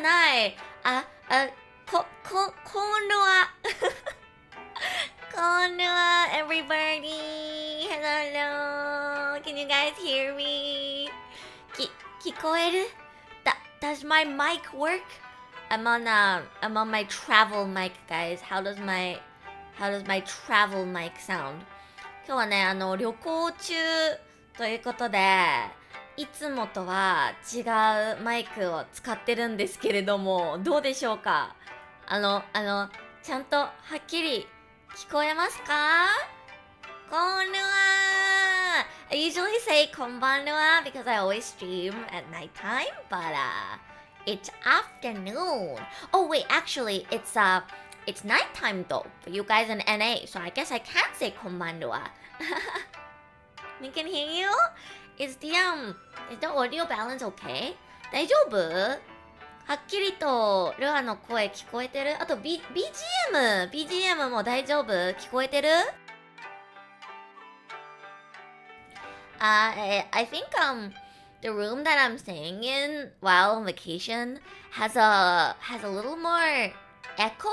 ない。こんばんは。こんばんは、everybody. Hello. Can you guys hear me? 聞こえる? Does my mic work? I'm on my travel mic, guys. How does my travel mic sound? 今日はね、旅行中ということで、いつもとは違うマイクを使ってるんですけれども、どうでしょうか？ちゃんとはっきり聞こえますか？こんばんは。I usually say こんばんは because I always stream at nighttime, but it's afternoon. Oh wait, actually it's nighttime though for you guys in NA, so I guess I can't say こんばんは. We can hear you? Is the audio balance okay? 大丈夫？はっきりとルアの声聞こえてる？あと、BGM も大丈夫？聞こえてる？ I think the room that I'm staying in while on vacation has a little more echo,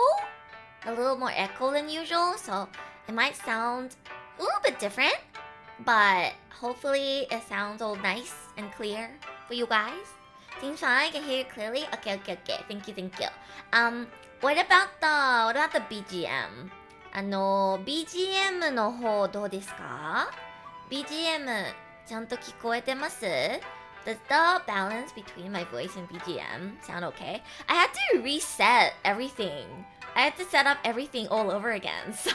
than usual, so it might sound a little bit different, but hopefully it sounds all nice and clear for you guys. Seems fine, I can hear you clearly. Okay. Thank you. What about the BGM? BGM の方どうですか？ BGM ちゃんと聞こえてます？ Does the balance between my voice and BGM sound okay? I had to reset everything. I had to set up everything all over again. So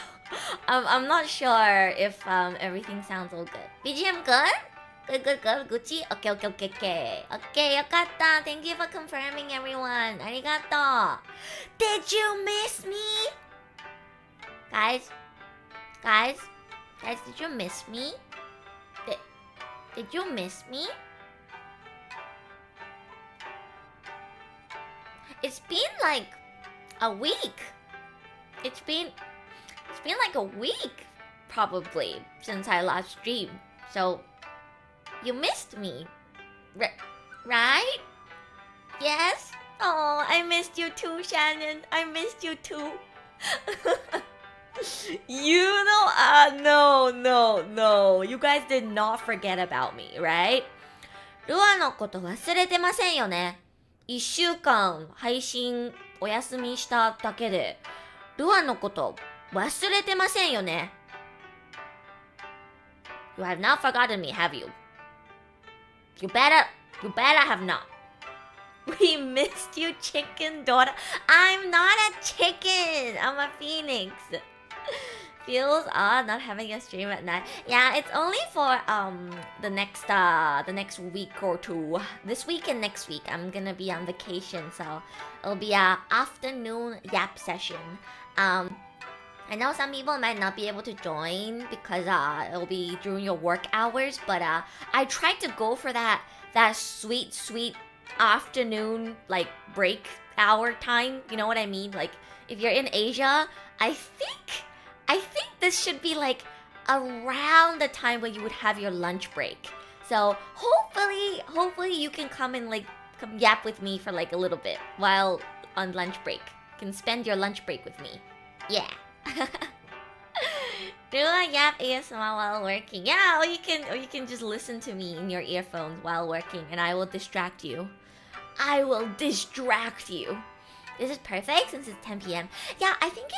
I'm not sure if everything sounds all good. BGM good? Good. Gucci? Okay. Okay, よかった。Thank you for confirming, everyone. ありがとう。Did you miss me? Guys, did you miss me? Did you miss me? It's been like a week. It's been like a week, probably, since I last streamed. So you missed me, right? Yes? Oh, I missed you too, Shannon. I missed you too. No. You guys did not forget about me, right? ルアのこと忘れてませんよね。1週間配信お休みしただけで、ルアのこと忘れてませんよね。You have not forgotten me, have you? You better have not. We missed you, chicken daughter. I'm not a chicken. I'm a phoenix. Feels odd not having a stream at night. Yeah, it's only for the next week or two. This week and next week I'm gonna be on vacation, so it'll be a afternoon yap session. I know some people might not be able to join because it'll be during your work hours, but I tried to go for that sweet afternoon like break hour time. You know what I mean? Like if you're in Asia, I think this should be like around the time when you would have your lunch break. So hopefully you can come and like come yap with me for like a little bit while on lunch break. You can spend your lunch break with me. Yeah. Do a yap ASMR while working. Yeah, or you can just listen to me in your earphones while working and I will distract you. This is perfect since it's 10 p.m. Yeah, I think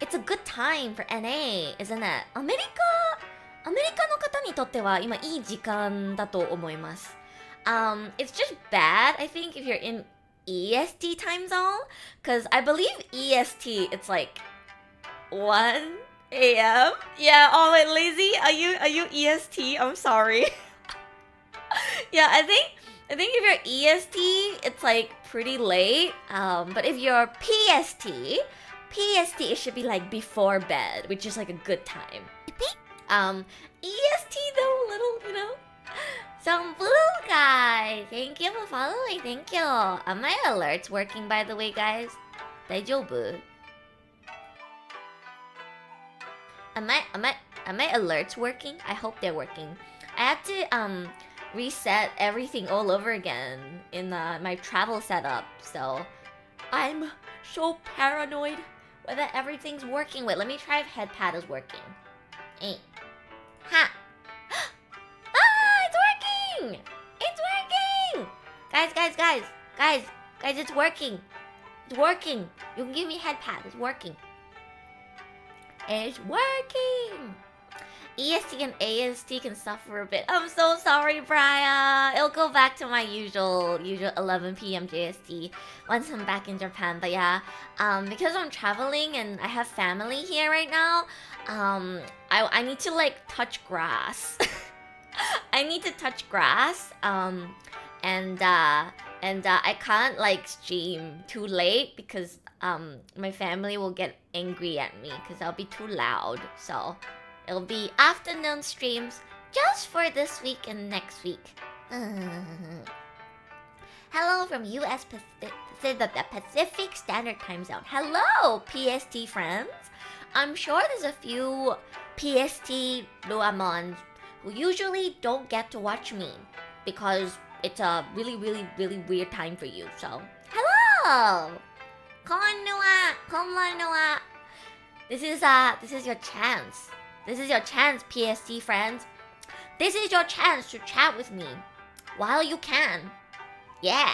it's a good time for NA, isn't it? アメリカの方にとっては今いい時間だと思います。It's just bad, I think, if you're in EST time zone, because I believe EST it's like 1 a.m. Yeah, oh wait, lazy, are you EST? I'm sorry. Yeah, I think if you're EST, it's like pretty late. But if you're PST, it should be like before bed, which is like a good time. EST though, little, some blue guy. Thank you for following. Thank you. Are my alerts working, by the way, guys? 大丈夫? Are my alerts working? I hope they're working. I have to reset everything all over again in my travel setup. So I'm so paranoid whether everything's working. Wait, let me try if headpad is working. Hey. Ha! Ah, it's working! It's working! Guys, it's working. It's working. You can give me headpad. It's working. It's working! EST and AST can suffer a bit. I'm so sorry, Brian. It'll go back to my usual 11 p.m. JST once I'm back in Japan. But yeah, because I'm traveling and I have family here right now, I need to like touch grass. I need to touch grass. And I can't like stream too late because my family will get angry at me because I'll be too loud. So it'll be afternoon streams just for this week and next week. Hello from US Pacific Standard Time Zone. Hello, PST friends. I'm sure there's a few PST Ruamons who usually don't get to watch me because it's a really weird time for you. So, hello! Konniwa! Konbanwa! This is your chance. This is your chance, PST friends. This is your chance to chat with me while you can. Yeah.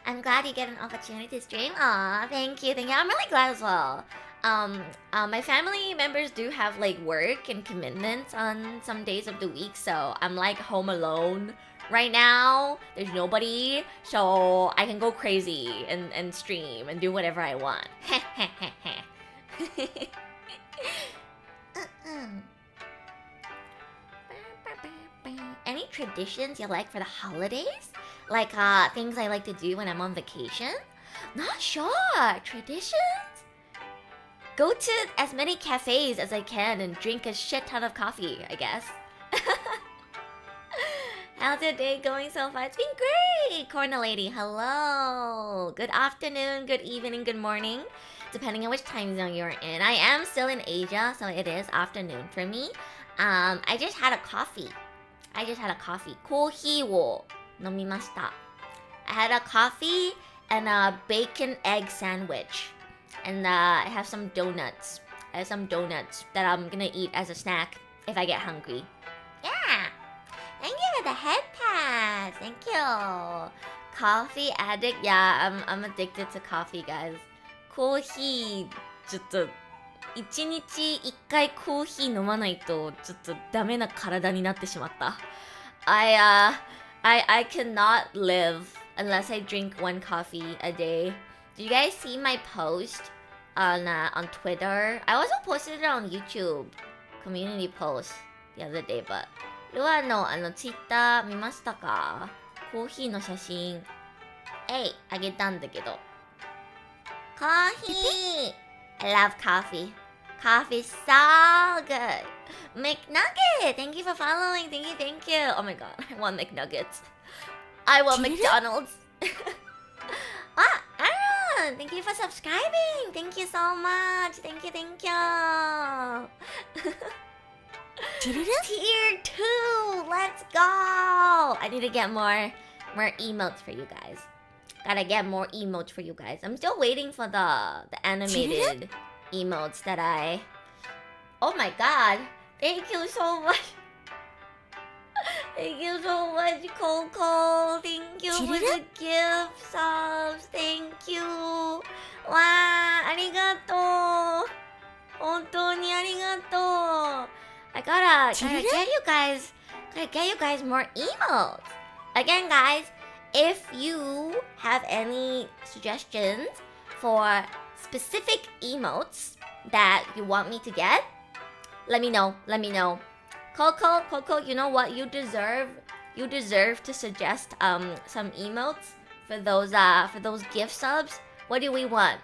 I'm glad you get an opportunity to stream. Aw, thank you. I'm really glad as well. My family members do have like work and commitments on some days of the week, so I'm like home alone right now. There's nobody, so I can go crazy and stream and do whatever I want. Any traditions you like for the holidays? Like things I like to do when I'm on vacation? Not sure. Traditions? Go to as many cafes as I can and drink a shit ton of coffee, I guess. How's your day going so far? It's been great! Corner Lady, hello! Good afternoon, good evening, good morning, depending on which time zone you're in. I am still in Asia, so it is afternoon for me. I just had a coffee. Coffee wo nomimashita. I had a coffee and a bacon egg sandwich. And I have some donuts. That I'm gonna eat as a snack if I get hungry. Yeah! Thank you for the headpad! Thank you! Coffee addict? Yeah, I'm addicted to coffee, guys. Coffee, ちょっと1日1回コーヒー飲まないとちょっとダメな体になってしまった。I cannot live unless I drink one coffee a day. Did you guys see my post on Twitter? I also posted it on YouTube community post the other day, but ルアのツイッター見ましたか？コーヒーの写真あげたんだけど。コーヒー I love coffee. Coffee's so good. McNugget! Thank you for following. Thank you. Oh my god, I want McNuggets. I want McDonald's. Aaron! Thank you for subscribing. Thank you so much. Thank you. Tier 2! Let's go! I need to get more emotes for you guys. Gotta get more emotes for you guys. I'm still waiting for the animated emotes that I... Oh my god! Thank you so much! Thank you so much, Coco! Thank you for the gift subs! Thank you! Wow! Arigato! 本当にありがとう! I gotta get you guys more emotes! Again, guys, if you have any suggestions for specific emotes that you want me to get, let me know. Coco, you know what? You deserve to suggest some emotes for those gift subs. What do we want?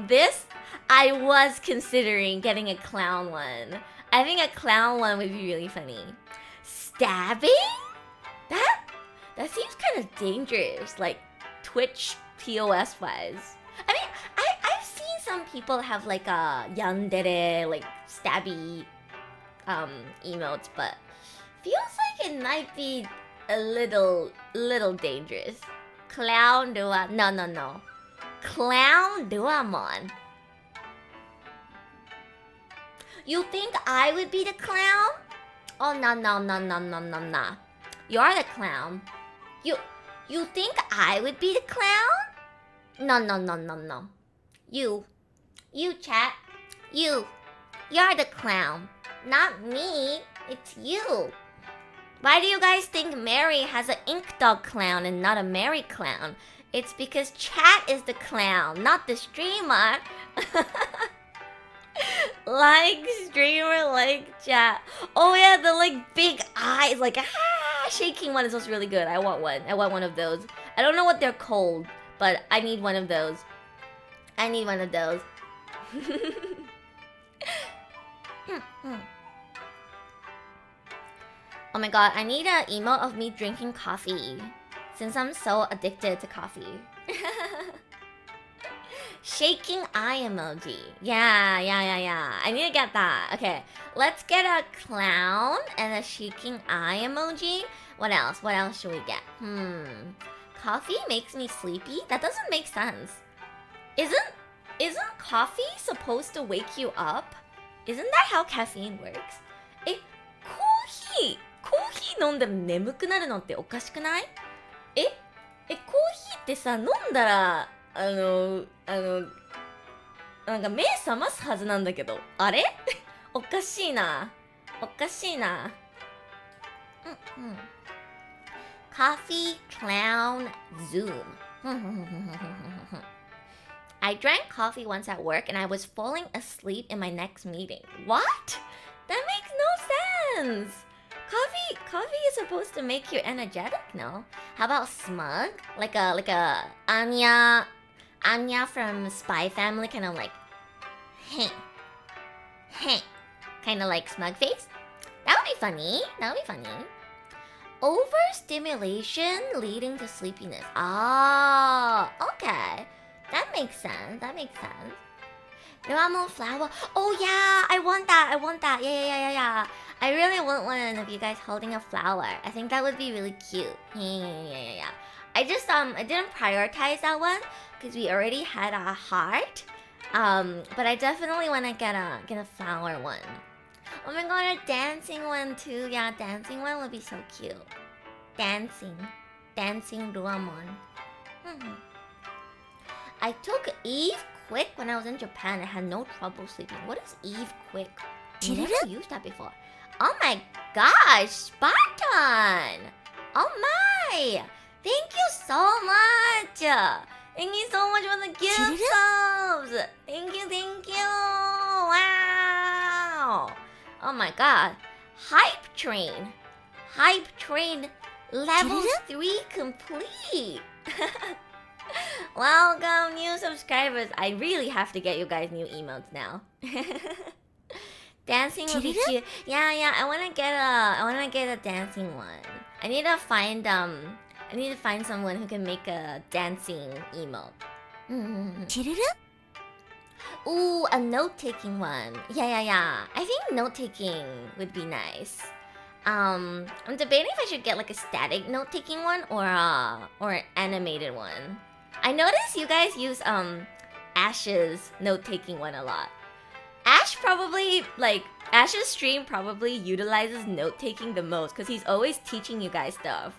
This? I was considering getting a clown one. I think a clown one would be really funny. Stabbing? That seems kind of dangerous, like Twitch POS wise. I mean, I've seen some people have like a yandere, like stabby emotes, but feels like it might be a little dangerous. Clown Rua. No. Clown Ruamon. You think I would be the clown? Oh, no. You're the clown. You think I would be the clown? No. You chat. You're the clown. Not me. It's you. Why do you guys think Mary has an ink dog clown and not a Mary clown? It's because chat is the clown, not the streamer. Like streamer, like chat. Oh yeah, the like big eyes, like shaking one is also really good. I want one of those. I don't know what they're called, but I need one of those. Oh my god, I need an emote of me drinking coffee, since I'm so addicted to coffee. Shaking eye emoji. Yeah. I need to get that. Okay, let's get a clown and a shaking eye emoji. What else should we get? Coffee makes me sleepy? That doesn't make sense. Isn't coffee supposed to wake you up? Isn't that how caffeine works? コーヒー飲んでも眠くなるのっておかしくない？コーヒーってさ、飲んだらなんか目覚ますはずなんだけど、あれ？おかしいな。Coffee clown zoom. I drank coffee once at work and I was falling asleep in my next meeting. What? That makes no sense. Coffee is supposed to make you energetic, no? How about smug? Like a Anya from Spy Family, kind of like, hey, kind of like smug face. That would be funny. Overstimulation leading to sleepiness. Ah, okay. That makes sense. Ramon flower. Oh yeah, I want that. Yeah. I really want one of you guys holding a flower. I think that would be really cute. Yeah. I didn't prioritize that one because we already had a heart. But I definitely want to get a flower one. Oh my god, a dancing one too. Yeah, dancing one would be so cute. Dancing Ruamon. I took Eve Quick when I was in Japan. I had no trouble sleeping. What is Eve Quick? I've never used that before. Oh my gosh, Spartan! Oh my! Thank you so much! Thank you so much for the gift subs! Thank you! Wow! Oh my god. Hype Train level 3 complete! Welcome, new subscribers. I really have to get you guys new emotes now. Dancing will be cute. Yeah. I wanna get a dancing one. I need to find someone who can make a dancing emote. Ooh, a note-taking one. Yeah. I think note-taking would be nice. I'm debating if I should get like a static note-taking one or an animated one. I noticed you guys use Ash's note-taking one a lot. Ash's stream probably utilizes note-taking the most because he's always teaching you guys stuff.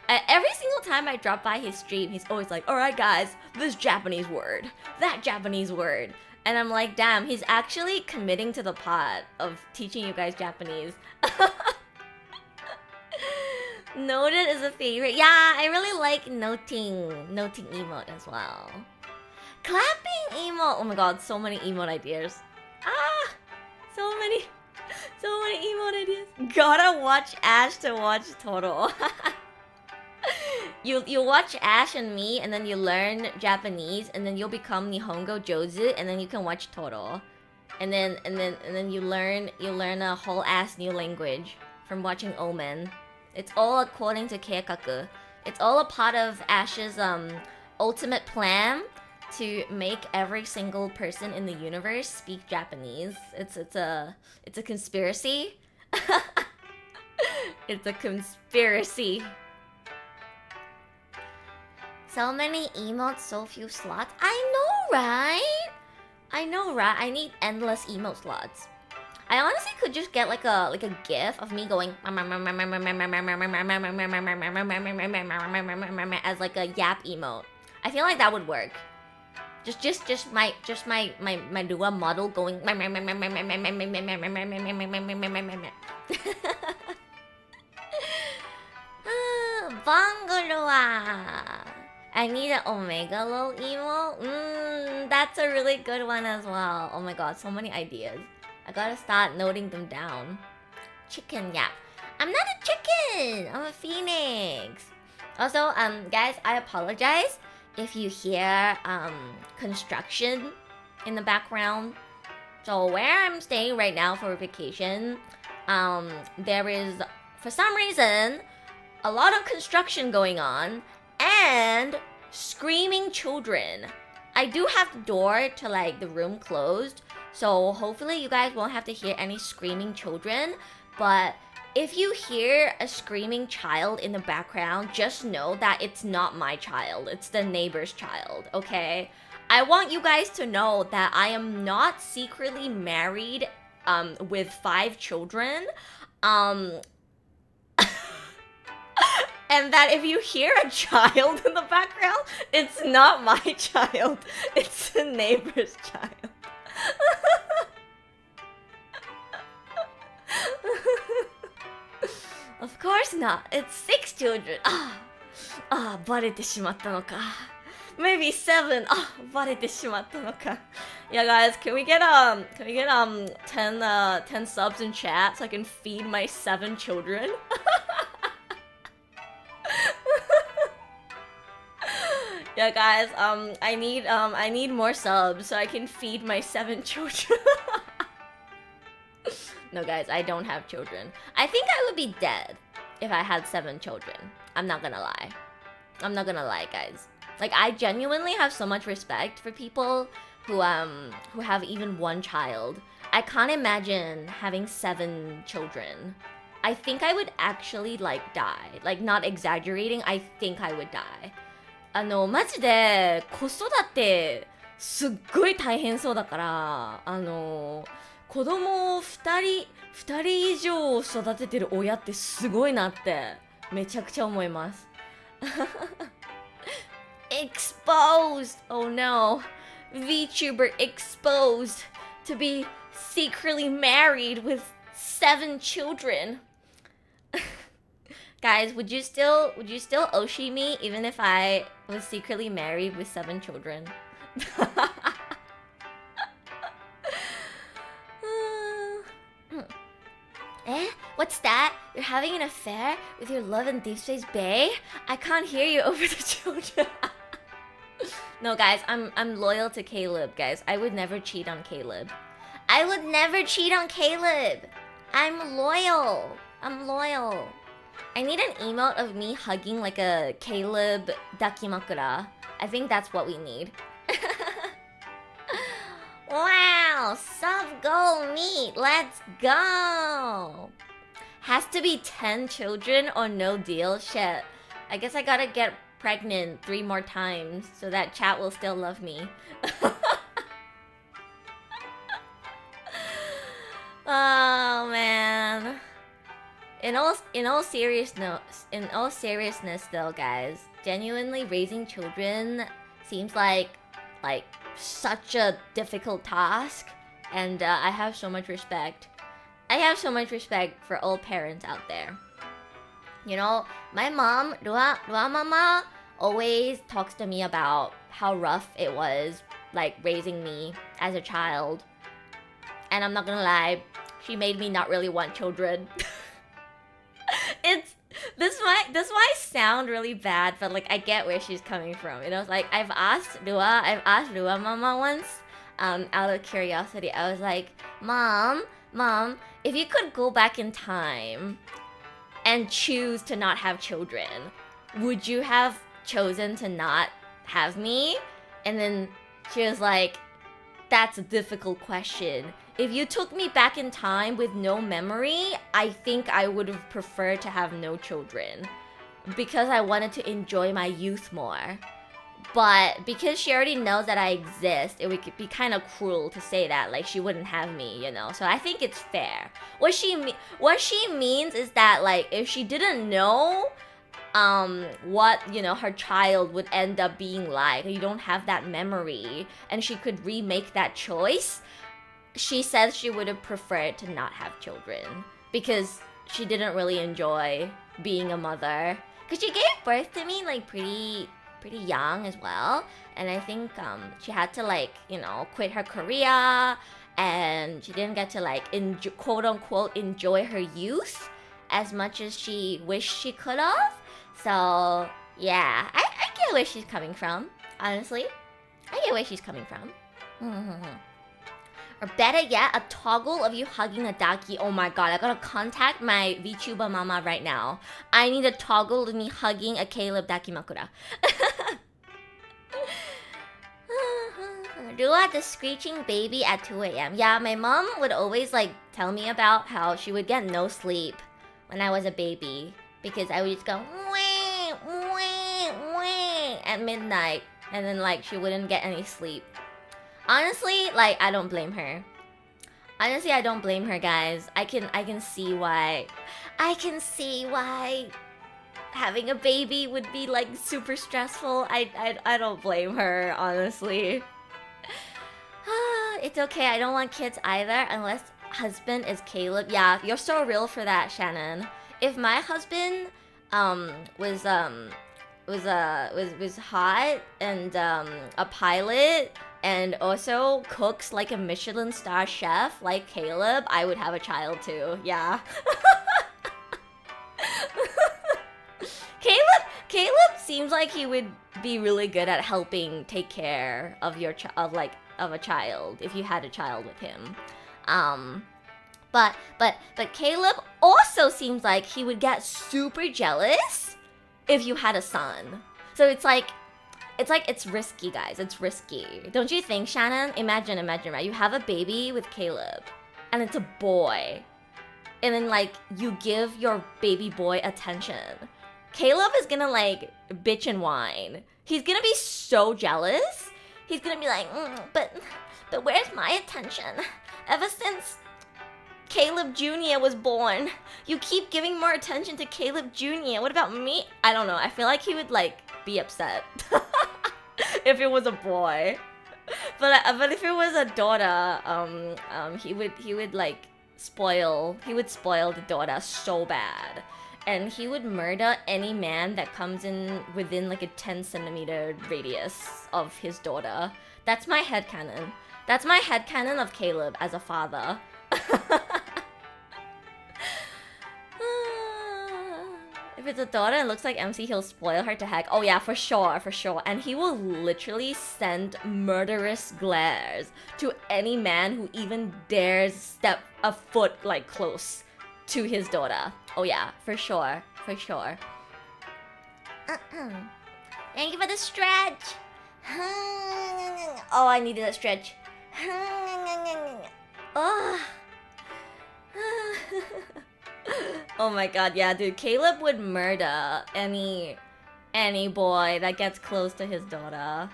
Every single time I drop by his stream, he's always like, alright guys, this Japanese word, that Japanese word. And I'm like, damn, he's actually committing to the pot of teaching you guys Japanese. Noted is a favorite. Yeah, I really like noting emote as well. Clapping emote. Oh my god, so many emote ideas. So many emote ideas. Gotta watch Ash to watch Toro. You watch Ash and me, and then you learn Japanese, and then you'll become Nihongo Jozu, and then you can watch Toro, and then you learn a whole ass new language from watching OMEN. It's all according to Keikaku. It's all a part of Ash's ultimate plan to make every single person in the universe speak Japanese. It's a conspiracy. It's a conspiracy. So many emotes, so few slots. I know, right? I need endless emote slots. I honestly could just get like a gif of me going as like a yap emote. I feel like that would work. Just my Rua model going Bangalore. I need an Omega Lol emo. That's a really good one as well. Oh my god, so many ideas. I gotta start noting them down. Chicken yap. I'm not a chicken. I'm a phoenix. Also, guys, I apologize if you hear construction in the background. So where I'm staying right now for vacation, there is, for some reason, a lot of construction going on and screaming children. I do have the door to like the room closed, so hopefully you guys won't have to hear any screaming children. But if you hear a screaming child in the background, just know that it's not my child, it's the neighbor's child, okay? I want you guys to know that I am not secretly married with 5 children. And that if you hear a child in the background, it's not my child. It's the neighbor's child. Of course not. It's 6 children. Barete shimatta no ka. Maybe 7. Barete shimatta no ka. Yeah, guys, can we get 10 subs in chat so I can feed my 7 children? Yeah, guys, I need more subs so I can feed my 7 children. No, guys, I don't have children. I think I would be dead if I had 7 children. I'm not gonna lie. I'm not gonna lie, guys. Like, I genuinely have so much respect for people who have even 1 child. I can't imagine having 7 children. I think I would actually, like, die. Like, not exaggerating, I think I would die. マジで子育てすっごい大変そうだから、子供を2人以上育ててる親ってすごいなってめちゃくちゃ思います。Exposed! Oh no. VTuber exposed to be secretly married with 7 children. Guys, would you still Oshi me even if I was secretly married with 7 children? What's that? You're having an affair with your love and deep space bae? I can't hear you over the children. No, guys, I'm loyal to Caleb, guys. I would never cheat on Caleb. I would never cheat on Caleb. I'm loyal. I need an emote of me hugging like a Caleb dakimakura. I think that's what we need. Wow, sub goal meet. Let's go. Has to be 10 children or no deal. Shit. I guess I gotta get pregnant 3 more times so that chat will still love me. Oh man. In all seriousness though, guys, genuinely raising children seems like such a difficult task, and I have so much respect. I have so much respect for all parents out there. You know, my mom, Rua Mama, always talks to me about how rough it was, like, raising me as a child. And I'm not gonna lie, she made me not really want children. This might sound really bad, but like I get where she's coming from. You know, it's like I've asked Rua Mama once, out of curiosity. I was like, Mom, if you could go back in time and choose to not have children, would you have chosen to not have me? And then she was like, that's a difficult question. if you took me back in time with no memory, I think I would have preferred to have no children because I wanted to enjoy my youth more. But because she already knows that I exist, it would be kind of cruel to say that, like, she wouldn't have me, you know? So I think it's fair. What she means is that, like, if she didn't know what, you know, her child would end up being like, you don't have that memory, and she could remake that choice, she says she would have preferred to not have children because she didn't really enjoy being a mother. Because she gave birth to me, like, pretty young as well, and I think she had to, like, you know, quit her career, and she didn't get to, like, quote unquote enjoy her youth as much as she wished she could have. So yeah, I get where she's coming from. Honestly, I get where she's coming from. Or better yet, a toggle of you hugging a daki. Oh my god, I gotta contact my VTuber mama right now. I need a toggle of me hugging a Caleb dakimakura. Rua the screeching baby at 2 a.m. Yeah, my mom would always, like, tell me about how she would get no sleep when I was a baby because I would just go wah, wah, wah at midnight, and then, like, she wouldn't get any sleep. Honestly, like, I don't blame her. Honestly, I don't blame her, guys. I can see why. I can see why having a baby would be, like, super stressful. I don't blame her, honestly. It's okay. I don't want kids either unless husband is Caleb. Yeah, you're so real for that, Shannon. If my husband was hot and a pilot and also cooks like a Michelin star chef like Caleb, I would have a child too. Yeah. Caleb seems like he would be really good at helping take care of your of a child if you had a child with him. But Caleb also seems like he would get super jealous if you had a son. So it's risky, guys. It's risky. Don't you think, Shannon? Imagine, right? You have a baby with Caleb, and it's a boy. And then, like, you give your baby boy attention. Caleb is gonna, like, bitch and whine. He's gonna be so jealous. He's gonna be like, but where's my attention? Ever since Caleb Jr. was born, you keep giving more attention to Caleb Jr. What about me? I don't know. I feel like he would, like, be upset if it was a boy. But if it was a daughter, he would like spoil the daughter so bad, and he would murder any man that comes in within like a 10-centimeter radius of his daughter. That's my headcanon. That's my headcanon of Caleb as a father. If it's a daughter and looks like MC, he'll spoil her to heck. Oh yeah, for sure. And he will literally send murderous glares to any man who even dares step a foot, like, close to his daughter. Oh yeah, for sure. Thank you for the stretch. Oh, I needed a stretch. Oh. Oh my god, yeah, dude. Caleb would murder any boy that gets close to his daughter.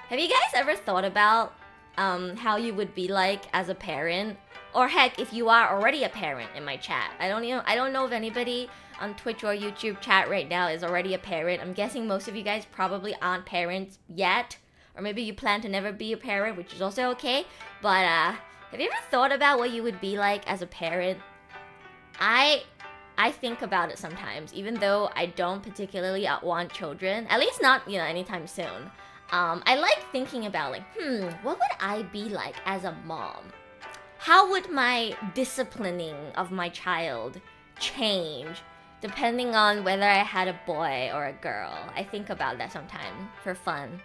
Have you guys ever thought about how you would be like as a parent? Or heck, if you are already a parent in my chat. I don't know if anybody on Twitch or YouTube chat right now is already a parent. I'm guessing most of you guys probably aren't parents yet. Or maybe you plan to never be a parent, which is also okay. But have you ever thought about what you would be like as a parent? I think about it sometimes, even though I don't particularly want children, at least not, you know, anytime soon. I like thinking about, like, what would I be like as a mom? How would my disciplining of my child change depending on whether I had a boy or a girl? I think about that sometimes for fun.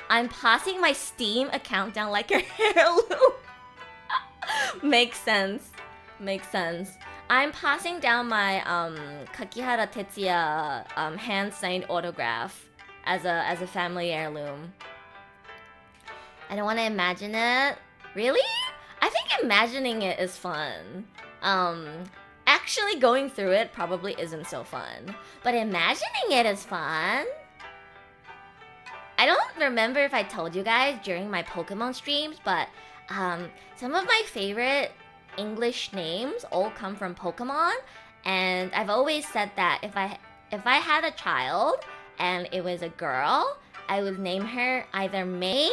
I'm passing my Steam account down like a heirloom. Makes sense. I'm passing down my Kakihara Tetsuya hand-signed autograph as a family heirloom. I don't want to imagine it. Really? I think imagining it is fun. Actually going through it probably isn't so fun. But imagining it is fun. I don't remember if I told you guys during my Pokemon streams, but some of my favorite English names all come from Pokemon. And I've always said that if I had a child and it was a girl, I would name her either May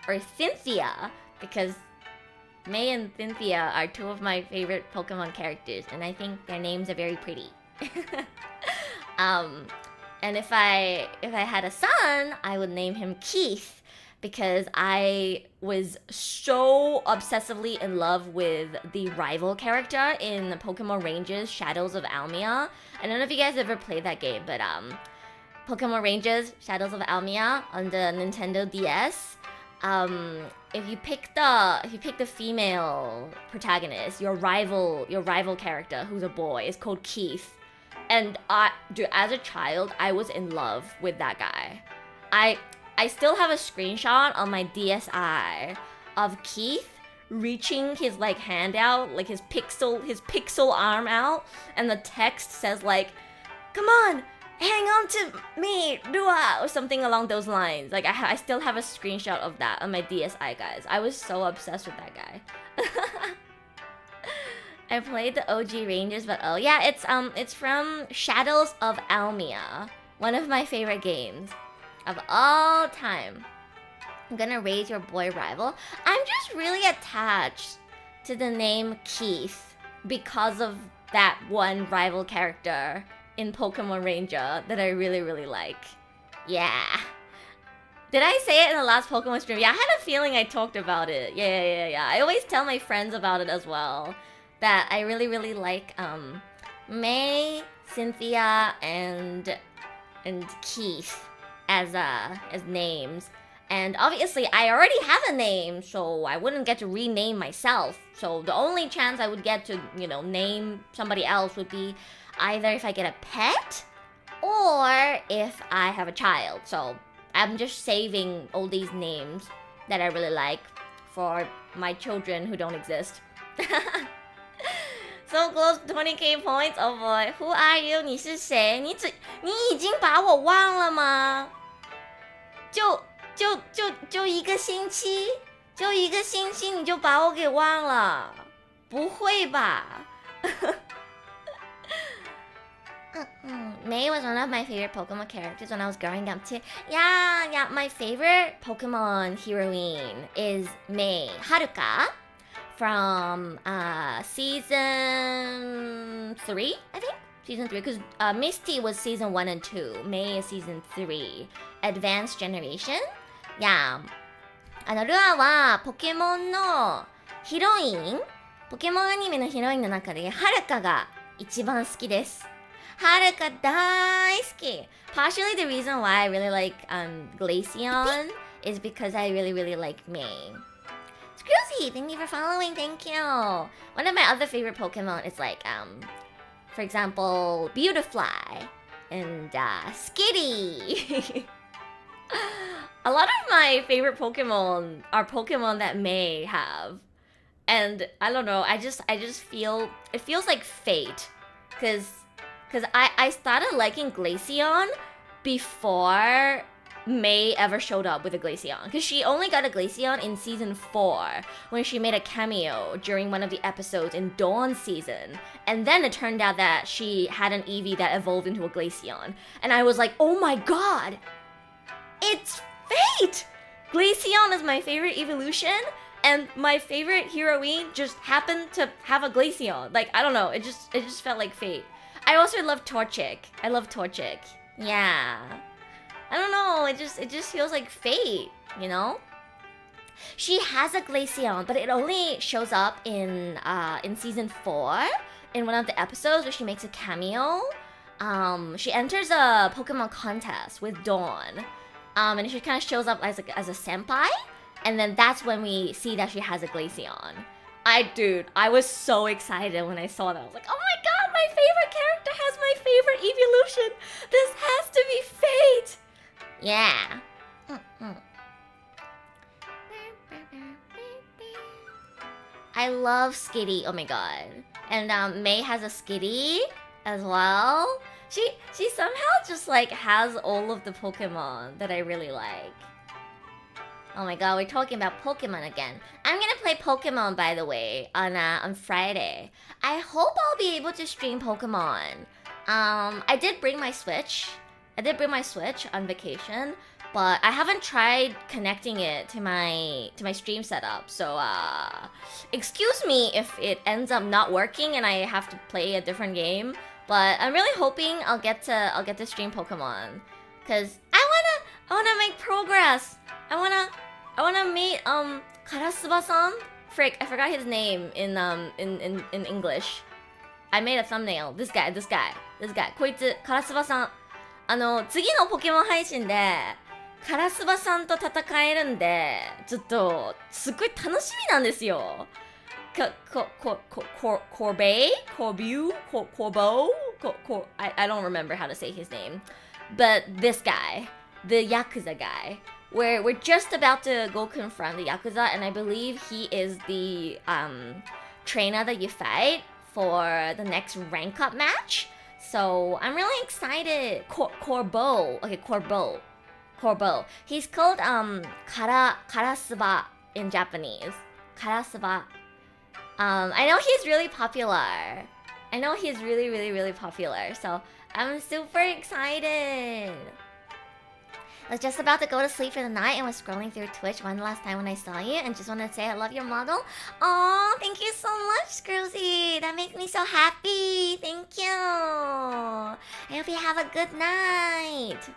or Cynthia, because May and Cynthia are two of my favorite Pokemon characters, and I think their names are very pretty. And if I had a son, I would name him Keith, because I was so obsessively in love with the rival character in the Pokemon Rangers Shadows of Almia. I don't know if you guys ever played that game, but Pokemon Rangers Shadows of Almia on the Nintendo DS. If you pick the female protagonist, your rival character who's a boy is called Keith. And dude, as a child, I was in love with that guy. I still have a screenshot on my DSi of Keith reaching his like hand out, like his pixel arm out, and the text says like, "Come on, hang on to me, Rua," or something along those lines. Like I still have a screenshot of that on my DSi, guys. I was so obsessed with that guy. I played the OG Rangers, but oh yeah, it's from Shadows of Almia, one of my favorite games of all time. I'm gonna raise your boy rival. I'm just really attached to the name Keith because of that one rival character in Pokemon Ranger that I really, really like. Yeah. Did I say it in the last Pokemon stream? Yeah, I had a feeling I talked about it. Yeah. I always tell my friends about it as well. That I really, really like May, Cynthia, and Keith as names. And obviously I already have a name, so I wouldn't get to rename myself. So the only chance I would get to, name somebody else would be either if I get a pet or if I have a child. So I'm just saving all these names that I really like for my children who don't exist. So close to 20k points, oh boy. Who are you? 你是谁？你已经把我忘了吗？就一个星期你就把我给忘了？不会吧？May was one of my favorite Pokemon characters when I was growing up too. Yeah, my favorite Pokemon heroine is May Haruka from season 3, I think? Season 3, because Misty was season 1 and 2. May is season 3. Advanced Generation? Yeah. ルアはポケモンのヒロイン、ポケモンアニメのヒロインの中でハルカが一番好きです。ハルカ大好き。Partially the reason why I really like Glaceon is because I really, really like May. Scroozy, thank you for following, thank you. One of my other favorite Pokemon is like, for example, Beautifly and Skitty. A lot of my favorite Pokemon are Pokemon that May have. And I don't know, I just feel, it feels like fate. Cause I started liking Glaceon before May ever showed up with a Glaceon. Because she only got a Glaceon in season 4 when she made a cameo during one of the episodes in Dawn's season. And then it turned out that she had an Eevee that evolved into a Glaceon. And I was like, oh my god! It's fate! Glaceon is my favorite evolution, and my favorite heroine just happened to have a Glaceon. Like, I don't know, it just felt like fate. I also love Torchic. I love Torchic. Yeah. I don't know, it just feels like fate, you know? She has a Glaceon, but it only shows up in season 4 in one of the episodes where she makes a cameo. She enters a Pokemon contest with Dawn. And she kind of shows up as a senpai, and then that's when we see that she has a Glaceon. I was so excited when I saw that. I was like, oh my god, my favorite character has my favorite evolution! This has to be fate! Yeah. I I love Skitty. Oh my god. And May has a Skitty as well. She somehow just like has all of the Pokemon that I really like. Oh my god, we're talking about Pokemon again. I'm gonna play Pokemon, by the way, on Friday. I hope I'll be able to stream Pokemon. I did bring my Switch. On vacation, but I haven't tried connecting it to my stream setup. So excuse me if it ends up not working and I have to play a different game. But I'm really hoping I'll get to stream Pokemon, cause I wanna make progress. I wanna meet Karasuba-san. Frick, I forgot his name in English. I made a thumbnail. This guy. こいつ、Karasuba-san。次のポケモン配信で、カラスバさんと戦えるんで、ちょっと、すっごい楽しみなんですよ。I don't remember how to say his name. But this guy, the Yakuza guy, we're just about to go confront the Yakuza, and I believe he is the trainer that you fight for the next rank up match. So I'm really excited. Corbo. Okay, Corbo. He's called Karasuba in Japanese. Karasuba. I know he's really popular. Really popular. So I'm super excited. I was just about to go to sleep for the night and was scrolling through Twitch one last time when I saw you and just wanted to say I love your model. Aw, thank you so much, Scroozy. That makes me so happy. Thank you. I hope you have a good night.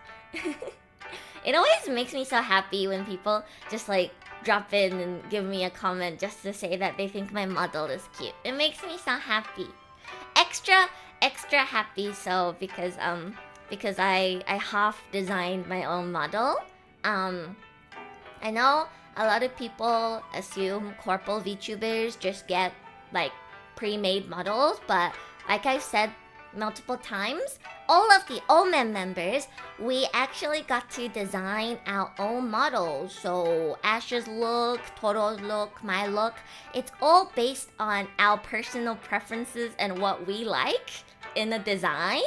It always makes me so happy when people just like drop in and give me a comment just to say that they think my model is cute. It makes me so happy. Extra happy, so because I half designed my own model. I know a lot of people assume corporal VTubers just get like pre-made models, but like I've said multiple times, all of the OMEN members, we actually got to design our own models. So Ash's look, Toro's look, my look, it's all based on our personal preferences and what we like in the design.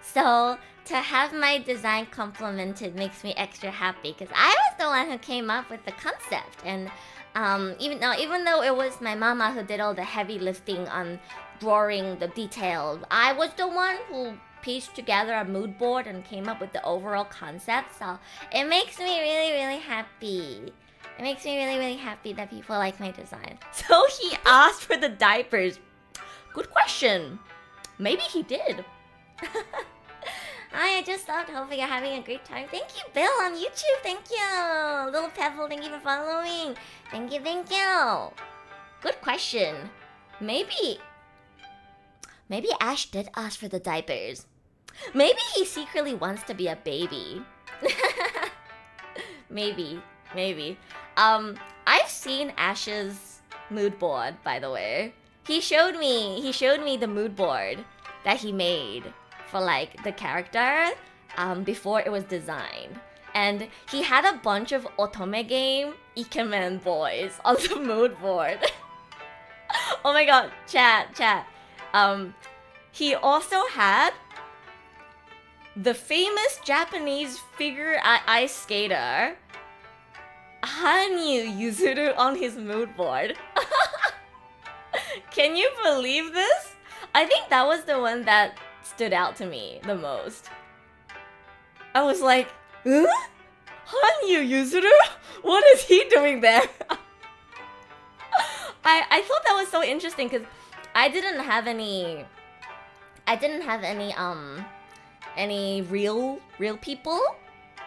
So to have my design complimented makes me extra happy because I was the one who came up with the concept. And even though it was my mama who did all the heavy lifting on drawing the details, I was the one who pieced together a mood board and came up with the overall concept. So it makes me really happy. It makes me really happy that people like my design. So he asked for the diapers. Good question. Maybe he did. Hi, I just stopped. Hopefully you're having a great time. Thank you, Bill, on YouTube. Thank you. Little Pebble, thank you for following. Thank you. Good question. Maybe Ash did ask for the diapers. Maybe he secretly wants to be a baby. Maybe. I've seen Ash's mood board, by the way. He showed me the mood board that he made for like the character before it was designed. And he had a bunch of otome game ikemen boys on the mood board. Oh my god, chat. He also had the famous Japanese figure ice skater Hanyu Yuzuru on his mood board. Can you believe this? I think that was the one that stood out to me the most. I was like, huh? Hanyu Yuzuru? What is he doing there? I thought that was so interesting because I didn't have any real people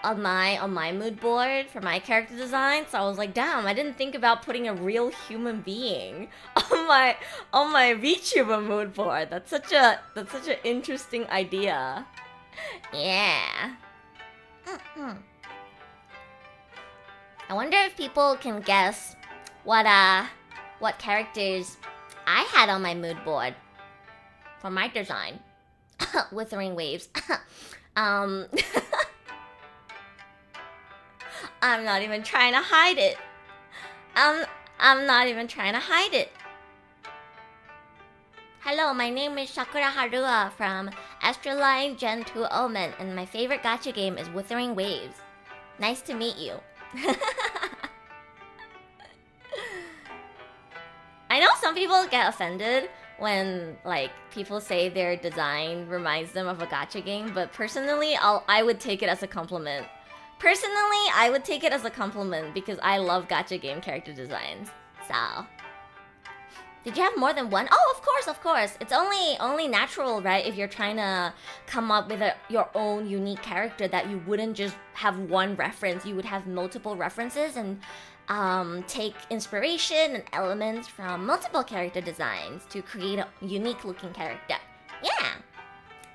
on my mood board for my character design. So I was like, damn, I didn't think about putting a real human being on my VTuber mood board. That's such an interesting idea. Yeah. I wonder if people can guess what characters I had on my mood board for my design. Withering waves. I'm not even trying to hide it. I'm not even trying to hide it. Hello, my name is Sakuraha Rua from ASTRALINE Gen 2 OMEN, and my favorite gacha game is Wuthering Waves. Nice to meet you. I know some people get offended when like people say their design reminds them of a gacha game, but personally, I would take it as a compliment. Personally, I would take it as a compliment because I love gacha game character designs. So, did you have more than one? Oh, of course. It's only natural, right? If you're trying to come up with your own unique character, that you wouldn't just have one reference. You would have multiple references and take inspiration and elements from multiple character designs to create a unique looking character. Yeah.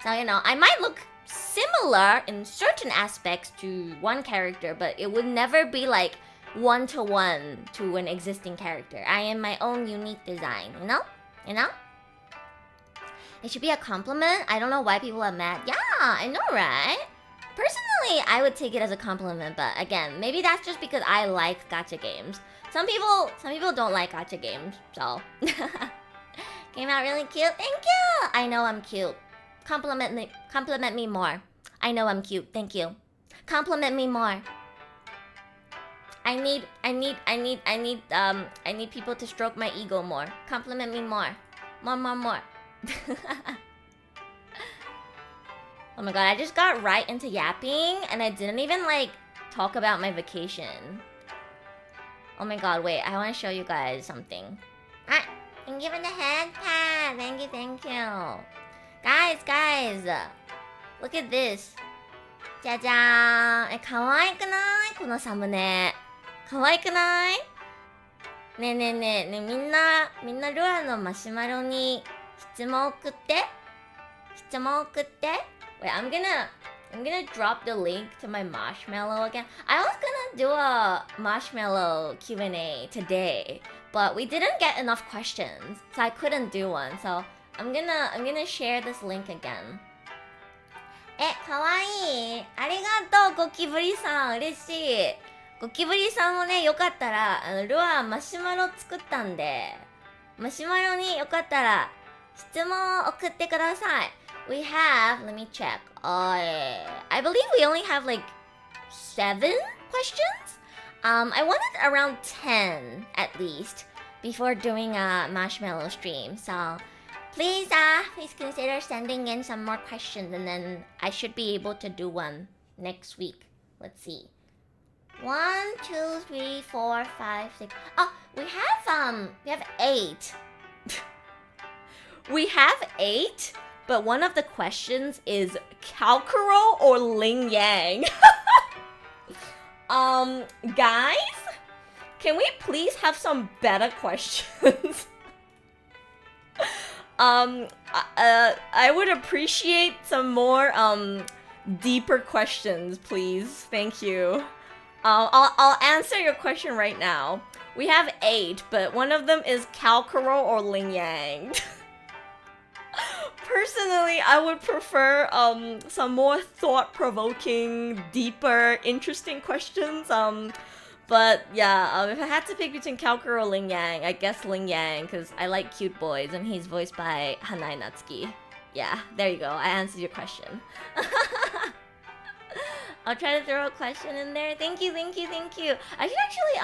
So, I might look similar in certain aspects to one character, but it would never be like one-to-one to an existing character. I am my own unique design, you know? It should be a compliment. I don't know why people are mad. Yeah, I know, right? Personally, I would take it as a compliment, but again, maybe that's just because I like gacha games. Some people don't like gacha games, so came out really cute. Thank you. I know I'm cute. Compliment me more. I know I'm cute. Thank you. Compliment me more. I need people to stroke my ego more. Compliment me more. More. Oh my god, I just got right into yapping and I didn't even like talk about my vacation. Oh my god, wait, I want to show you guys something. Thank you for the head pat. Thank you. Guys, look at this. じゃじゃーん。可愛くないこのサムネ。可愛くないねえみんなルアのマシュマロに質問送って。Wait, I'm gonna drop the link to my marshmallow again. I was gonna do a marshmallow Q&A today, but we didn't get enough questions, so I couldn't do one. So I'm gonna share this link again. かわいい。ありがとう、ゴキブリさん。嬉しい。ゴキブリさんもね、よかったら、ルアーマシュマロ作ったんで、マシュマロによかったら、質問を送ってください。We have, let me check. I believe we only have like 7 questions? I wanted around 10 at least before doing a marshmallow stream. So please consider sending in some more questions and then I should be able to do one next week. Let's see. 1, 2, 3, 4, 5, 6. Oh, we have 8. We have 8, but one of the questions is Kalkuro or Ling Yang. Guys, can we please have some better questions? I would appreciate some more deeper questions, please. Thank you. I'll answer your question right now. We have 8, but one of them is Kalkuro or Ling Yang. Personally, I would prefer some more thought-provoking, deeper, interesting questions. But yeah, if I had to pick between Kalkuro or Ling Yang, I guess Ling Yang, because I like cute boys, and he's voiced by Hanai Natsuki. Yeah, there you go. I answered your question. I'll try to throw a question in there. Thank you. I should actually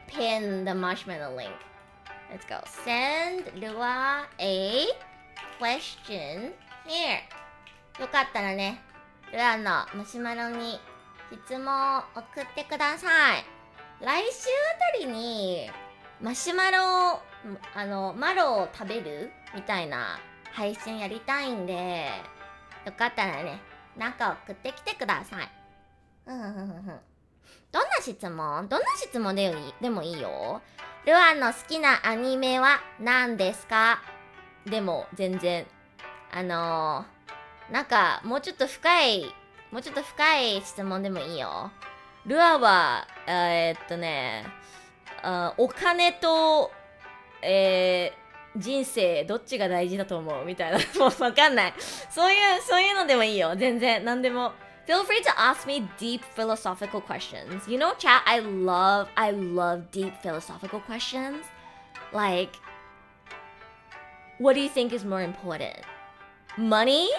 pin the marshmallow link. Let's go. Send Lua a question here. よかったらね、ルアのマシュマロに質問を送ってください。来週あたりにマシュマロマロを食べるみたいな配信やりたいんで、よかったらね、なんか送ってきてください。どんな質問でもいいよ。ルアンの好きなアニメは何ですか？でも全然なんかもうちょっと深い質問でもいいよ。ルアはお金と人生どっちが大事だと思うみたいなもうわかんない。そういうのでもいいよ。全然何でも。Feel free to ask me deep philosophical questions. You know, chat, I love deep philosophical questions. Like what do you think is more important? Money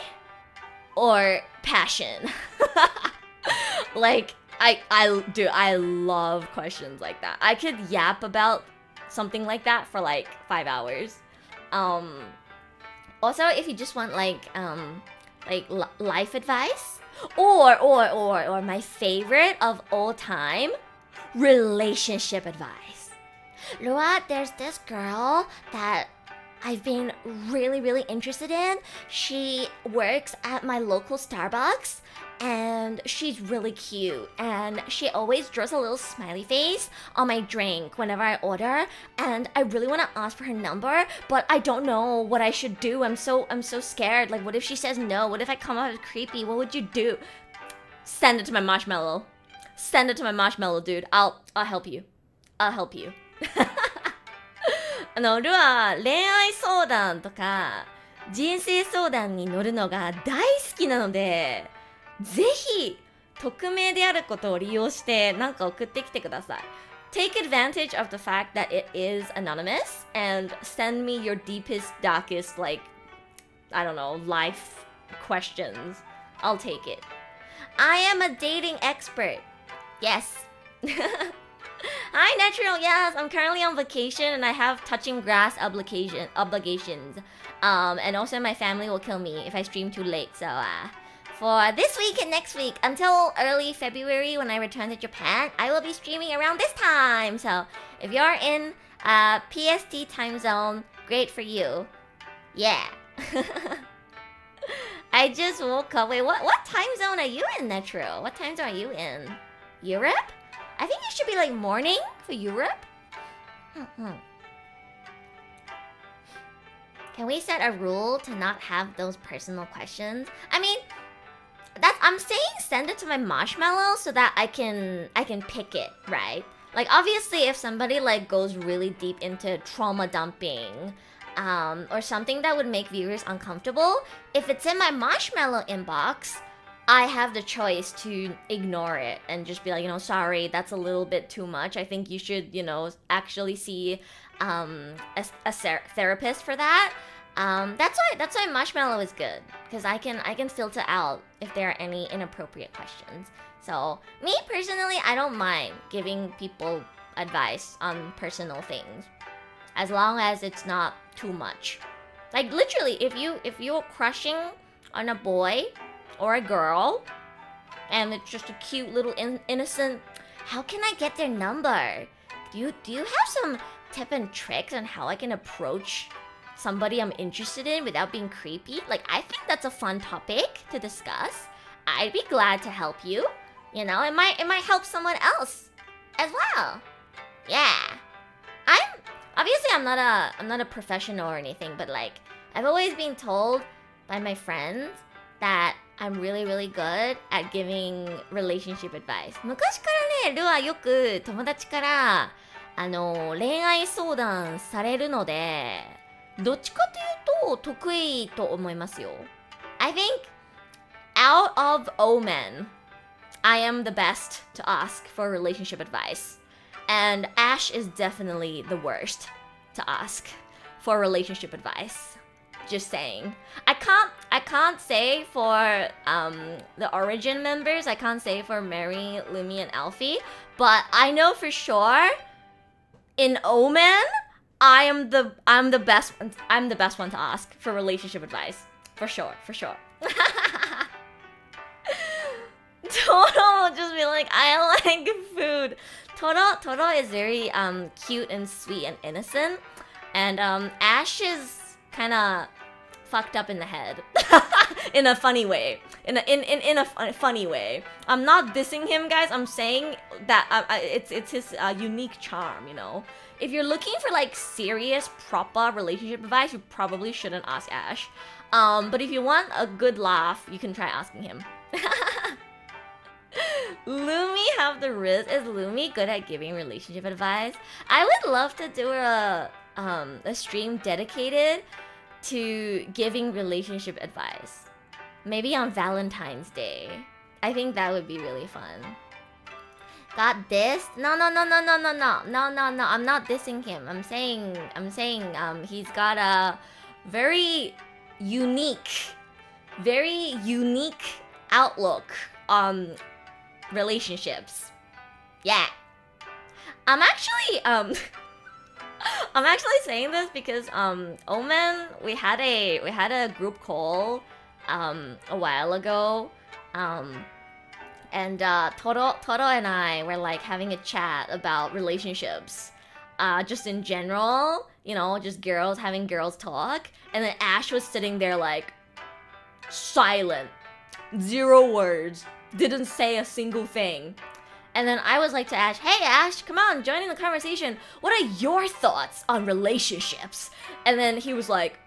or passion? Like, I love questions like that. I could yap about something like that for like 5 hours. Also, if you just want like life advice, or my favorite of all time, relationship advice. Rua, there's this girl that I've been really interested in. She works at my local Starbucks and she's really cute, and she always draws a little smiley face on my drink whenever I order, and I really want to ask for her number, but I don't know what I should do. I'm so scared. Like, what if she says no? What if I come out as creepy? What would you do? Send it to my marshmallow. Send it to my marshmallow, dude. I'll help you. I'll help you. ルア恋愛相談とか人生相談に乗るのが大好きなので、ぜひ匿名であることを利用してなんか送ってきてください。Take advantage of the fact that it is anonymous and send me your deepest, darkest, like, I don't know, life questions. I'll take it. I am a dating expert. Yes. Hi, Natural. Yes, I'm currently on vacation and I have touching grass obligations. And also my family will kill me if I stream too late. So, for this week and next week, until early February when I return to Japan, I will be streaming around this time. So, if you're in PST time zone, great for you. Yeah. I just woke up. Wait, what time zone are you in, Natural? What time zone are you in? Europe? I think it should be like morning for Europe. Can we set a rule to not have those personal questions? I mean, I'm saying send it to my marshmallow so that I can pick it, right? Like, obviously if somebody like goes really deep into trauma dumping, or something that would make viewers uncomfortable, if it's in my marshmallow inbox, I have the choice to ignore it and just be like, sorry, that's a little bit too much. I think you should, actually see a therapist for that. That's why marshmallow is good, because I can filter out if there are any inappropriate questions. So me personally, I don't mind giving people advice on personal things, as long as it's not too much. Like, literally, if you're crushing on a boy or a girl and it's just a cute little innocent, how can I get their number? Do you have some tip and tricks on how I can approach somebody I'm interested in without being creepy? Like, I think that's a fun topic to discuss. I'd be glad to help you. It might help someone else as well. Yeah. I'm not a professional or anything, but like, I've always been told by my friends that I'm really good at giving relationship advice. 昔からね、ルアよく友達から恋愛相談されるので、どっちかというと得意と思いますよ。I think out of OMEN, I am the best to ask for relationship advice. And Ash is definitely the worst to ask for relationship advice. Just saying. I can't say for the Origin members. I can't say for Mary, Lumi, and Alfie. But I know for sure in Omen, I'm the best one. I'm the best one to ask for relationship advice. For sure. Toro will just be like, I like food. Toro is very cute and sweet and innocent, and Ash is kind of fucked up in the head in a funny way. In a funny way. I'm not dissing him, guys. I'm saying that it's his unique charm. If you're looking for like serious proper relationship advice, you probably shouldn't ask Ash. But if you want a good laugh, you can try asking him. Lumi have the riz. Is Lumi good at giving relationship advice? I would love to do a stream dedicated to giving relationship advice. Maybe on Valentine's Day. I think that would be really fun. Got this? No. I'm not dissing him. I'm saying he's got a very unique outlook on relationships. Yeah. I'm actually saying this because OMEN, we had a group call a while ago, and Toro and I were like having a chat about relationships, just in general, you know, just girls having girls talk, and then Ash was sitting there like silent, 0 words, didn't say a single thing. And then I was like to Ash, hey Ash, come on, join in the conversation. What are your thoughts on relationships? And then he was like,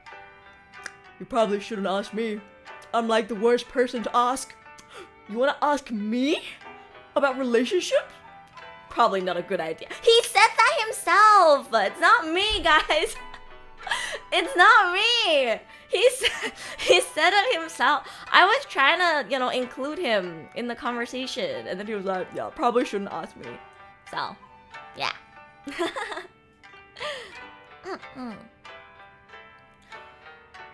you probably shouldn't ask me. I'm like the worst person to ask. You wanna ask me about relationships? Probably not a good idea. He said that himself. It's not me, guys. It's not me. He said it himself. I was trying to, you know, include him in the conversation, and then he was like, yeah, probably shouldn't ask me. So, yeah.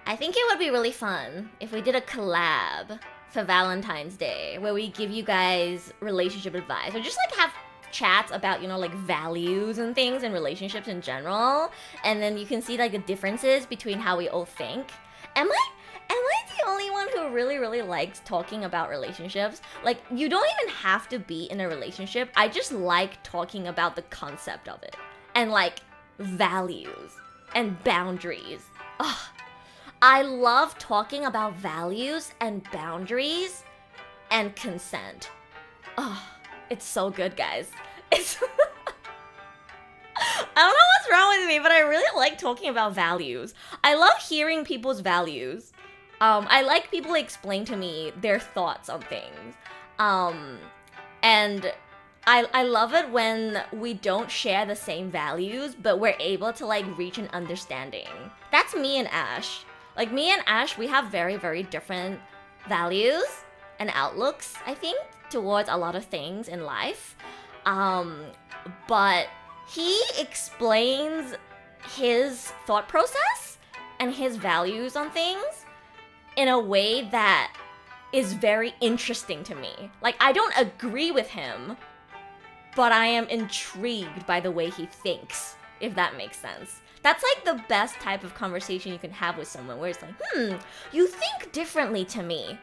I think it would be really fun if we did a collab for Valentine's Day, where we give you guys relationship advice, or just like have chats about, you know, like values and things and relationships in general, and then you can see like the differences between how we all think. Am I the only one who really likes talking about relationships? Like, you don't even have to be in a relationship. I just like talking about the concept of it, and like values and boundaries. Ugh. I love talking about values and boundaries and consent. Oh, it's so good, guys. It's I don't know what's wrong with me, but I really like talking about values. I love hearing people's values. I like people explain to me their thoughts on things. And I love it when we don't share the same values, but we're able to like reach an understanding. That's me and Ash. Like, me and Ash, we have very different values and outlooks, I think, towards a lot of things in life. But he explains his thought process and his values on things in a way that is very interesting to me. Like, I don't agree with him, but I am intrigued by the way he thinks, if that makes sense. That's like the best type of conversation you can have with someone, where it's like, you think differently to me,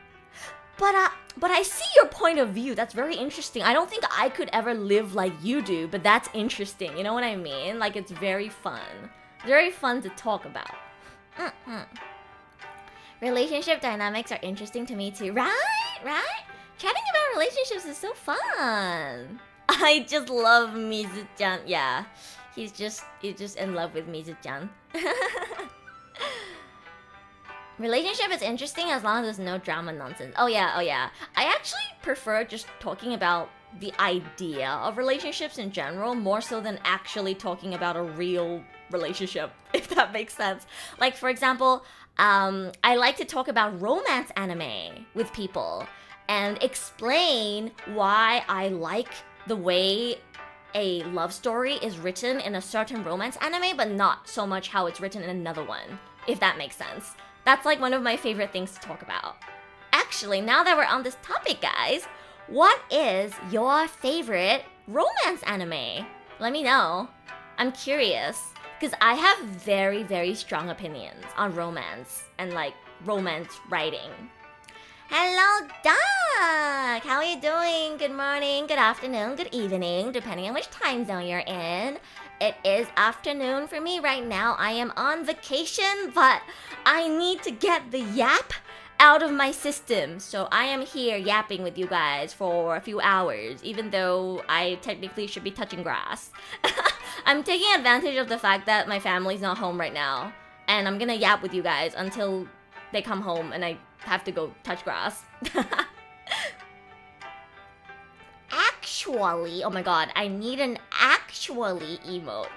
but I see your point of view. That's very interesting. I don't think I could ever live like you do, but that's interesting. You know what I mean? Like, it's very fun. Very fun to talk about. Relationship dynamics are interesting to me too. Right? Chatting about relationships is so fun. I just love Mizu-chan. Yeah. He's just in love with Mizu-chan. Relationship is interesting as long as there's no drama nonsense. Oh yeah. I actually prefer just talking about the idea of relationships in general, more so than actually talking about a real relationship, if that makes sense. Like, for example, I like to talk about romance anime with people and explain why I like the way a love story is written in a certain romance anime, but not so much how it's written in another one, if that makes sense. That's like one of my favorite things to talk about. Actually, now that we're on this topic, guys, what is your favorite romance anime? Let me know. I'm curious, because I have very strong opinions on romance and like romance writing. Hello, Doc! How are you doing? Good morning, good afternoon, good evening, depending on which time zone you're in. It is afternoon for me right now. I am on vacation, but I need to get the yap out of my system. So I am here yapping with you guys for a few hours, even though I technically should be touching grass. I'm taking advantage of the fact that my family's not home right now, and I'm gonna yap with you guys until they come home and I have to go touch grass. Actually, oh my god, I need an actually emote.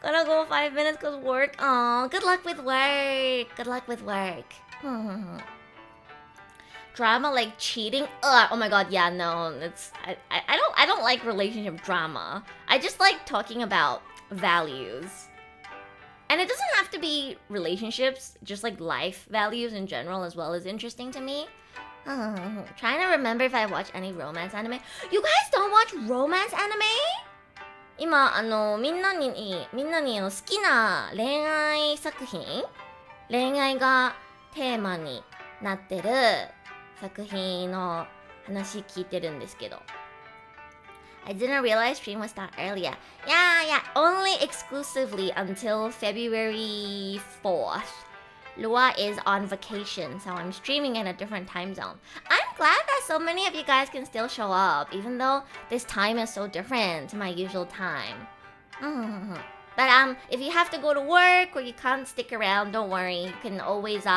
Gonna go 5 minutes cause work. Aw, good luck with work. Good luck with work. Drama like cheating? Ugh, oh my god, yeah, no, it's I don't like relationship drama. I just like talking about values. And it doesn't have have to be relationships, just like life values in general as well as interesting to me. Trying to remember if I watch any romance anime. You guys don't watch romance anime? 今みんなに好きな恋愛作品、恋愛がテーマになってる作品の話聞いてるんですけど。I didn't realize stream was start earlier. Yeah, only exclusively until February 4th. Lua is on vacation, so I'm streaming in a different time zone. I'm glad that so many of you guys can still show up, even though this time is so different to my usual time. But if you have to go to work or you can't stick around, don't worry. You can always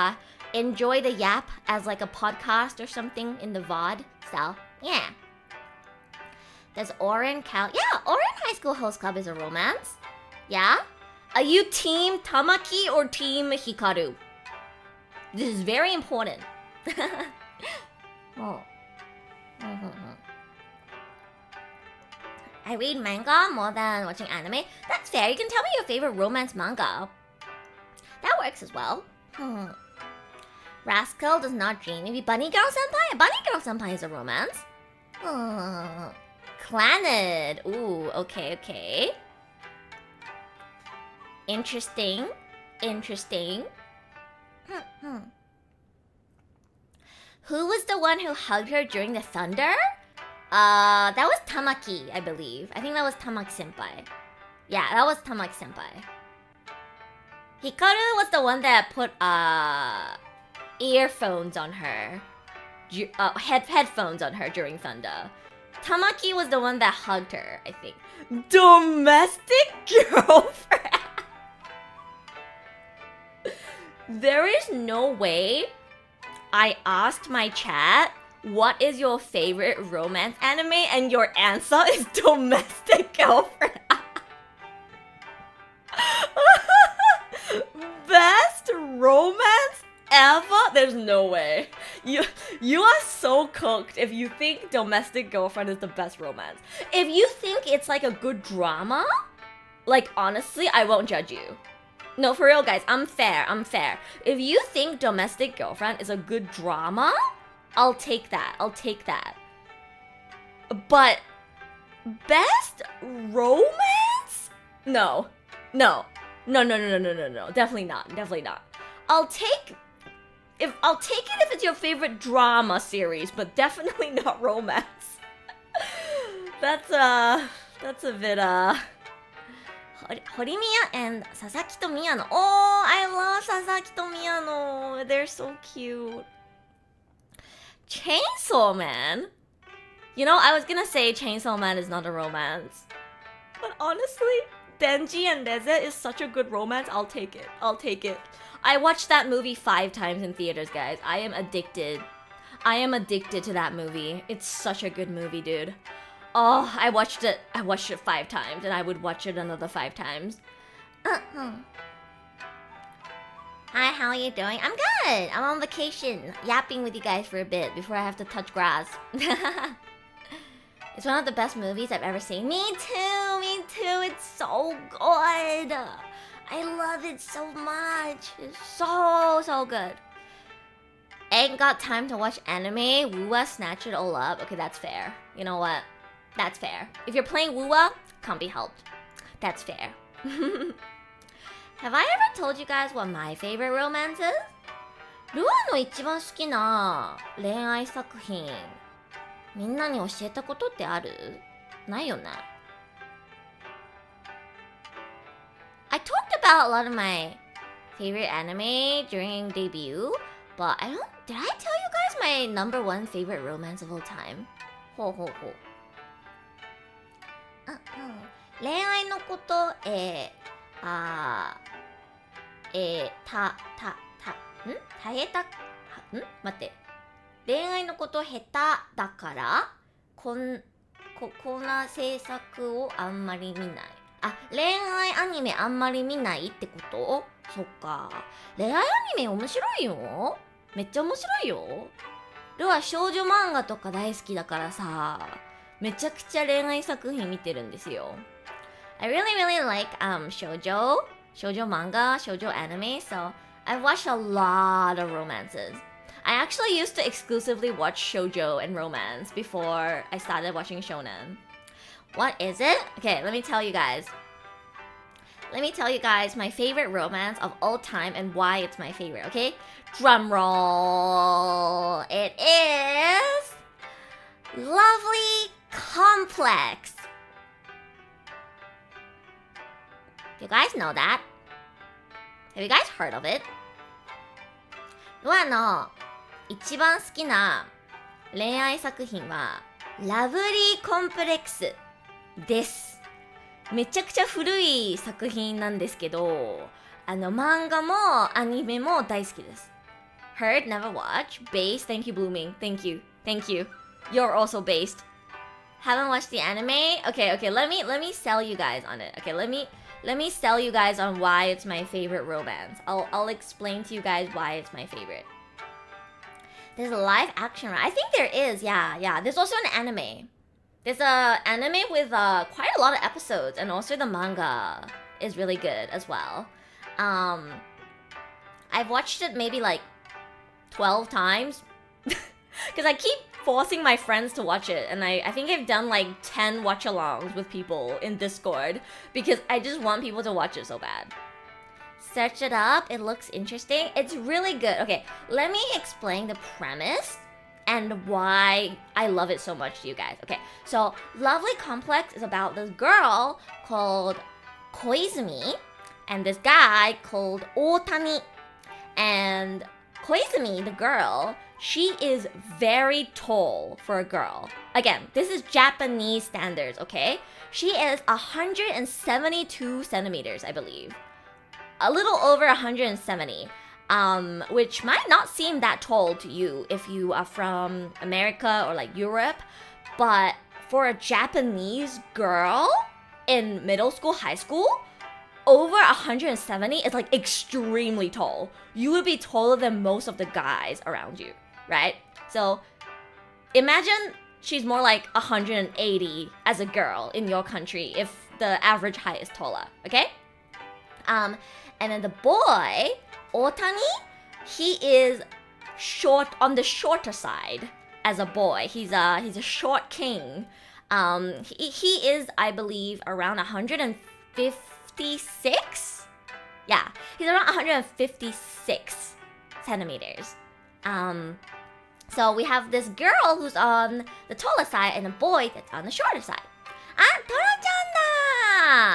enjoy the Yap as like a podcast or something in the VOD. So, yeah. Does Oren count? Yeah, Oren High School Host Club is a romance. Yeah? Are you team Tamaki or team Hikaru? This is very important. Oh. I read manga more than watching anime. That's fair. You can tell me your favorite romance manga. That works as well. Rascal does not dream. Maybe Bunny Girl Senpai? Bunny Girl Senpai is a romance. Clannad. Ooh, okay. Interesting. Who was the one who hugged her during the thunder? That was Tamaki, I believe. I think that was Tamaki Senpai. Yeah, that was Tamaki Senpai. Hikaru was the one that put earphones on her. Headphones on her during thunder. Tamaki was the one that hugged her, I think. Domestic girlfriend. There is no way I asked my chat, what is your favorite romance anime? And your answer is Domestic Girlfriend. Best romance ever? There's no way. You are so cooked if you think Domestic Girlfriend is the best romance. If you think it's like a good drama, like honestly, I won't judge you. No, for real, guys, I'm fair. If you think Domestic Girlfriend is a good drama, I'll take that. But best romance? No. Definitely not. I'll take it if it's your favorite drama series, but definitely not romance. That's a bit Horimiya and Sasaki to Miyano. Oh, I love Sasaki to Miyano. They're so cute. Chainsaw Man? You know, I was gonna say Chainsaw Man is not a romance. But honestly, Denji and Reze is such a good romance. I'll take it. I watched that movie 5 times in theaters, guys. I am addicted to that movie. It's such a good movie, dude. Oh, I watched it 5 times, and I would watch it another 5 times. Hi, how are you doing? I'm good. I'm on vacation, yapping with you guys for a bit before I have to touch grass. It's one of the best movies I've ever seen. Me too. It's so good. I love it so much. It's so good. Ain't got time to watch anime. Wua snatch it all up. Okay, that's fair. You know what? That's fair. If you're playing Wua, can't be helped. That's fair. Have I ever told you guys what my favorite romance is? ルアの一番好きな恋愛作品、みんなに教えたことってある？ないよね。I talked about a lot of my favorite anime during debut, but did I tell you guys my number 1 favorite romance of all time? ほう。恋愛のこと、待って。恋愛のこと下手だから、こんな制作をあんまり見ない。恋愛アニメあんまり見ないってこと？そっか。恋愛アニメ面白いよ。めっちゃ面白いよ。ルは少女漫画とか大好きだからさ、めちゃくちゃ恋愛作品見てるんですよ。I really like shoujo shoujo manga, shoujo anime, so I've watched a lot of romances. I actually used to exclusively watch shoujo and romance before I started watching shonen. What is it? Okay, let me tell you guys. My favorite romance of all time and why it's my favorite, okay? Drum roll. It is Lovely Complex. You guys know that? Have you guys heard of it? ロアの一番好きな恋愛作品はラブリーコンプレックスです。めちゃくちゃ古い作品なんですけど、漫画もアニメも大好きです。Heard, never watched. Based, thank you, Blooming. Thank you. You're also based. Haven't watched the anime? Okay, let me sell you guys on it. Okay, let me sell you guys on why it's my favorite romance. I'll explain to you guys why it's my favorite. There's a live action, right? I think there is, yeah. There's also an anime. There's an anime with quite a lot of episodes, and also the manga is really good as well. I've watched it maybe like 12 times because I keep forcing my friends to watch it, and I think I've done like 10 watch-alongs with people in Discord because I just want people to watch it so bad. Search it up, it looks interesting. It's really good. Okay, let me explain the premise and why I love it so much to you guys. Okay, so Lovely Complex is about this girl called Koizumi and this guy called Otani. And Koizumi, the girl, she is very tall for a girl. Again, this is Japanese standards, okay? She is 172 centimeters, I believe. A little over 170. Which might not seem that tall to you if you are from America or like Europe, but for a Japanese girl in middle school, high school, over 170 is like extremely tall. You would be taller than most of the guys around you, right? So imagine she's more like 180 as a girl in your country if the average height is taller, okay? And then the boy, Otani, he is short, on the shorter side as a boy. He's a short king. He is, I believe, around 156. Yeah, he's around 156 centimeters. So we have this girl who's on the taller side and a boy that's on the shorter side. あ、トロちゃ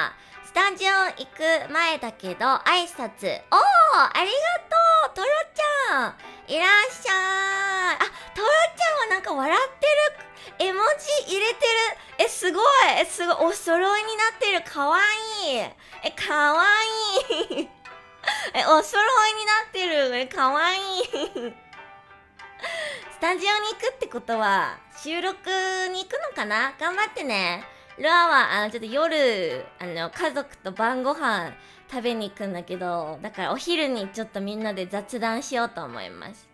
んだ。スタジオ行く前だけど挨拶。おー、ありがとう、トロちゃん。いらっしゃい。あ、トロちゃんはなんか笑ってる。絵文字入れてる。すごい。お揃いになってる。かわいい。かわいい。お揃いになってる。かわいい。スタジオに行くってことは収録に行くのかな。頑張ってね。ルアはちょっと夜家族と晩ご飯食べに行くんだけど、だからお昼にちょっとみんなで雑談しようと思います。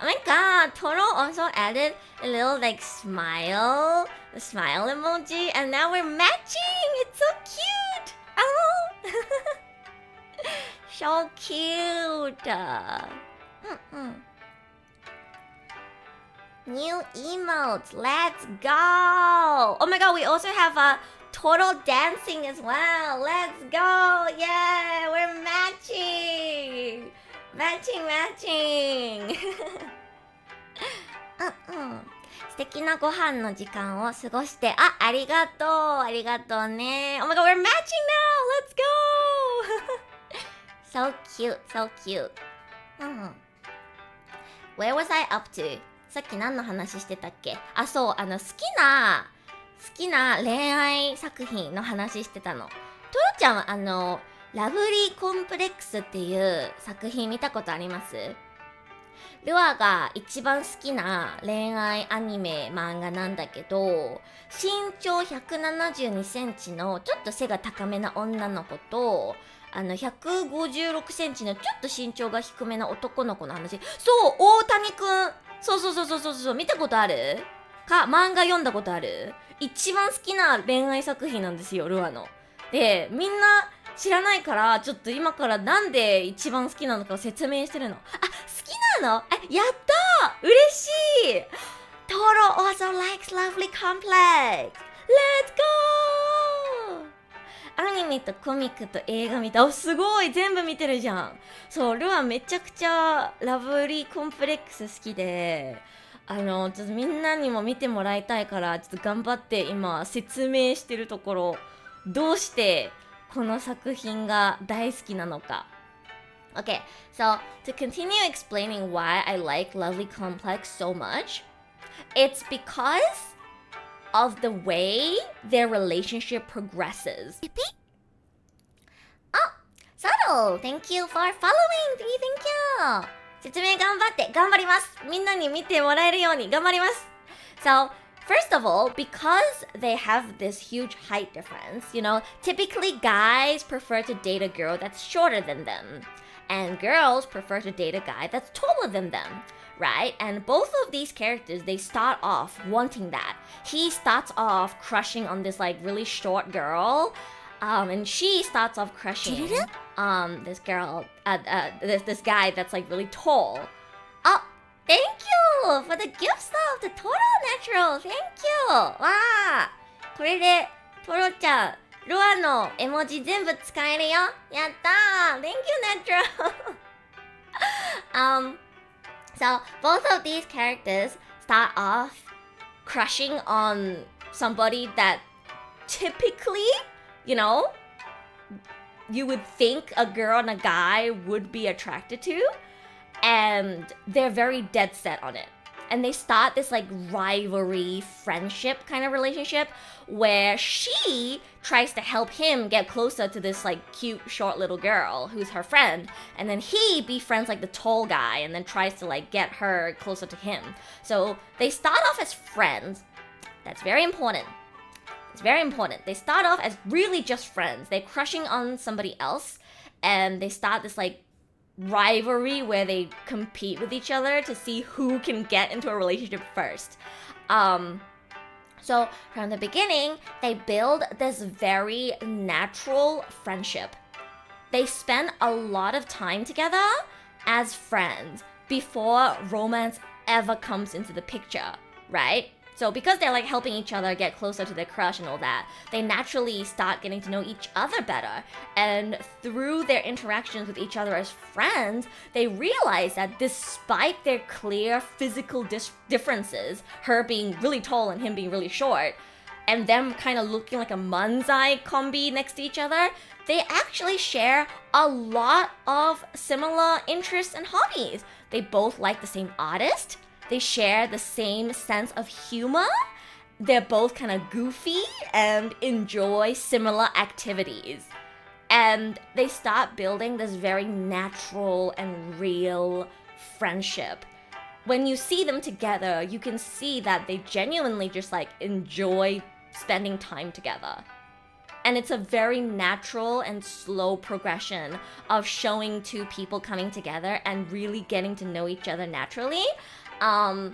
Oh my god, Toro also added a little like smile, the smile emoji, and now we're matching. It's so cute. Oh, so cute. New emotes, let's go! Oh my god, we also have a total dancing as well. Let's go! Yeah, we're matching! Matching! 素敵なご飯の時間を過ごして、ありがとうね。Oh my god, we're matching now! Let's go! So cute. Where was I up to?さっき何の話してたっけ？あ、そう、好きな恋愛作品の話してたの。トロちゃんはラブリーコンプレックスっていう作品見たことあります？ルアが一番好きな恋愛アニメ漫画なんだけど、身長172センチのちょっと背が高めな女の子と156センチのちょっと身長が低めな男の子の話。そう、大谷くん。そう見たことあるか、漫画読んだことある。一番好きな恋愛作品なんですよ、ルアの。で、みんな知らないから、ちょっと今からなんで一番好きなのかを説明してるの。あ、好きなの？やったー！嬉しい！ Toro also likes lovely complex! Let's go! アニメとコミックと映画見た。すごい全部見てるじゃん。そう、ルアめちゃくちゃラブリーコンプレックス好きで、ちょっとみんなにも見てもらいたいから、ちょっと頑張って今説明してるところ、どうしてこの作品が大好きなのか。Okay, so to continue explaining why I like Lovely Complex so much, it's because of the way their relationship progresses. Oh, subtle! Thank you for following! Thank you! 説明頑張ります。みんなに見てもらえるように頑張ります。So, first of all, because they have this huge height difference, typically guys prefer to date a girl that's shorter than them, and girls prefer to date a guy that's taller than them, right? And both of these characters, they start off wanting that. He starts off crushing on this really short girl, and she starts off crushing this girl, this guy that's really tall. Oh, thank you for the gift stuff, the Toro Natural. Thank you. わあ、これでトロちゃん、ルアの絵文字全部使えるよ。やったー。Thank you, Natural. So both of these characters start off crushing on somebody that typically, you would think a girl and a guy would be attracted to, and they're very dead set on it. And they start this rivalry, friendship kind of relationship where she tries to help him get closer to this cute short little girl who's her friend, and then he befriends the tall guy and then tries to get her closer to him. So they start off as friends. That's very important. It's very important. They start off as really just friends. They're crushing on somebody else, and they start this rivalry where they compete with each other to see who can get into a relationship first. So from the beginning, they build this very natural friendship. They spend a lot of time together as friends before romance ever comes into the picture, right? So because they're helping each other get closer to their crush and all that, they naturally start getting to know each other better. And through their interactions with each other as friends, they realize that despite their clear physical differences, her being really tall and him being really short, and them kind of looking like a manzai combi next to each other, they actually share a lot of similar interests and hobbies. They both like the same artist. They share the same sense of humor. They're both kind of goofy and enjoy similar activities. And they start building this very natural and real friendship. When you see them together, you can see that they genuinely just enjoy spending time together. And it's a very natural and slow progression of showing two people coming together and really getting to know each other naturally. And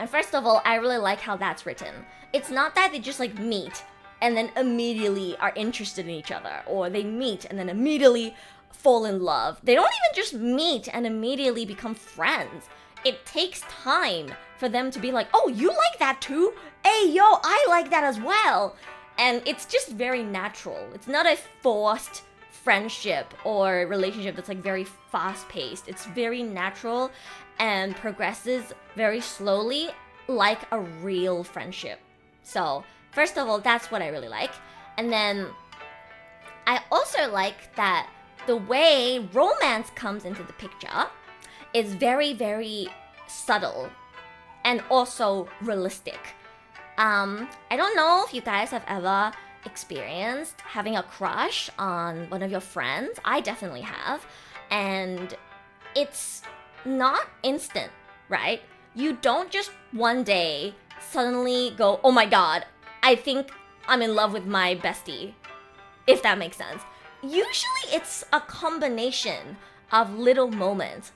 first of all, I really like how that's written. It's not that they just meet and then immediately are interested in each other, or they meet and then immediately fall in love. They don't even just meet and immediately become friends. It takes time for them to be oh, you like that too? Hey, yo, I like that as well. And it's just very natural. It's not a forced friendship or relationship that's very fast-paced. It's very natural and progresses very slowly like a real friendship. So, first of all, that's what I really like. And then I also like that the way romance comes into the picture is very, very subtle and also realistic. I don't know if you guys have ever experienced having a crush on one of your friends. I definitely have. And it's not instant, right? You don't just one day suddenly go, oh my god, I think I'm in love with my bestie, if that makes sense. Usually it's a combination of little moments.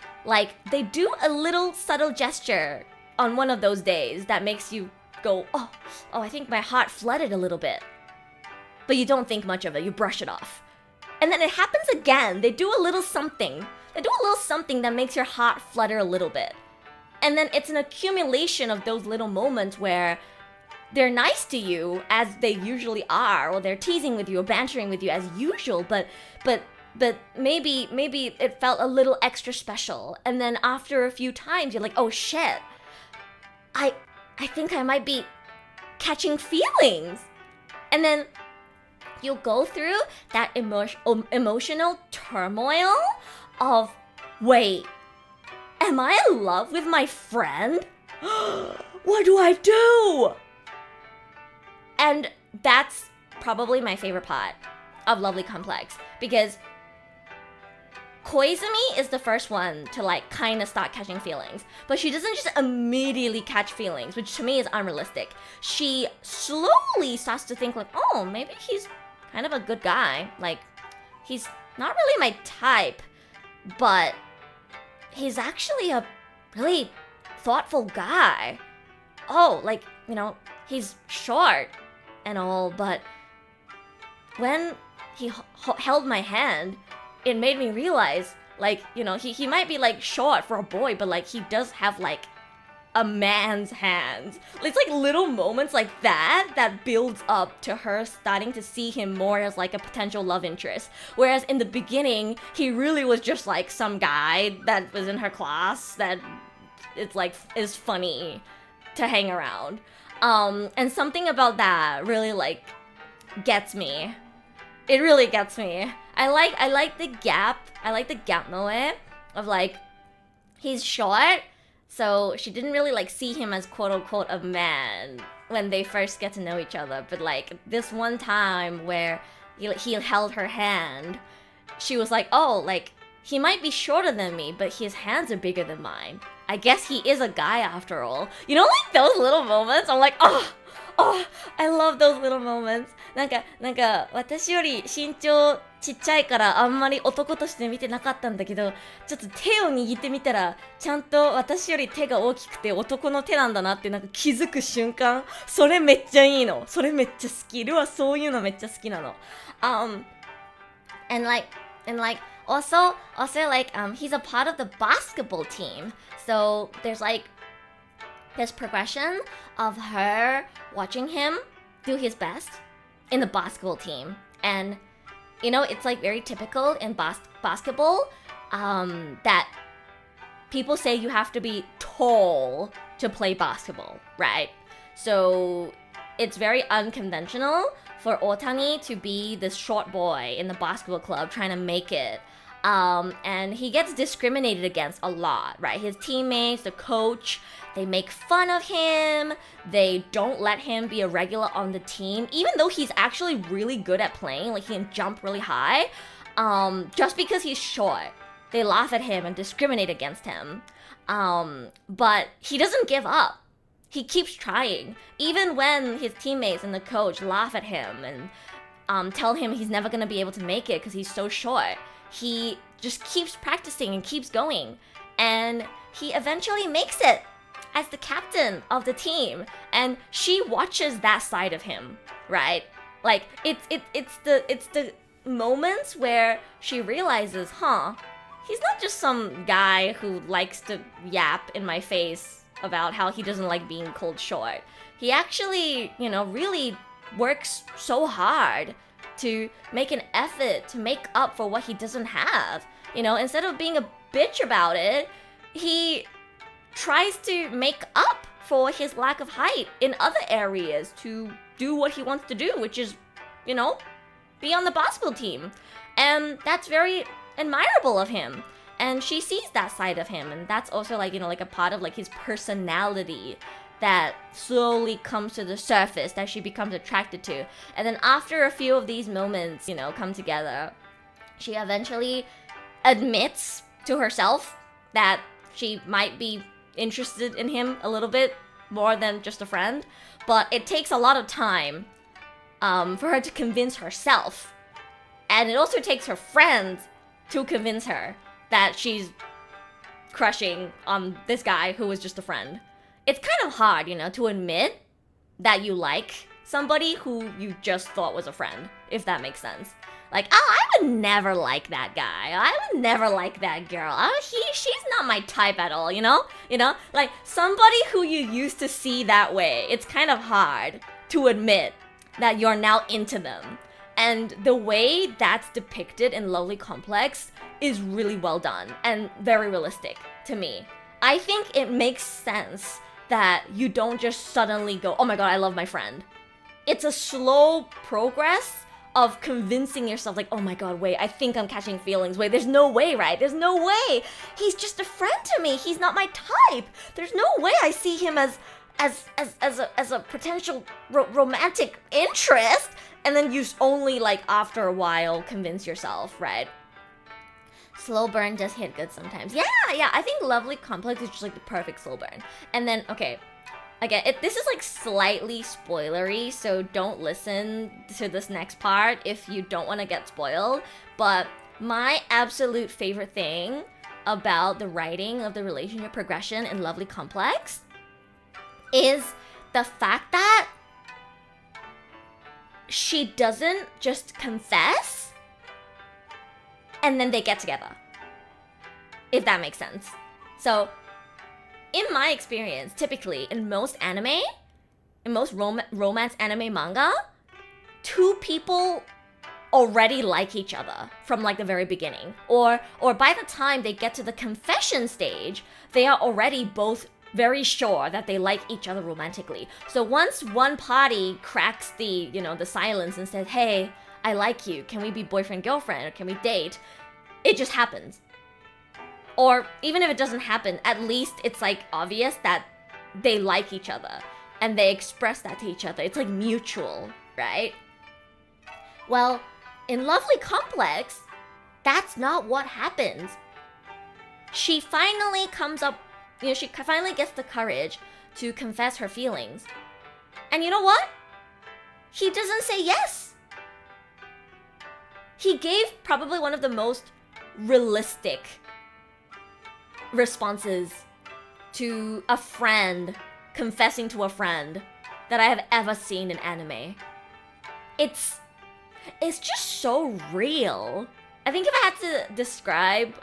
They do a little subtle gesture on one of those days that makes you go, oh, I think my heart flooded a little bit. But you don't think much of it, you brush it off. And then it happens again. They do a little something. They do a little something that makes your heart flutter a little bit. And then it's an accumulation of those little moments where they're nice to you as they usually are, or they're teasing with you or bantering with you as usual, but maybe it felt a little extra special. And then after a few times, you're like, oh shit, I think I might be catching feelings. And then you'll go through that emotional turmoil of, wait, am I in love with my friend? What do I do? And that's probably my favorite part of Lovely Complex, because Koizumi is the first one to like kind of start catching feelings, but she doesn't just immediately catch feelings, which to me is unrealistic. She slowly starts to think like, oh, maybe he's kind of a good guy. Like, he's not really my type, but he's actually a really thoughtful guy. Oh, like, you know, he's short and all, but when he held my hand, it made me realize, like, you know, he might be like short for a boy, but like he does have like a man's hands. It's like little moments like that builds up to her starting to see him more as like a potential love interest. Whereas in the beginning, he really was just like some guy that was in her class that it's like is funny to hang around. And something about that really like gets me. It really gets me. I like the gap. I like the gap moe of like, he's short, so she didn't really like see him as quote unquote a man when they first get to know each other. But like this one time where he held her hand, she was like, oh, like he might be shorter than me, but his hands are bigger than mine. I guess he is a guy after all. You know, like those little moments. I'm like, oh, I love those little moments. なんか私より身長ちっちゃいからあんまり男として見てなかったんだけど、ちょっと手を握ってみたらちゃんと私より手が大きくて男の手なんだなってなんか気づく瞬間、それめっちゃいいの。それめっちゃ好き。ルはそういうのめっちゃ好きなの。And like also like he's a part of the basketball team. So there's like this progression of her watching him do his best in the basketball team. And you know, it's like very typical in basketball that people say you have to be tall to play basketball, right? So it's very unconventional for Otani to be this short boy in the basketball club trying to make it. And he gets discriminated against a lot, right? His teammates, the coach, they make fun of him. They don't let him be a regular on the team, even though he's actually really good at playing. Like, he can jump really high. Just because he's short, they laugh at him and discriminate against him. But he doesn't give up. He keeps trying. Even when his teammates and the coach laugh at him and tell him he's never gonna be able to make it because he's so short, he just keeps practicing and keeps going. And he eventually makes it as the captain of the team. And she watches that side of him, right? Like, it's the moments where she realizes, he's not just some guy who likes to yap in my face about how he doesn't like being called short. He actually, you know, really works so hard to make an effort to make up for what he doesn't have. You know, instead of being a bitch about it, he tries to make up for his lack of height in other areas to do what he wants to do, which is, you know, be on the basketball team. And that's very admirable of him. And she sees that side of him, and that's also like, you know, like a part of like his personality that slowly comes to the surface that she becomes attracted to. And then after a few of these moments, you know, come together, she eventually admits to herself that she might be interested in him a little bit more than just a friend. But it takes a lot of time for her to convince herself. And it also takes her friends to convince her that she's crushing on this guy who was just a friend. It's kind of hard, you know, to admit that you like somebody who you just thought was a friend, if that makes sense. Like, oh, I would never like that guy. I would never like that girl. Oh, she's not my type at all, you know? Like, somebody who you used to see that way, it's kind of hard to admit that you're now into them. And the way that's depicted in Lovely Complex is really well done and very realistic to me. I think it makes sense that you don't just suddenly go, oh my god, I love my friend. It's a slow progress of convincing yourself, like, oh my god, wait, I think I'm catching feelings. Wait, there's no way, right? There's no way. He's just a friend to me. He's not my type. There's no way I see him as a potential romantic interest. And then you only, like, after a while convince yourself, right? Slow burn does hit good sometimes. Yeah, I think Lovely Complex is just like the perfect slow burn. And then, okay, again, this is like slightly spoilery, so don't listen to this next part if you don't want to get spoiled. But my absolute favorite thing about the writing of the relationship progression in Lovely Complex is the fact that she doesn't just confess and then they get together. If that makes sense. So, in my experience, typically, in most anime, in most romance anime manga, two people already like each other from like the very beginning. Or by the time they get to the confession stage, they are already both very sure that they like each other romantically. So once one party cracks the silence and says, hey, I like you, can we be boyfriend, girlfriend, or can we date? It just happens. Or even if it doesn't happen, at least it's like obvious that they like each other and they express that to each other. It's like mutual, right? Well, in Lovely Complex, that's not what happens. She finally comes up, she finally gets the courage to confess her feelings. And you know what? He doesn't say yes. He gave probably one of the most realistic responses to a friend confessing to a friend that I have ever seen in anime. It's just so real. I think if I had to describe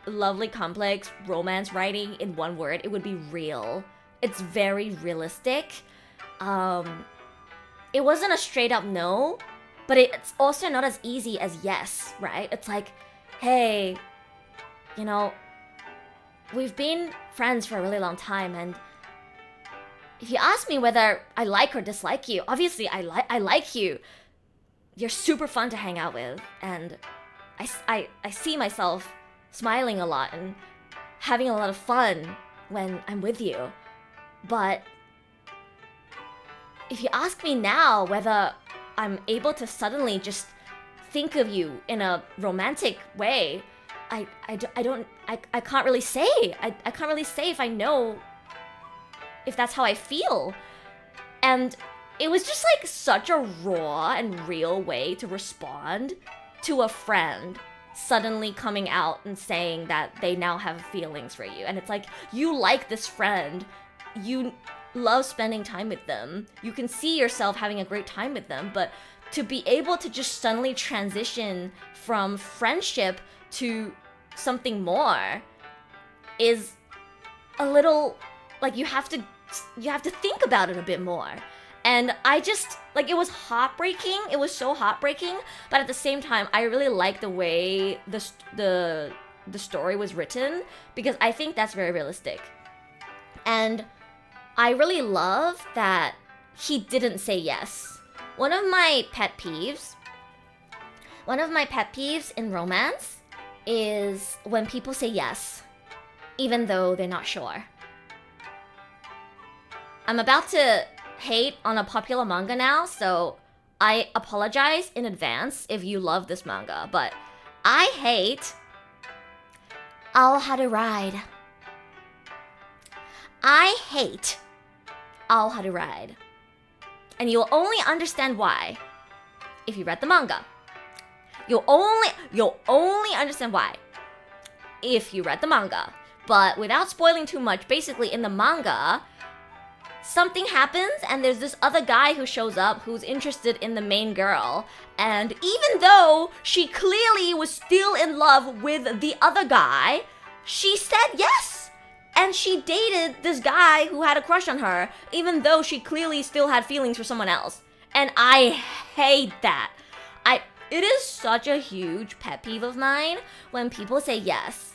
Lovely Complex romance writing in one word, it would be real. It's very realistic. It wasn't a straight up no, but it's also not as easy as yes, right? It's like, hey, we've been friends for a really long time, and if you ask me whether I like or dislike you, obviously I like you. You're super fun to hang out with, and I see myself smiling a lot and having a lot of fun when I'm with you. But if you ask me now whether I'm able to suddenly just think of you in a romantic way, I can't really say. I can't really say if I know if that's how I feel. And it was just like such a raw and real way to respond to a friend suddenly coming out and saying that they now have feelings for you. And it's like, you like this friend, you love spending time with them, you can see yourself having a great time with them, but to be able to just suddenly transition from friendship to something more is a little, like, you have to think about it a bit more. And I just, like, it was heartbreaking. It was so heartbreaking. But at the same time, I really like the way the story was written, because I think that's very realistic. And I really love that he didn't say yes. One of my pet peeves in romance is when people say yes, even though they're not sure. I'm about to hate on a popular manga now, so I apologize in advance if you love this manga, but I hate I'll How to Ride. I hate I'll How to Ride. And you'll only understand why if you read the manga. You'll only understand why if you read the manga. But without spoiling too much, basically in the manga, something happens and there's this other guy who shows up who's interested in the main girl, and even though she clearly was still in love with the other guy, she said yes, and she dated this guy who had a crush on her even though she clearly still had feelings for someone else. And I hate that. It is such a huge pet peeve of mine when people say yes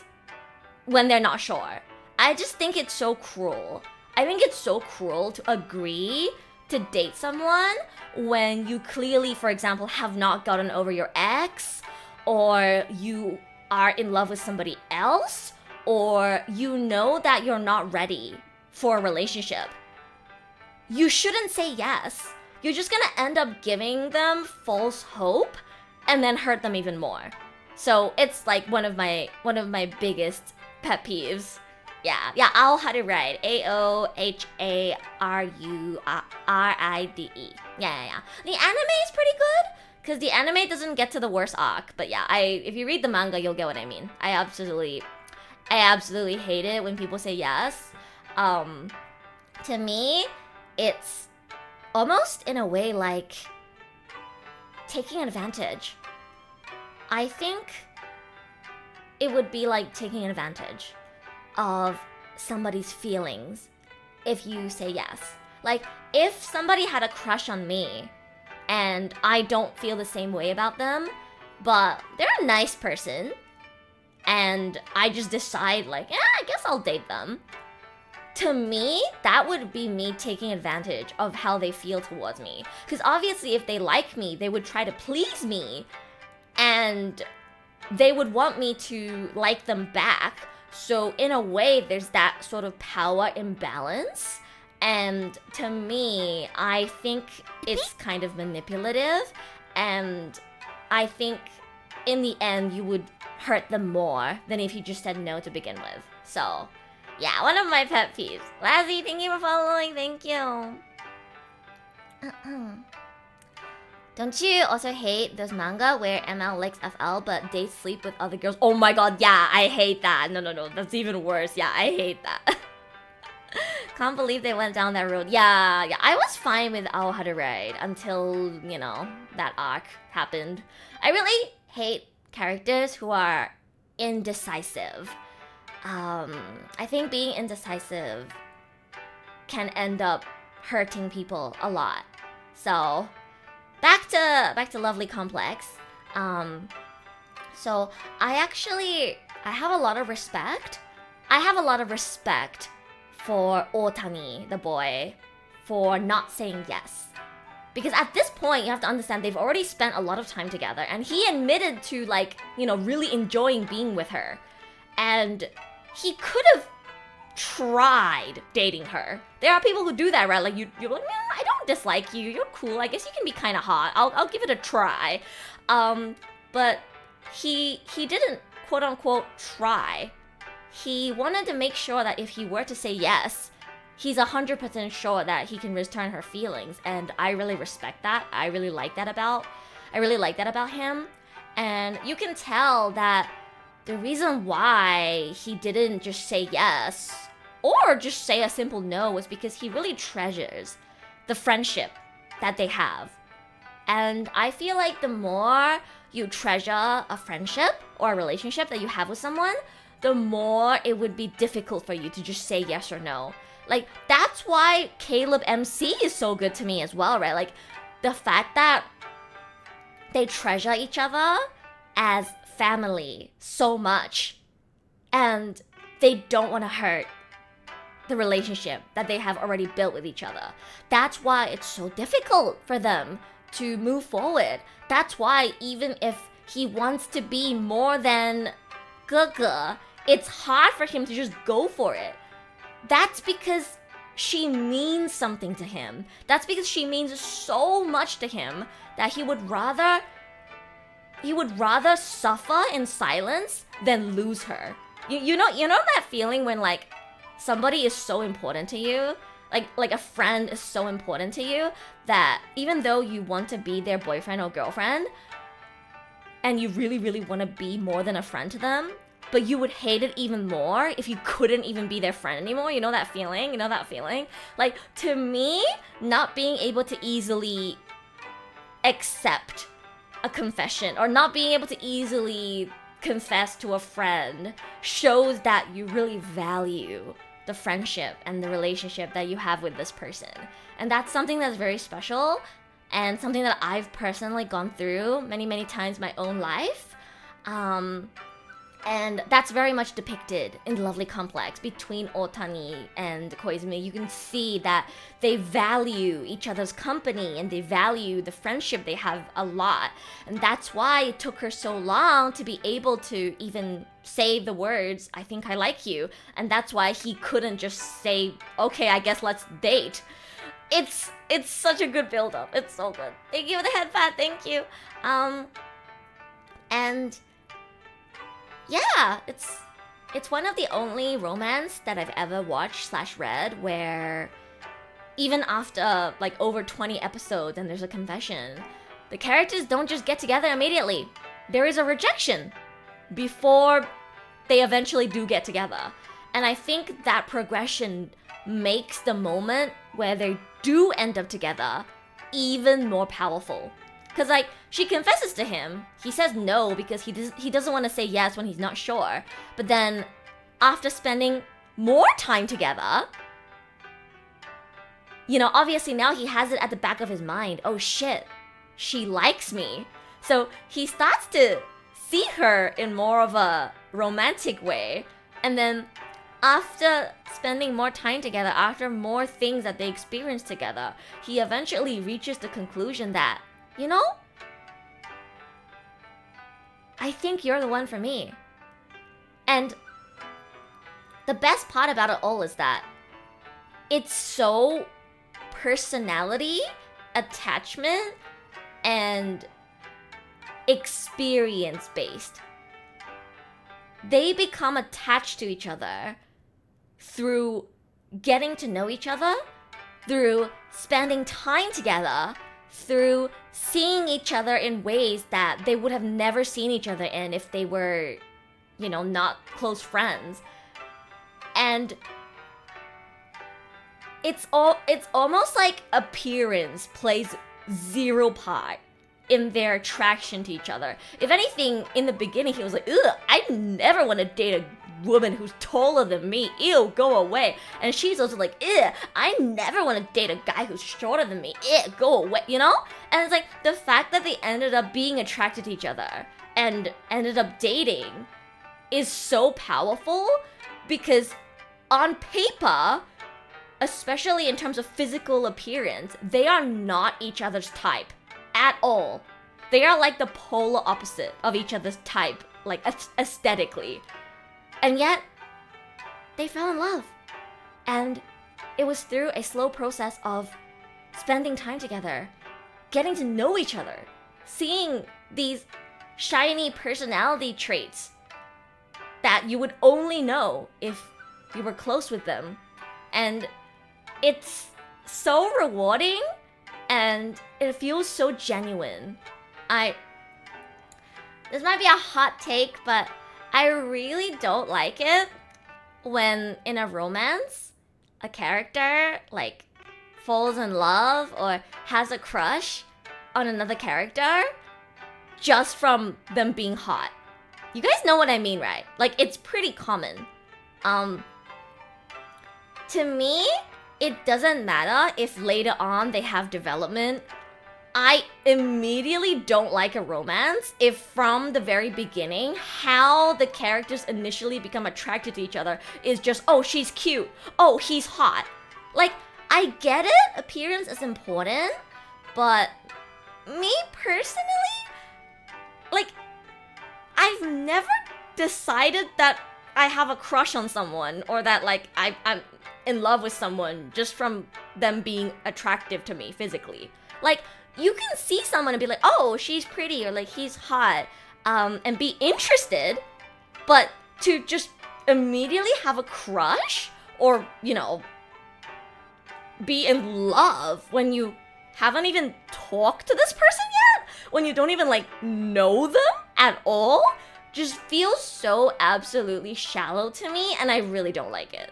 when they're not sure. I just think it's so cruel. I think it's so cruel to agree to date someone when you clearly, for example, have not gotten over your ex, or you are in love with somebody else, or you know that you're not ready for a relationship. You shouldn't say yes. You're just gonna end up giving them false hope and then hurt them even more. So it's like one of my biggest pet peeves. Yeah, I'll had it right. AOHARURIDE. Yeah. The anime is pretty good because the anime doesn't get to the worst arc. But yeah, if you read the manga, you'll get what I mean. I absolutely hate it when people say yes. To me, it's almost in a way like taking advantage. I think it would be like taking advantage of somebody's feelings if you say yes. Like, if somebody had a crush on me and I don't feel the same way about them, but they're a nice person, and I just decide like, I guess I'll date them. To me, that would be me taking advantage of how they feel towards me. Because obviously if they like me, they would try to please me, and they would want me to like them back. So in a way, there's that sort of power imbalance. And to me, I think it's kind of manipulative. And I think in the end, you would hurt them more than if you just said no to begin with. So yeah, one of my pet peeves. Lazzy, thank you for following. Thank you. Don't you also hate those manga where ML likes FL but they sleep with other girls? Oh my god, yeah, I hate that. No, that's even worse. Yeah, I hate that. Can't believe they went down that road. Yeah, I was fine with Ao Harurai until, that arc happened. I really hate characters who are indecisive. I think being indecisive can end up hurting people a lot. So back to Lovely Complex. So I have a lot of respect. I have a lot of respect for Otani, the boy, for not saying yes. Because at this point, you have to understand they've already spent a lot of time together, and he admitted to really enjoying being with her. And he could have tried dating her. There are people who do that, right? Like you're like, I don't dislike you. You're cool. I guess you can be kind of hot. I'll give it a try. But he didn't quote unquote try. He wanted to make sure that if he were to say yes, he's 100% sure that he can return her feelings, and I really respect that. I really like that about him. And you can tell that the reason why he didn't just say yes or just say a simple no was because he really treasures the friendship that they have. And I feel like the more you treasure a friendship or a relationship that you have with someone, the more it would be difficult for you to just say yes or no. Like, that's why Caleb MC is so good to me as well, right? Like, the fact that they treasure each other as family so much, and they don't want to hurt the relationship that they have already built with each other. That's why it's so difficult for them to move forward. That's why even if he wants to be more than Gege, it's hard for him to just go for it. That's because she means something to him. That's because she means so much to him that he would rather suffer in silence than lose her. You know that feeling when somebody is so important to you, like a friend is so important to you that even though you want to be their boyfriend or girlfriend and you really, really want to be more than a friend to them, but you would hate it even more if you couldn't even be their friend anymore. You know that feeling? Like, to me, not being able to easily accept a confession or not being able to easily confess to a friend shows that you really value the friendship and the relationship that you have with this person. And that's something that's very special and something that I've personally gone through many times in my own life. And that's very much depicted in the Lovely Complex between Otani and Koizumi. You can see that they value each other's company and they value the friendship they have a lot. And that's why it took her so long to be able to even say the words, I think I like you. And that's why he couldn't just say, okay, I guess let's date. It's such a good build-up. It's so good. Thank you for the head pat. Thank you. And yeah, it's one of the only romance that I've ever watched / read where even after like over 20 episodes and there's a confession, the characters don't just get together immediately. There is a rejection before they eventually do get together. And I think that progression makes the moment where they do end up together even more powerful. Because, like, she confesses to him. He says no because he doesn't want to say yes when he's not sure. But then, after spending more time together, you know, obviously now he has it at the back of his mind. Oh, shit. She likes me. So, he starts to see her in more of a romantic way. And then, after spending more time together, after more things that they experience together, he eventually reaches the conclusion that, you know, I think you're the one for me. And the best part about it all is that it's so personality, attachment, and experience based. They become attached to each other through getting to know each other, through spending time together, through seeing each other in ways that they would have never seen each other in if they were, you know, not close friends. And it's almost like appearance plays zero part in their attraction to each other. If anything, in the beginning he was like, ugh, I never want to date a woman who's taller than me. Ew, go away. And she's also like, ew, I never want to date a guy who's shorter than me. Ew, go away, you know? And it's like, the fact that they ended up being attracted to each other and ended up dating is so powerful because on paper, especially in terms of physical appearance, they are not each other's type at all. They are like the polar opposite of each other's type, like aesthetically. And yet, they fell in love. And it was through a slow process of spending time together, getting to know each other, seeing these shiny personality traits that you would only know if you were close with them. And it's so rewarding and it feels so genuine. This might be a hot take, but I really don't like it when in a romance, a character like falls in love or has a crush on another character just from them being hot. You guys know what I mean, right? Like, it's pretty common. To me, it doesn't matter if later on they have development. I immediately don't like a romance if from the very beginning, how the characters initially become attracted to each other is just, oh, she's cute, oh, he's hot. Like, I get it, appearance is important, but me personally, like, I've never decided that I have a crush on someone or that, like, I'm in love with someone just from them being attractive to me physically. Like, you can see someone and be like, oh, she's pretty, or like, he's hot, and be interested, but to just immediately have a crush or, you know, be in love when you haven't even talked to this person yet, when you don't even, like, know them at all, just feels so absolutely shallow to me, and I really don't like it.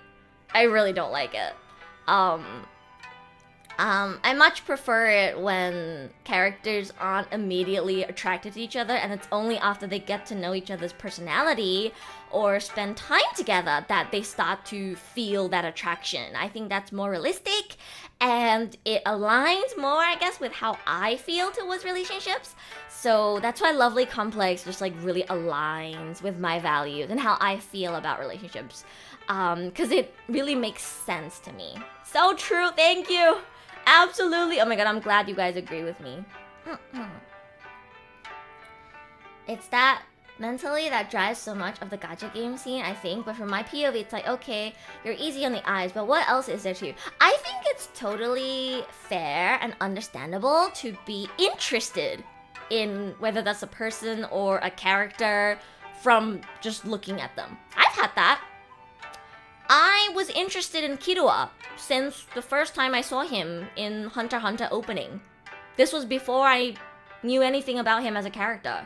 I really don't like it. I much prefer it when characters aren't immediately attracted to each other, and it's only after they get to know each other's personality or spend time together that they start to feel that attraction. I think that's more realistic, and it aligns more, I guess, with how I feel towards relationships. So that's why Lovely Complex just like really aligns with my values and how I feel about relationships. Because it really makes sense to me. So true, thank you! Absolutely! Oh my god, I'm glad you guys agree with me. It's that mentally that drives so much of the gacha game scene, I think. But from my POV, it's like, okay, you're easy on the eyes, but what else is there to you? I think it's totally fair and understandable to be interested in whether that's a person or a character from just looking at them. I've had that. I was interested in Kirua since the first time I saw him in Hunter x Hunter opening. This was before I knew anything about him as a character.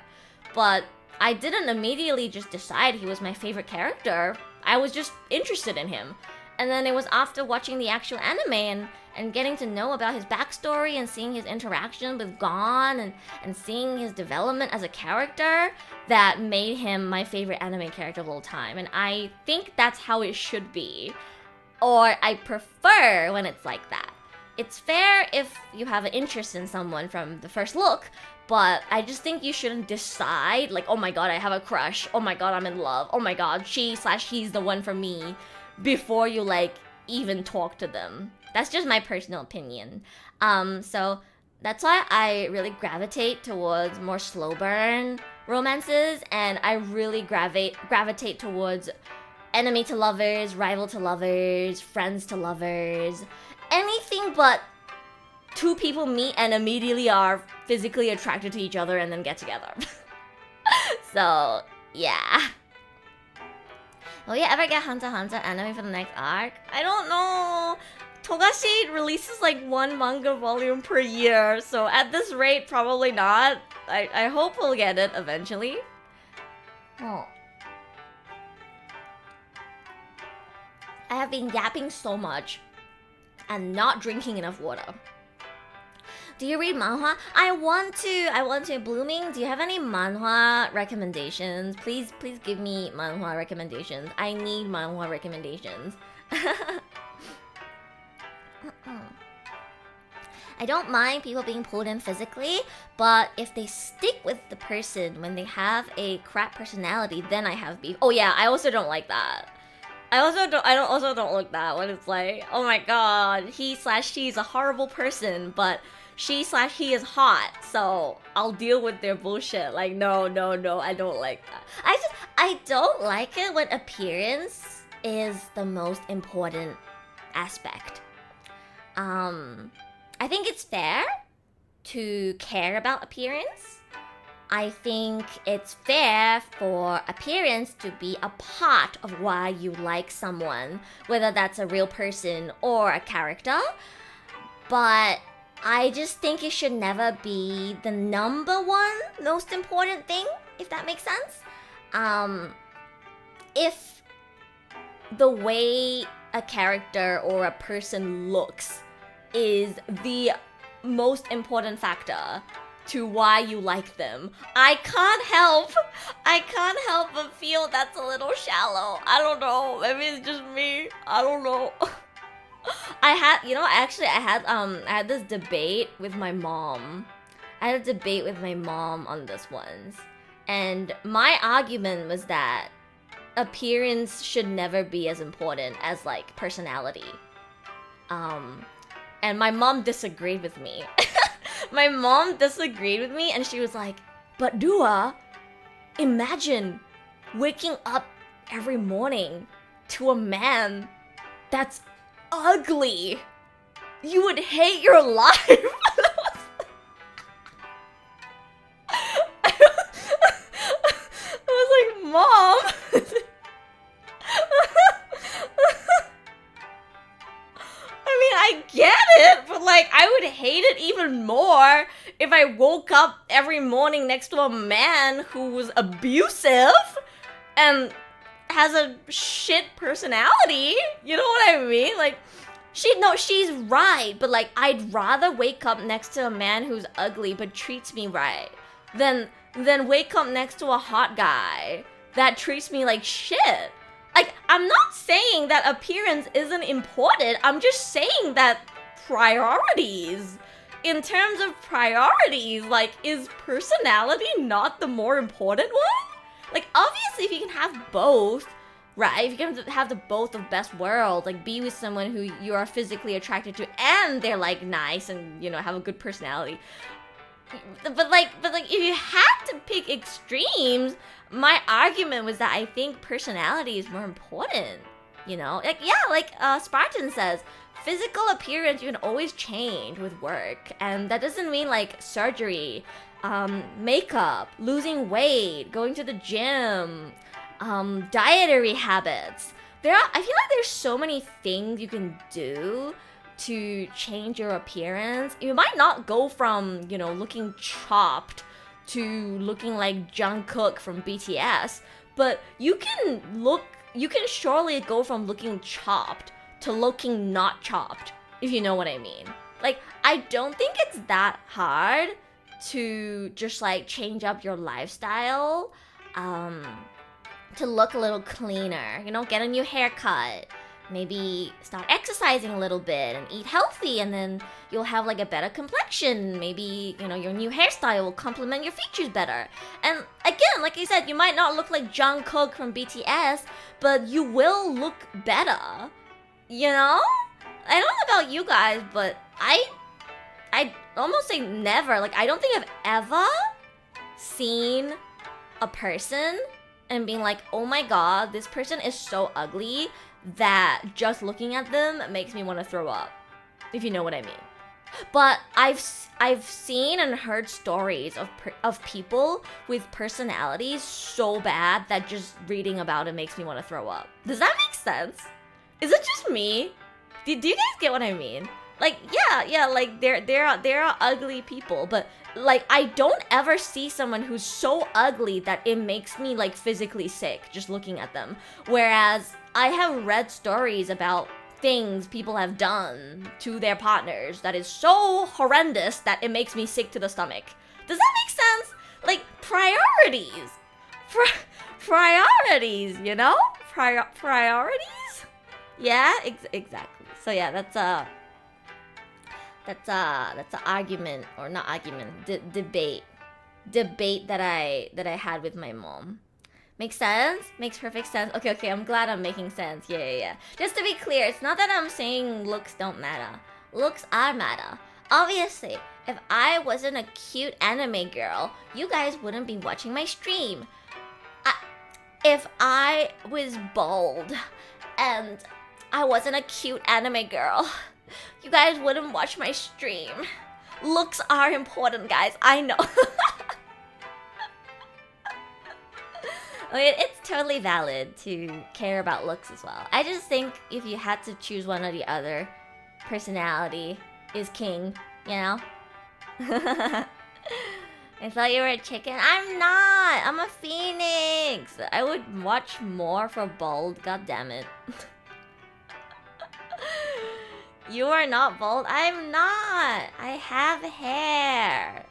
But I didn't immediately just decide he was my favorite character. I was just interested in him. And then it was after watching the actual anime and getting to know about his backstory and seeing his interaction with Gon and seeing his development as a character that made him my favorite anime character of all time. And I think that's how it should be. Or I prefer when it's like that. It's fair if you have an interest in someone from the first look, but I just think you shouldn't decide, like, oh my god, I have a crush, oh my god, I'm in love, oh my god, she/he's the one for me, before you, like, even talk to them. That's just my personal opinion. So that's why I really gravitate towards more slow burn romances, and I really gravitate towards enemy to lovers, rival to lovers, friends to lovers, anything but two people meet and immediately are physically attracted to each other and then get together. So, yeah. Will you ever get Hunter x Hunter anime for the next arc? I don't know. Togashi releases like one manga volume per year, so at this rate, probably not. I hope we'll get it eventually. Oh. I have been yapping so much and not drinking enough water. Do you read manhwa? I want to. Blooming, do you have any manhwa recommendations? Please give me manhwa recommendations. I need manhwa recommendations. I don't mind people being pulled in physically, but if they stick with the person when they have a crap personality, then I have beef. Oh yeah, I also don't like that. I also don't like that when it's like, oh my god, he/she is a horrible person, but she/he is hot, so I'll deal with their bullshit. Like, no, I don't like that. I don't like it when appearance is the most important aspect. I think it's fair to care about appearance. I think it's fair for appearance to be a part of why you like someone, whether that's a real person or a character. But I just think it should never be the number one most important thing, if that makes sense. If the way a character or a person looks is the most important factor to why you like them, I can't help but feel that's a little shallow. I don't know, maybe it's just me, I don't know. I had this debate with my mom. I had a debate with my mom on this once, and my argument was that appearance should never be as important as like personality. And my mom disagreed with me. My mom disagreed with me, and she was like, but Dua, imagine waking up every morning to a man that's ugly. You would hate your life. I was like, Mom. I mean, I get it, but like, I would hate it even more if I woke up every morning next to a man who was abusive and has a shit personality. You know what I mean? Like, she's right, but like, I'd rather wake up next to a man who's ugly but treats me right than wake up next to a hot guy that treats me like shit. Like, I'm not saying that appearance isn't important. I'm just saying that priorities. In terms of priorities, like, is personality not the more important one? Like, obviously, if you can have both, right? If you can have the both of best worlds, like, be with someone who you are physically attracted to and they're, like, nice and, you know, have a good personality. But like, if you had to pick extremes, my argument was that I think personality is more important, you know? Like, yeah, like Spartan says, physical appearance you can always change with work, and that doesn't mean like surgery, makeup, losing weight, going to the gym, dietary habits. I feel like there's so many things you can do to change your appearance. You might not go from, you know, looking chopped to looking like Jungkook from BTS, but you can surely go from looking chopped to looking not chopped, if you know what I mean. Like, I don't think it's that hard to just like change up your lifestyle, to look a little cleaner, you know, get a new haircut, maybe start exercising a little bit and eat healthy, and then you'll have like a better complexion. Maybe, you know, your new hairstyle will complement your features better. And again, like I said, you might not look like Jungkook from BTS, but you will look better, you know? I don't know about you guys, but I almost say never. Like, I don't think I've ever seen a person and being like, oh my god, this person is so ugly that just looking at them makes me want to throw up, if you know what I mean. But I've seen and heard stories of people with personalities so bad that just reading about it makes me want to throw up. Does that make sense? Is it just me? Do you guys get what I mean? Like, yeah, like there are ugly people, but like, I don't ever see someone who's so ugly that it makes me like physically sick just looking at them. Whereas I have read stories about things people have done to their partners that is so horrendous that it makes me sick to the stomach. Does that make sense? Like, priorities. Priorities, you know? Priorities? Yeah, exactly. So yeah, that's an argument, or not argument, debate that I had with my mom. Makes sense? Makes perfect sense. Okay, I'm glad I'm making sense. Yeah. Just to be clear, it's not that I'm saying looks don't matter. Looks are matter. Obviously, if I wasn't a cute anime girl, you guys wouldn't be watching my stream. If I was bald and I wasn't a cute anime girl, you guys wouldn't watch my stream. Looks are important, guys. I know. It's totally valid to care about looks as well. I just think if you had to choose one or the other, personality is king, you know? I thought you were a chicken. I'm not! I'm a phoenix! I would watch more for bald, god damn it. You are not bald? I'm not! I have hair.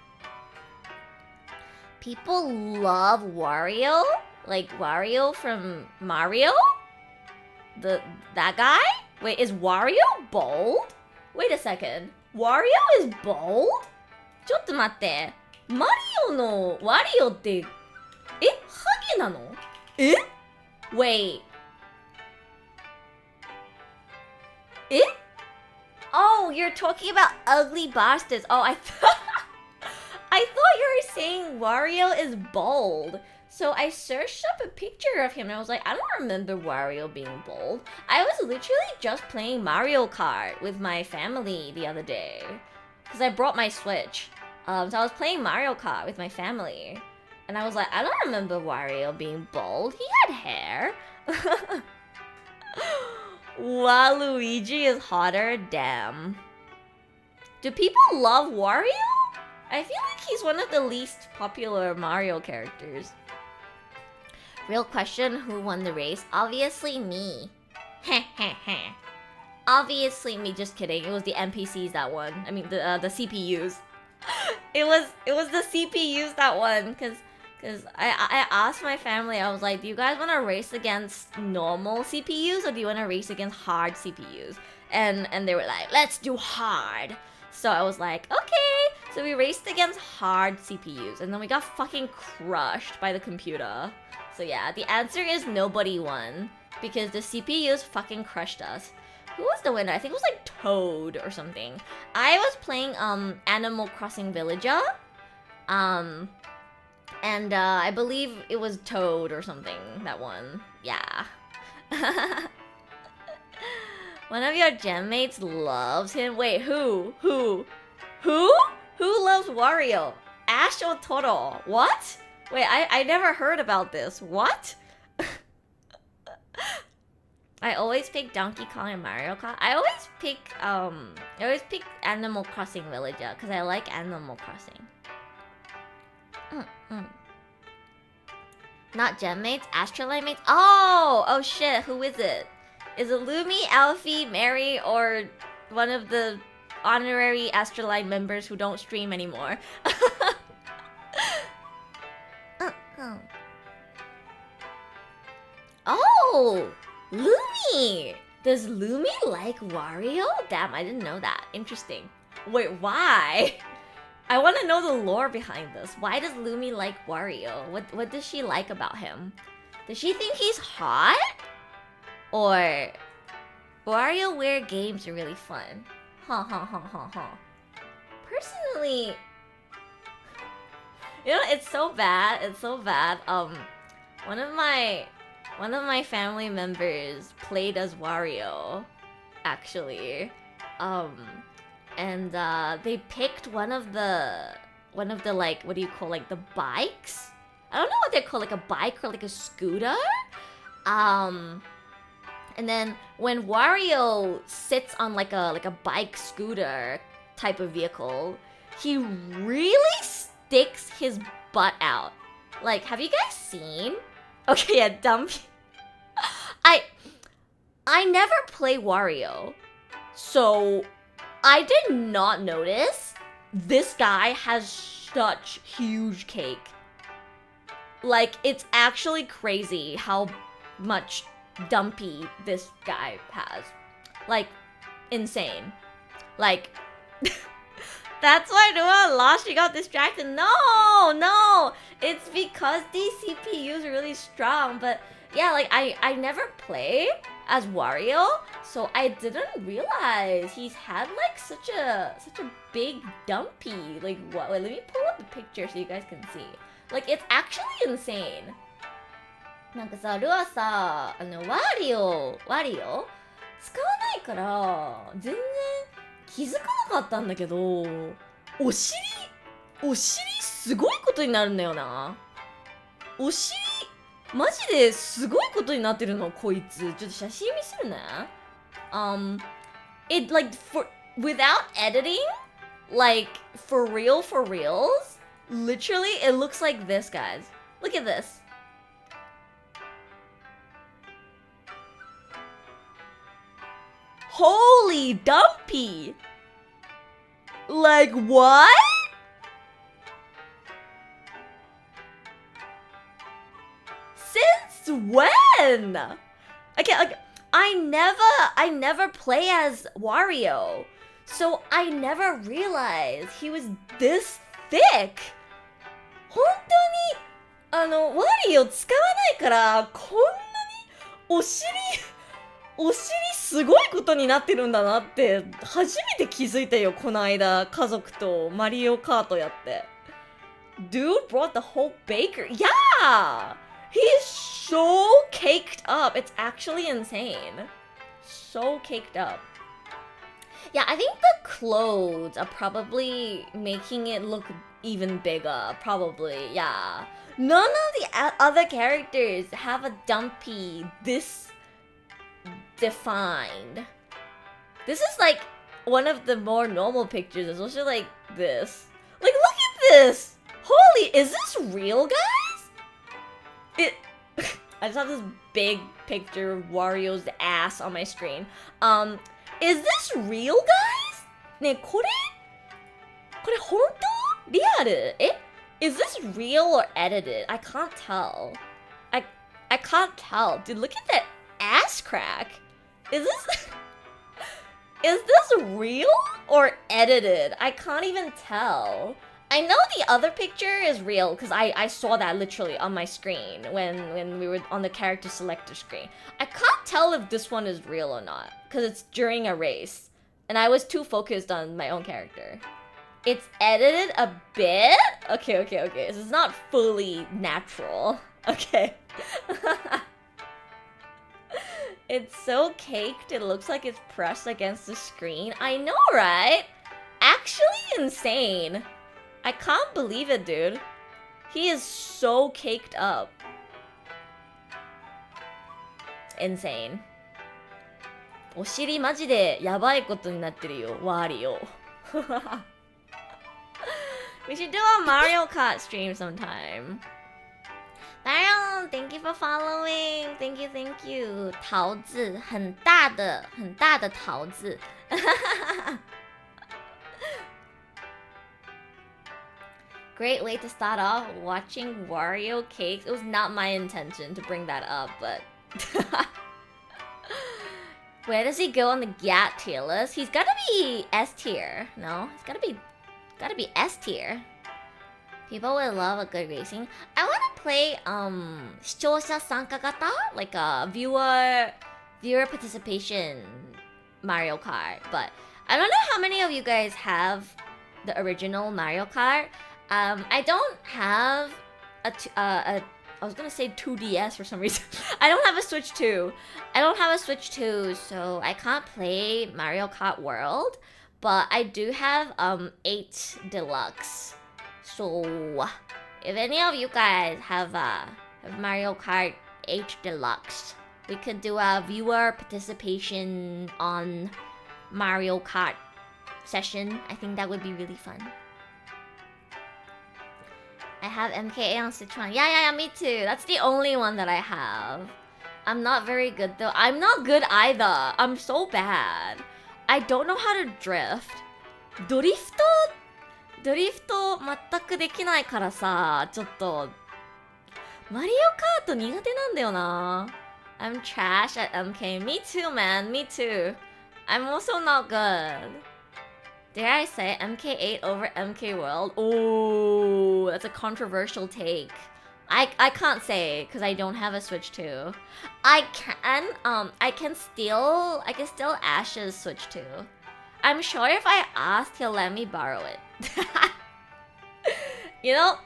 People love Wario? Like Wario from Mario? That guy? Wait, is Wario bald? Wait a second. Wario is bald? ちょっと待って。マリオのワリオって、ハゲなの？Wait. Oh, you're talking about ugly bastards. Oh, I thought you were saying Wario is bald. So I searched up a picture of him and I was like, I don't remember Wario being bald. I was literally just playing Mario Kart with my family the other day. Because I brought my Switch. So I was playing Mario Kart with my family. And I was like, I don't remember Wario being bald. He had hair. Waluigi is hotter? Damn. Do people love Wario? I feel like he's one of the least popular Mario characters. Real question, who won the race? Obviously me. Heh heh heh. Obviously me, just kidding. It was the NPCs that won. I mean the CPUs. it was the CPUs that won, cause I asked my family, I was like, do you guys want to race against normal CPUs or do you want to race against hard CPUs? And they were like, let's do hard. So I was like, okay. So we raced against hard CPUs and then we got fucking crushed by the computer. So yeah, the answer is nobody won because the CPUs fucking crushed us. Who was the winner? I think it was like Toad or something. I was playing Animal Crossing Villager. And I believe it was Toad or something that won. Yeah. One of your gem mates loves him. Wait, who? Who loves Wario? Ash or Toro? What? Wait, I never heard about this. What? I always pick Donkey Kong and Mario Kart. I always pick Animal Crossing Villager because I like Animal Crossing. Not gem mates, ASTRALINE mates. Oh shit, who is it? Is it Lumi, Alfie, Mary, or one of the honorary ASTRALINE members who don't stream anymore? Oh, Lumi! Does Lumi like Wario? Damn, I didn't know that. Interesting. Wait, why? I want to know the lore behind this. Why does Lumi like Wario? What does she like about him? Does she think he's hot? Or WarioWare games are really fun? Personally, you know, it's so bad. It's so bad. One of my family members played as Wario, actually. And they picked one of the like, what do you call, like the bikes? I don't know what they're called, like a bike or like a scooter. And then when Wario sits on like a bike scooter type of vehicle, he really sticks his butt out. Like, have you guys seen? Okay, yeah, dumb. I never play Wario, so I did not notice this guy has such huge cake. Like, it's actually crazy how much dumpy this guy has. Like, insane. Like, that's why Rua lost, she got distracted. No! It's because these CPUs are really strong, but yeah, like, I never play as Wario, so I didn't realize he's had like such a big dumpy. Like, what? Wait, let me pull up the picture so you guys can see. Like, it's actually insane. なんかさ、ルアさ、ワリオ使わないから全然気づかなかったんだけど、お尻すごいことになるんだよな。お尻マジですごいことになってるの、こいつ。ちょっと写真見せるね。It like without editing, like for reals, literally it looks like this, guys. Look at this. Holy dumpy! Like, what? Since when? Okay, like, I never play as Wario, so I never realized he was this thick. 本当にワリオ使わないからこんなにお尻すごいことになってるんだなって初めて気づいたよ、この間家族とマリオカートやって。Dude brought the whole baker. Yeah! He's so caked up. It's actually insane. So caked up. Yeah, I think the clothes are probably making it look even bigger. Probably, yeah. None of the other characters have a dumpy this defined. This is like one of the more normal pictures, especially like this. Like, look at this! Holy, is this real, guys? I just have this big picture of Wario's ass on my screen. Is this real, guys? ね、これ本当？リアル？Is this real or edited? I can't tell. I can't tell. Dude, look at that ass crack. Is this real or edited? I can't even tell. I know the other picture is real because I saw that literally on my screen when we were on the character selector screen. I can't tell if this one is real or not because it's during a race and I was too focused on my own character. It's edited a bit? Okay. This is not fully natural. Okay. It's so caked, it looks like it's pressed against the screen. I know, right? Actually insane. I can't believe it, dude. He is so caked up. Insane. お尻マジでやばいことになってるよ、ワリオ。We should do a Mario Kart stream sometime. Baron, thank you for following. Thank you. 桃子，很大的桃子。Great way to start off watching Wario cakes. It was not my intention to bring that up, but where does he go on the GAT tier list? He's gotta be S tier. No, he's gotta be S tier. People would love a good racing. I want to play 視聴者参加型, like a viewer participation Mario Kart. But I don't know how many of you guys have the original Mario Kart. I don't have I was gonna say 2DS for some reason. I don't have a Switch 2. So I can't play Mario Kart World. But I do have 8 Deluxe. So if any of you guys have Mario Kart 8 Deluxe, we could do a viewer participation on Mario Kart session. I think that would be really fun. I have MKA on Switch 1. Yeah, me too. That's the only one that I have. I'm not very good though. I'm not good either. I'm so bad. I don't know how to drift. ドリフト全くできないからさ、ちょっとマリオカート苦手なんだよな。I'm trash at MK. Me too, man. Me too. I'm also not good. Dare I say MK8 over MK World? Oh, that's a controversial take. I can't say because I don't have a Switch 2. I can steal Ash's Switch 2. I'm sure if I asked, he'll let me borrow it. you know,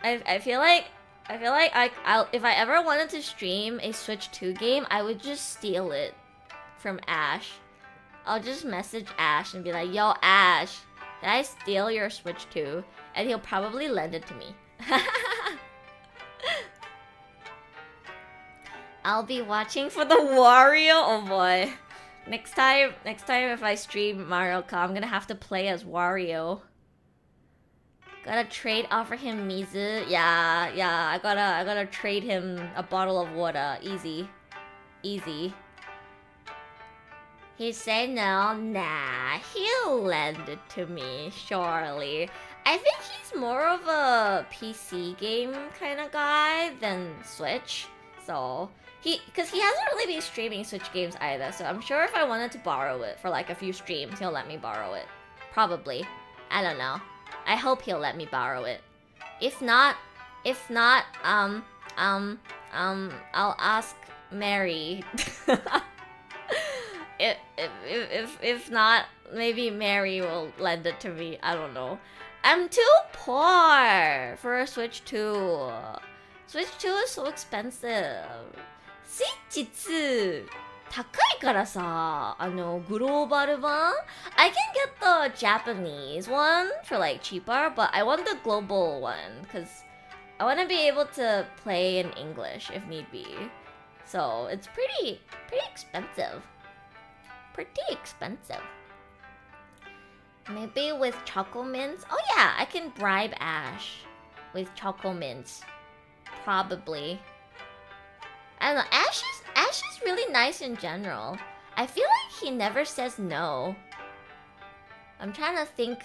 I feel like I'll if I ever wanted to stream a Switch 2 game, I would just steal it from Ash. I'll just message Ash and be like, "Yo, Ash, did I steal your Switch 2?" And he'll probably lend it to me. I'll be watching for the Wario. Oh boy. Next time if I stream Mario Kart, I'm gonna have to play as Wario. Gotta trade offer him Mizu. Yeah, I gotta trade him a bottle of water. Easy. He said no. Nah, he'll lend it to me, surely. I think he's more of a PC game kind of guy than Switch. So because he hasn't really been streaming Switch games either, so I'm sure if I wanted to borrow it for like a few streams, he'll let me borrow it. Probably. I don't know. I hope he'll let me borrow it. If not, I'll ask Mary. If not, maybe Mary will lend it to me. I don't know. I'm too poor for a Switch 2. Switch 2 is so expensive. Switch 2高いからさ、グローバル版 I can get the Japanese one for like cheaper, but I want the global one because I want to be able to play in English if need be. So it's pretty expensive. Maybe with choco mints? Oh yeah, I can bribe Ash with choco mints. Probably. I don't know, Ash is really nice in general. I feel like he never says no. I'm trying to think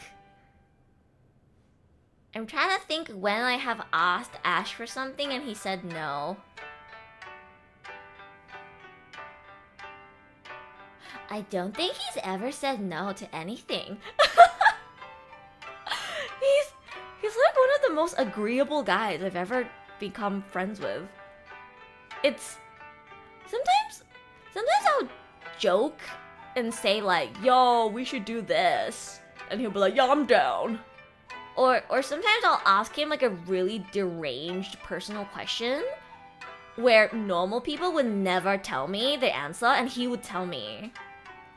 when I have asked Ash for something and he said no. I don't think he's ever said no to anything. He's like one of the most agreeable guys I've ever become friends with. It's sometimes I'll joke and say like, yo, we should do this, and he'll be like, yeah, I'm down. Or sometimes I'll ask him like a really deranged personal question where normal people would never tell me the answer, and he would tell me.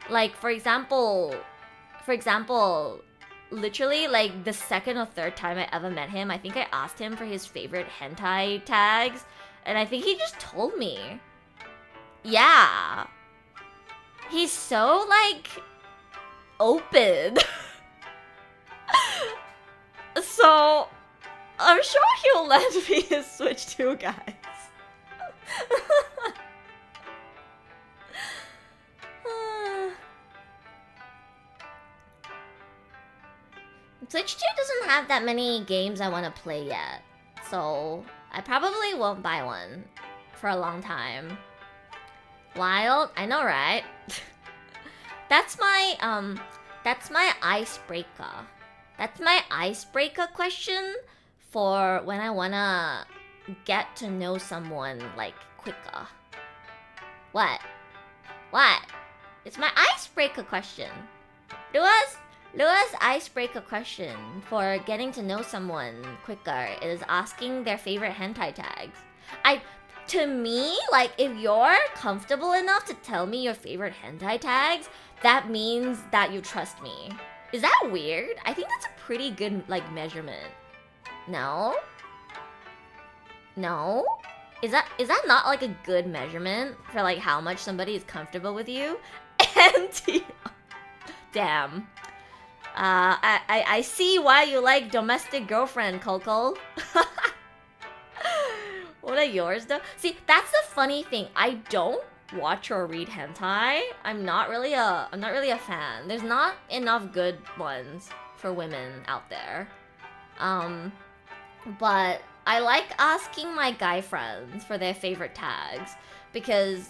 Like, for example, literally, like, the second or third time I ever met him, I think I asked him for his favorite hentai tags, and I think he just told me. Yeah. He's so, like, open. So, I'm sure he'll let me switch to guys. Switch 2 doesn't have that many games I want to play yet, so I probably won't buy one for a long time. Wild? I know, right? That's my icebreaker. That's my icebreaker question for when I wanna get to know someone, like, quicker. What? It's my icebreaker question. Lua's icebreaker question for getting to know someone quicker is asking their favorite hentai tags. To me, like, if you're comfortable enough to tell me your favorite hentai tags, that means that you trust me. Is that weird? I think that's a pretty good, like, measurement. No? No? Is that not, like, a good measurement for, like, how much somebody is comfortable with you? And damn. I see why you like Domestic Girlfriend, Coco. What are yours though? See, that's the funny thing. I don't watch or read hentai. I'm not really a fan. There's not enough good ones for women out there. But I like asking my guy friends for their favorite tags because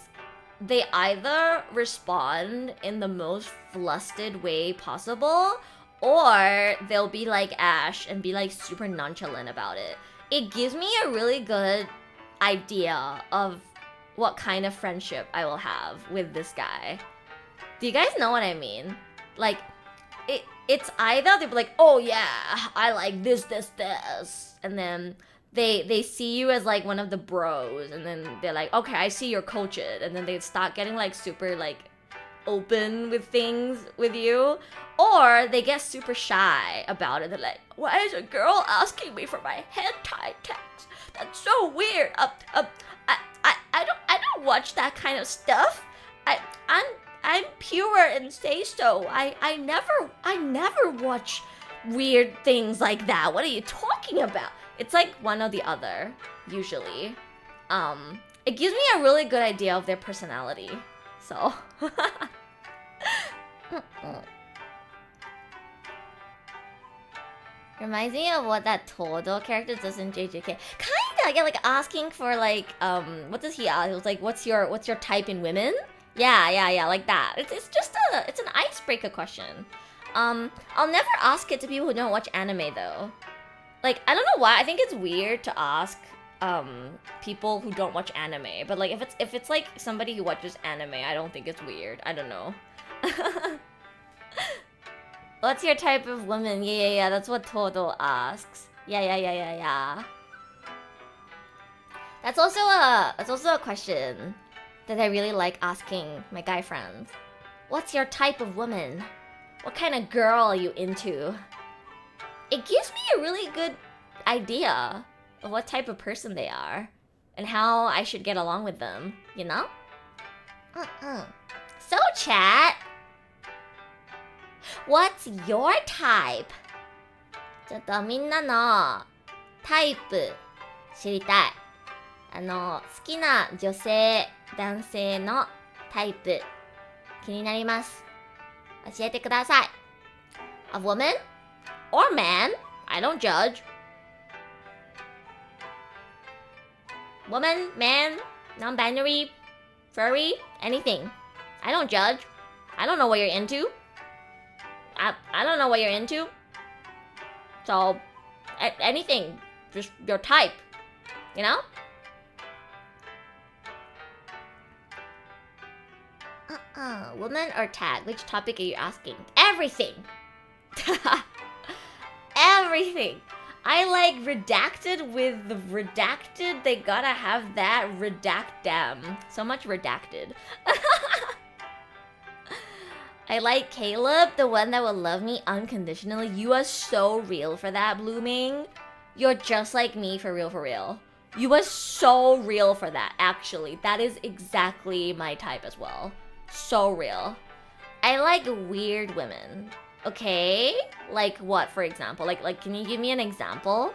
they either respond in the most flustered way possible, or they'll be like Ash and be like super nonchalant about it. It gives me a really good idea of what kind of friendship I will have with this guy. Do you guys know what I mean? Like, it's either they'll be like, oh yeah, I like this, and then they see you as like one of the bros, and then they're like, okay, I see you're cultured, and then they start getting like super like open with things with you, or they get super shy about it. They're like, why is a girl asking me for my hentai tags? That's so weird. I don't watch that kind of stuff. I'm pure and say so. I never watch weird things like that. What are you talking about? It's like one or the other, usually. It gives me a really good idea of their personality. So reminds me of what that Todo character does in JJK. Kinda, yeah, like asking for like what does he ask? It was like, what's your type in women? Yeah, like that. It's just it's an icebreaker question. I'll never ask it to people who don't watch anime though. Like, I don't know why. I think it's weird to ask people who don't watch anime, but like if it's like somebody who watches anime, I don't think it's weird. I don't know. What's your type of woman? Yeah, that's what Todo asks. Yeah. That's also a question that I really like asking my guy friends. What's your type of woman? What kind of girl are you into? It gives me a really good idea of what type of person they are and how I should get along with them, you know? So chat, What's your type? ちょっとみんなのタイプ知りたい。好きな女性、男性のタイプ気になります。教えてください。A woman or man? I don't judge. Woman, man, non-binary, furry, anything. I don't judge. I don't know what you're into. I don't know what you're into. So, anything. Just your type. You know? Woman or tag? Which topic are you asking? Everything! Everything! I like redacted with the redacted. They gotta have that redact them. So much redacted. I like Caleb, the one that will love me unconditionally. You are so real for that, Blooming. You're just like me, for real, for real. You are so real for that, actually. That is exactly my type as well. So real. I like weird women. Okay? Like what, for example? Like, can you give me an example?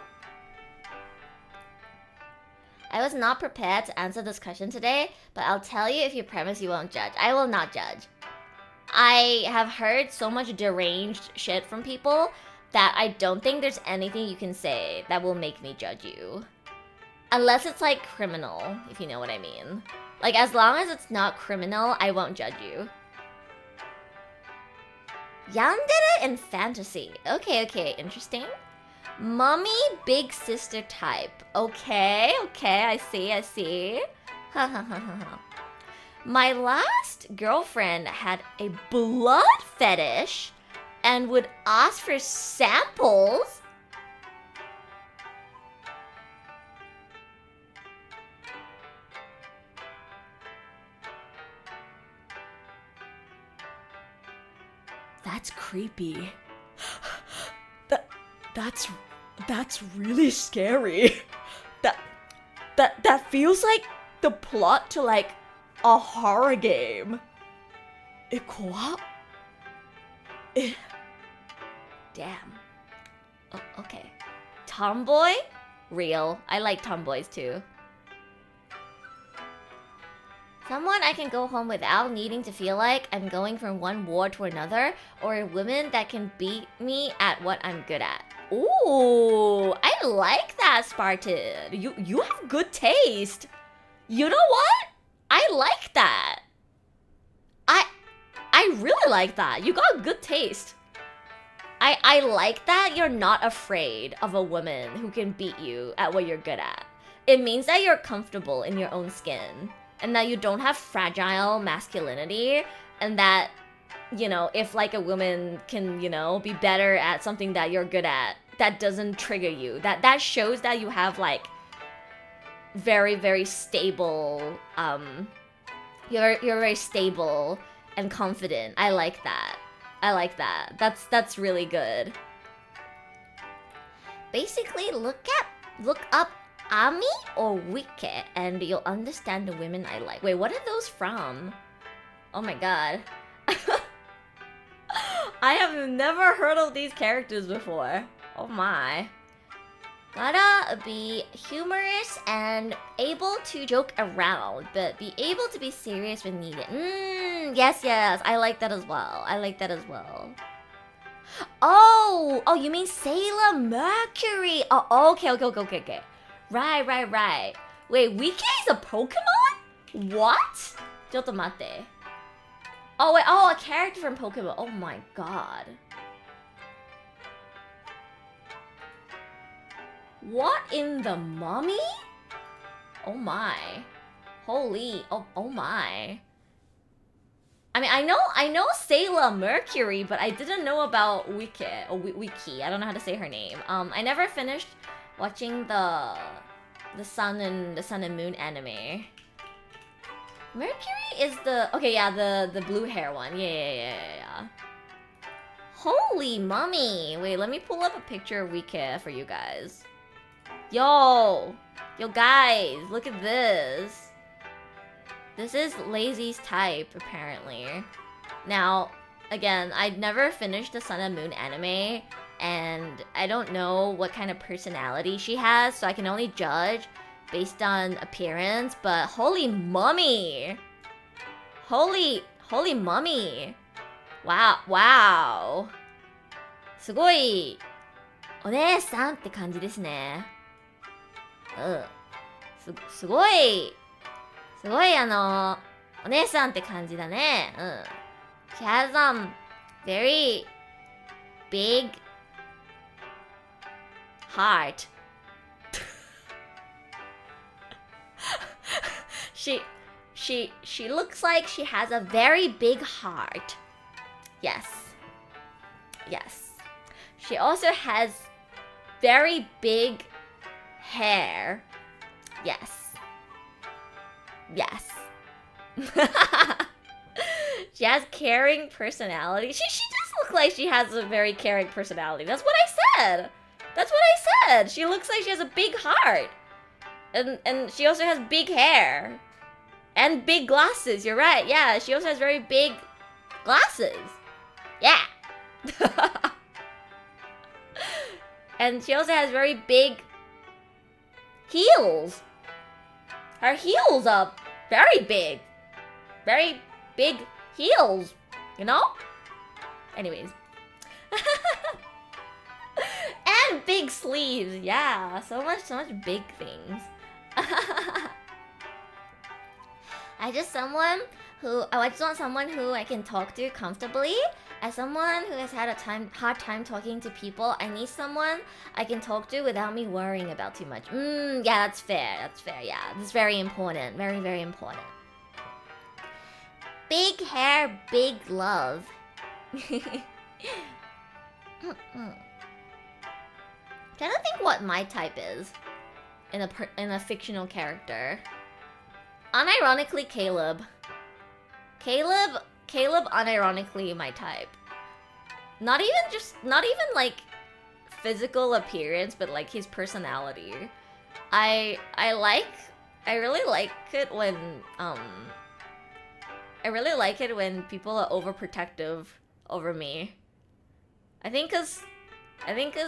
I was not prepared to answer this question today, but I'll tell you if you promise you won't judge. I will not judge. I have heard so much deranged shit from people that I don't think there's anything you can say that will make me judge you. Unless it's like criminal, if you know what I mean. Like, as long as it's not criminal, I won't judge you. Yandere in fantasy. Okay, interesting. Mommy, big sister type. Okay, I see. My last girlfriend had a blood fetish and would ask for samples. That's creepy. That's really scary. That feels like the plot to like a horror game. Damn. Oh, okay. Tomboy? Real. I like tomboys too. Someone I can go home without needing to feel like I'm going from one war to another, or a woman that can beat me at what I'm good at. Ooh, I like that, Spartan. You have good taste. You know what? I like that. I really like that. You got good taste. I like that you're not afraid of a woman who can beat you at what you're good at. It means that you're comfortable in your own skin. And that you don't have fragile masculinity. And that, you know, if like a woman can, you know, be better at something that you're good at, that doesn't trigger you. That shows that you have like very, very stable, you're very stable and confident. I like that. That's really good. Basically, look up Ami or Wiki and you'll understand the women I like. Wait, what are those from? Oh my god. I have never heard of these characters before. Oh my. Gotta be humorous and able to joke around, but be able to be serious when needed. Yes, I like that as well. Oh, you mean Sailor Mercury? Oh, okay. Right. Wait, Wiki is a Pokemon? What? ちょっと待って。Oh, wait, a character from Pokemon. Oh my god. What in the mummy? Oh my. Holy, oh my. I mean, I know Sailor Mercury, but I didn't know about Wiki. Wiki. I don't know how to say her name. I never finished watching the Sun and Moon anime. Mercury is the the blue hair one. Yeah. Holy mummy. Wait, let me pull up a picture of Wiki for you guys. Yo guys, look at this. This is Lazy's type, apparently. Now, again, I'd never finished the Sun and Moon anime, and I don't know what kind of personality she has, so I can only judge based on appearance, but holy mummy! Holy mummy! Wow. すごいお姉さんって感じですね。すごいお姉さんって感じだね。She has very big heart. She looks like she has a very big heart. Yes. She also has very big hair. Yes. She has caring personality. She does look like she has a very caring personality. That's what I said. She looks like she has a big heart. And she also has big hair. And big glasses. You're right. Yeah, she also has very big glasses. Yeah. And she also has very big heels. Her heels are very big. Very big heels. You know? Anyways. And big sleeves. Yeah. So much big things. I just want someone who I can talk to comfortably. As someone who has had a hard time talking to people, I need someone I can talk to without me worrying about too much. Yeah, that's fair. Yeah, that's very important. Very, very important. Big hair, big love. Trying to think what my type is in a fictional character. Unironically, Caleb, unironically my type. Not even like physical appearance, but like his personality. I really like it when people are overprotective over me. I think cause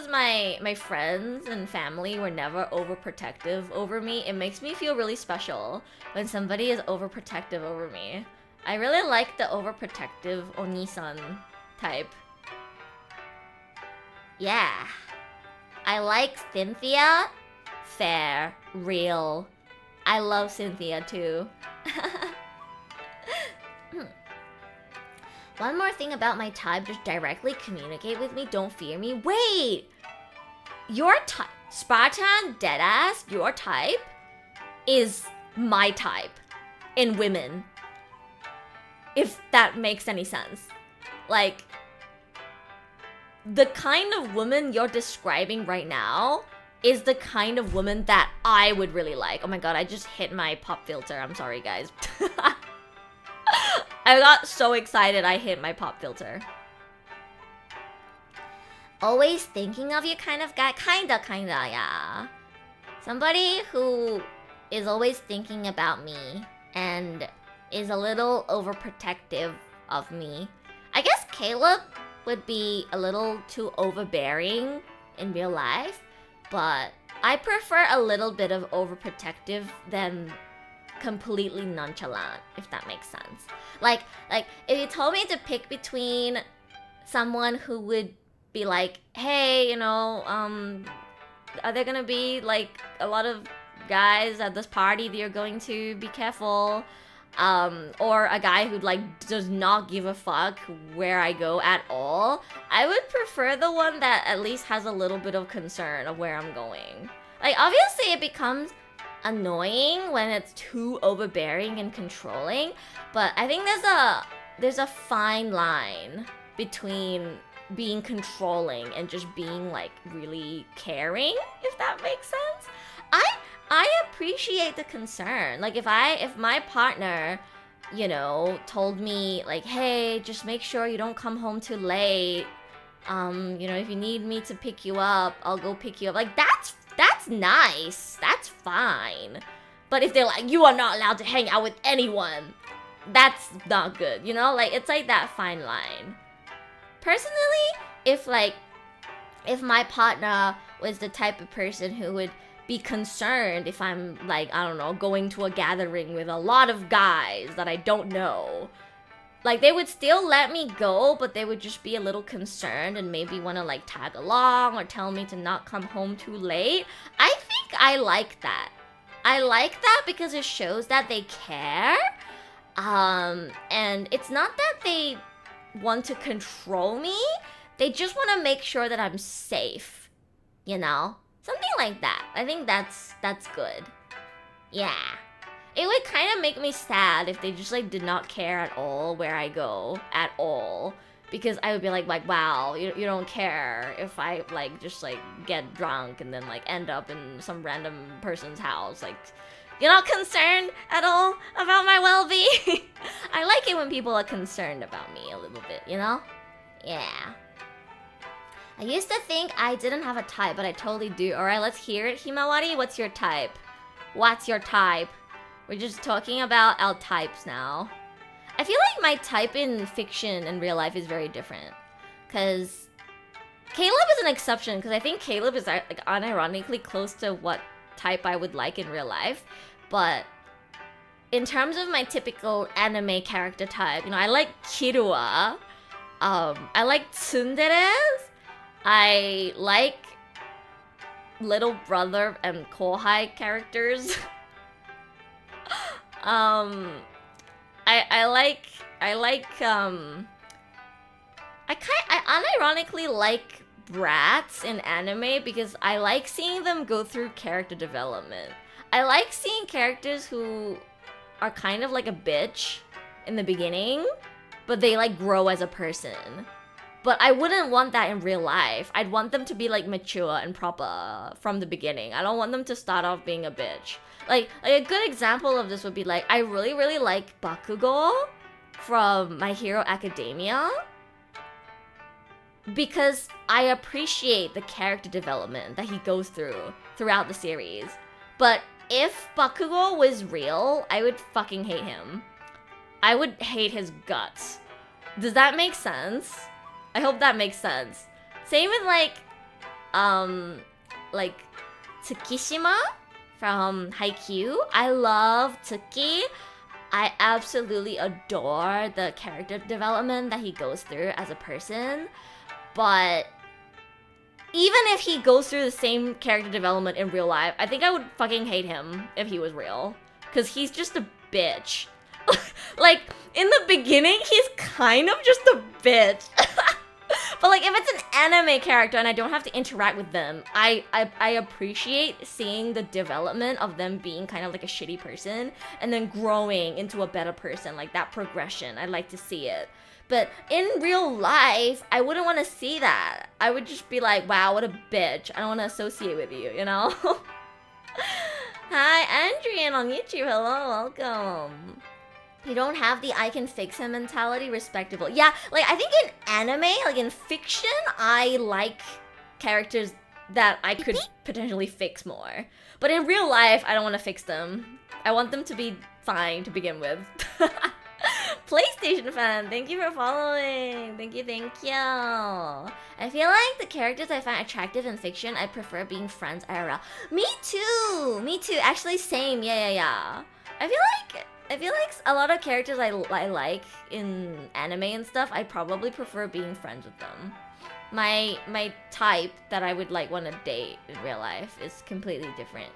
my friends and family were never overprotective over me, it makes me feel really special when somebody is overprotective over me. I really like the overprotective Onisan type. Yeah. I like Cynthia. Fair. Real. I love Cynthia too. One more thing about my type, just directly communicate with me, don't fear me. Wait! Your type, Spartan, deadass, your type is my type in women. If that makes any sense. Like, the kind of woman you're describing right now is the kind of woman that I would really like. Oh my god, I just hit my pop filter. I'm sorry, guys. I got so excited I hit my pop filter. Always thinking of you kind of guy. Kinda, yeah. Somebody who is always thinking about me and is a little overprotective of me. I guess Caleb would be a little too overbearing in real life, but I prefer a little bit of overprotective than completely nonchalant, if that makes sense. Like if you told me to pick between someone who would be like, hey, you know, are there gonna be like a lot of guys at this party that you're going to, be careful, or a guy who like does not give a fuck where I go at all, I would prefer the one that at least has a little bit of concern of where I'm going. Like, obviously it becomes annoying when it's too overbearing and controlling, but I think there's a fine line between being controlling and just being like really caring, if that makes sense. I appreciate the concern. Like if my partner, you know, told me like, hey, just make sure you don't come home too late. You know, if you need me to pick you up, I'll go pick you up. Like that's nice. That's fine. But if they're like, you are not allowed to hang out with anyone, that's not good, you know? Like, it's like that fine line. personally, if my partner was the type of person who would be concerned if I'm like, I don't know, going to a gathering with a lot of guys that I don't know, like they would still let me go, but they would just be a little concerned and maybe want to like tag along or tell me to not come home too late. I think I like that. I like that because it shows that they care. And it's not that they want to control me. They just want to make sure that I'm safe, you know? Something like that. I think that's good. Yeah. It would kind of make me sad if they just like did not care at all where I go at all. Because I would be like wow, you don't care if I like just like get drunk and then like end up in some random person's house. Like, you're not concerned at all about my well-being. I like it when people are concerned about me a little bit, you know? Yeah. I used to think I didn't have a type, but I totally do. Alright, let's hear it. Himawari, what's your type? What's your type? We're just talking about our types now. I feel like my type in fiction and real life is very different. Because Caleb is an exception, because I think Caleb is like unironically close to what type I would like in real life. But in terms of my typical anime character type, you know, I like Kirua. I like tsunderes. I like little brother and kohai characters. I unironically like brats in anime because I like seeing them go through character development. I like seeing characters who are kind of like a bitch in the beginning, but they like grow as a person. But I wouldn't want that in real life. I'd want them to be like mature and proper from the beginning. I don't want them to start off being a bitch. Like a good example of this would be like, I really like Bakugo from My Hero Academia because I appreciate the character development that he goes throughout the series. But if Bakugo was real, I would fucking hate him. I would hate his guts. Does that make sense? I hope that makes sense. Same with like Tsukishima from Haikyuu. I love Tsuki. I absolutely adore the character development that he goes through as a person. But even if he goes through the same character development in real life, I think I would fucking hate him if he was real. Because he's just a bitch. Like, in the beginning, he's kind of just a bitch. But like, if it's an anime character and I don't have to interact with them, I appreciate seeing the development of them being kind of like a shitty person and then growing into a better person, like that progression. I like to see it. But in real life, I wouldn't want to see that. I would just be like, wow, what a bitch. I don't want to associate with you, you know? Hi, Andrian on YouTube. Hello, welcome. You don't have the I can fix him mentality, respectable. Yeah, like I think in anime, like in fiction, I like characters that I could potentially fix more. But in real life, I don't want to fix them. I want them to be fine to begin with. PlayStation fan, thank you for following. Thank you. I feel like the characters I find attractive in fiction, I prefer being friends IRL. Me too. Actually, same. Yeah. I feel like a lot of characters I like in anime and stuff, I probably prefer being friends with them. My type that I would like want to date in real life is completely different.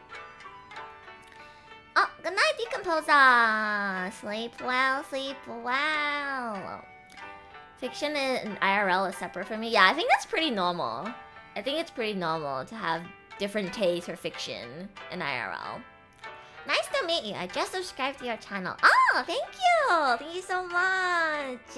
Oh, good night, Decomposer! Sleep well. Fiction and IRL is separate for me. Yeah, I think that's pretty normal. I think it's pretty normal to have different tastes for fiction and IRL. Nice to meet you. I just subscribed to your channel. Oh, thank you. Thank you so much.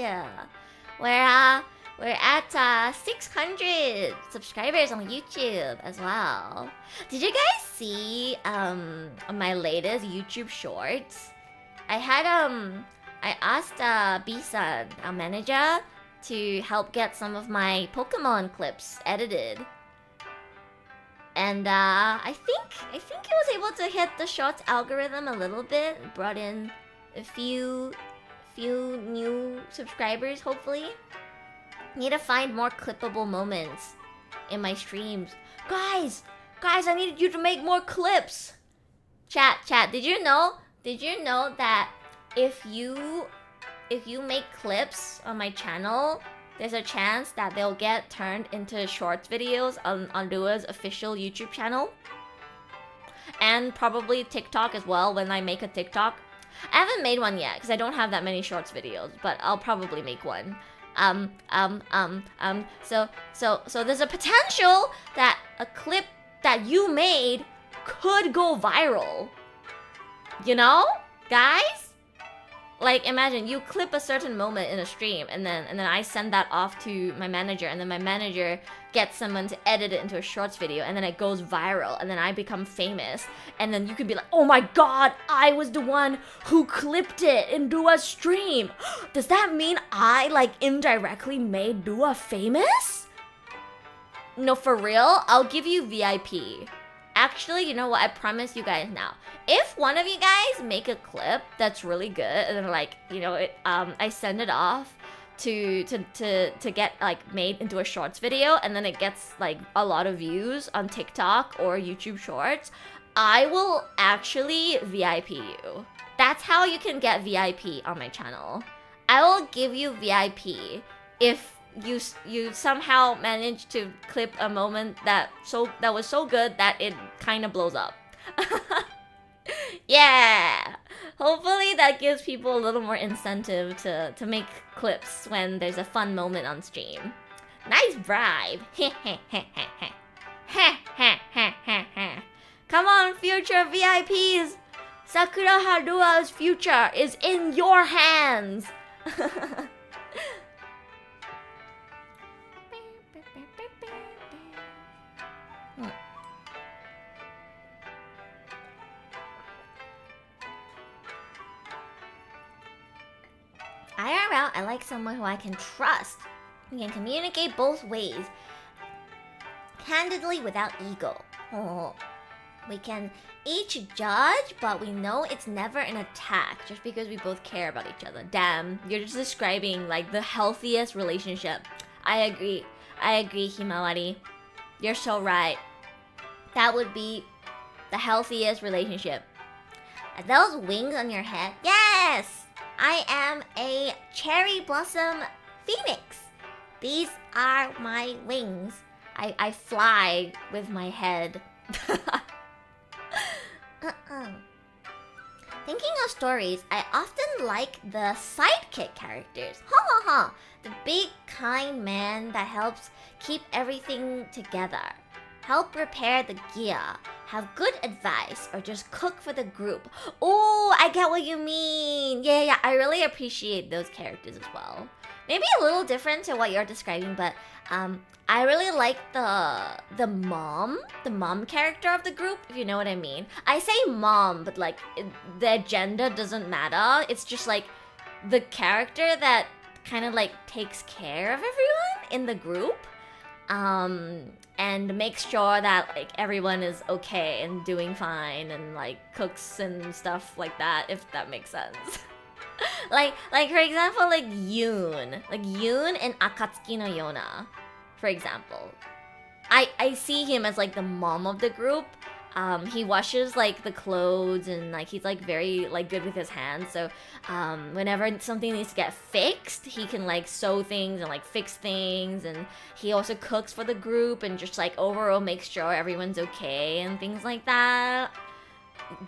We're at 600 subscribers on YouTube as well. Did you guys see my latest YouTube shorts? I asked B-san, our manager, to help get some of my Pokemon clips edited. And I think it was able to hit the shorts algorithm a little bit. It brought in a few new subscribers, hopefully. Need to find more clippable moments in my streams. Guys, I need you to make more clips. Chat, did you know that if you make clips on my channel, there's a chance that they'll get turned into shorts videos on Rua's official YouTube channel? And probably TikTok as well when I make a TikTok. I haven't made one yet because I don't have that many shorts videos, but I'll probably make one. So there's a potential that a clip that you made could go viral. You know, guys? Like, imagine you clip a certain moment in a stream, and then I send that off to my manager, and then my manager gets someone to edit it into a shorts video, and then it goes viral, and then I become famous, and then you could be like, oh my god, I was the one who clipped it in Dua's stream. Does that mean I, like, indirectly made Dua famous? No, for real? I'll give you VIP. Actually, you know what? I promise you guys now. If one of you guys make a clip that's really good, and then like, you know, I send it off to get like made into a shorts video, and then it gets like a lot of views on TikTok or YouTube Shorts, I will actually VIP you. That's how you can get VIP on my channel. I will give you VIP if you somehow managed to clip a moment that was so good that it kind of blows up. Yeah, hopefully that gives people a little more incentive to make clips when there's a fun moment on stream. Nice bribe. Come on, future VIPs. Sakuraha Rua's future is in your hands. IRL, I like someone who I can trust. We can communicate both ways, candidly without ego. Oh. We can each judge, but we know it's never an attack just because we both care about each other. Damn, you're just describing like the healthiest relationship. I agree, Himawari. You're so right. That would be the healthiest relationship. Are those wings on your head? Yes! I am a cherry blossom phoenix. These are my wings. I fly with my head. Thinking of stories, I often like the sidekick characters. Ha ha ha! The big kind man that helps keep everything together. Help repair the gear, have good advice, or just cook for the group. Oh, I get what you mean. Yeah, I really appreciate those characters as well. Maybe a little different to what you're describing, but I really like the mom character of the group, if you know what I mean. I say mom, but like their gender doesn't matter. It's just like the character that kind of like takes care of everyone in the group. And makes sure that like everyone is okay and doing fine and like cooks and stuff like that, if that makes sense. like for example, like Yoon in Akatsuki no Yona, for example. I see him as like the mom of the group. He washes like the clothes and like he's like very like good with his hands, so whenever something needs to get fixed, he can like sew things and like fix things, and he also cooks for the group and just like overall makes sure everyone's okay and things like that.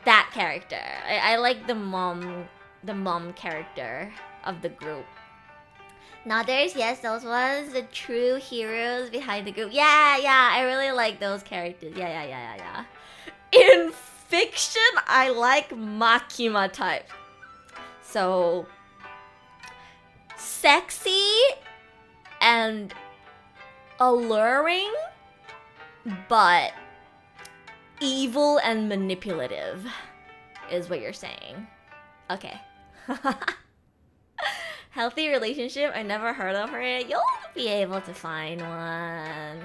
That character, I like the mom character of the group. Others, yes, those ones, the true heroes behind the group. Yeah, I really like those characters. Yeah. In fiction, I like Makima type. So, sexy and alluring, but evil and manipulative is what you're saying. Okay. Healthy relationship, I never heard of her. You'll be able to find one.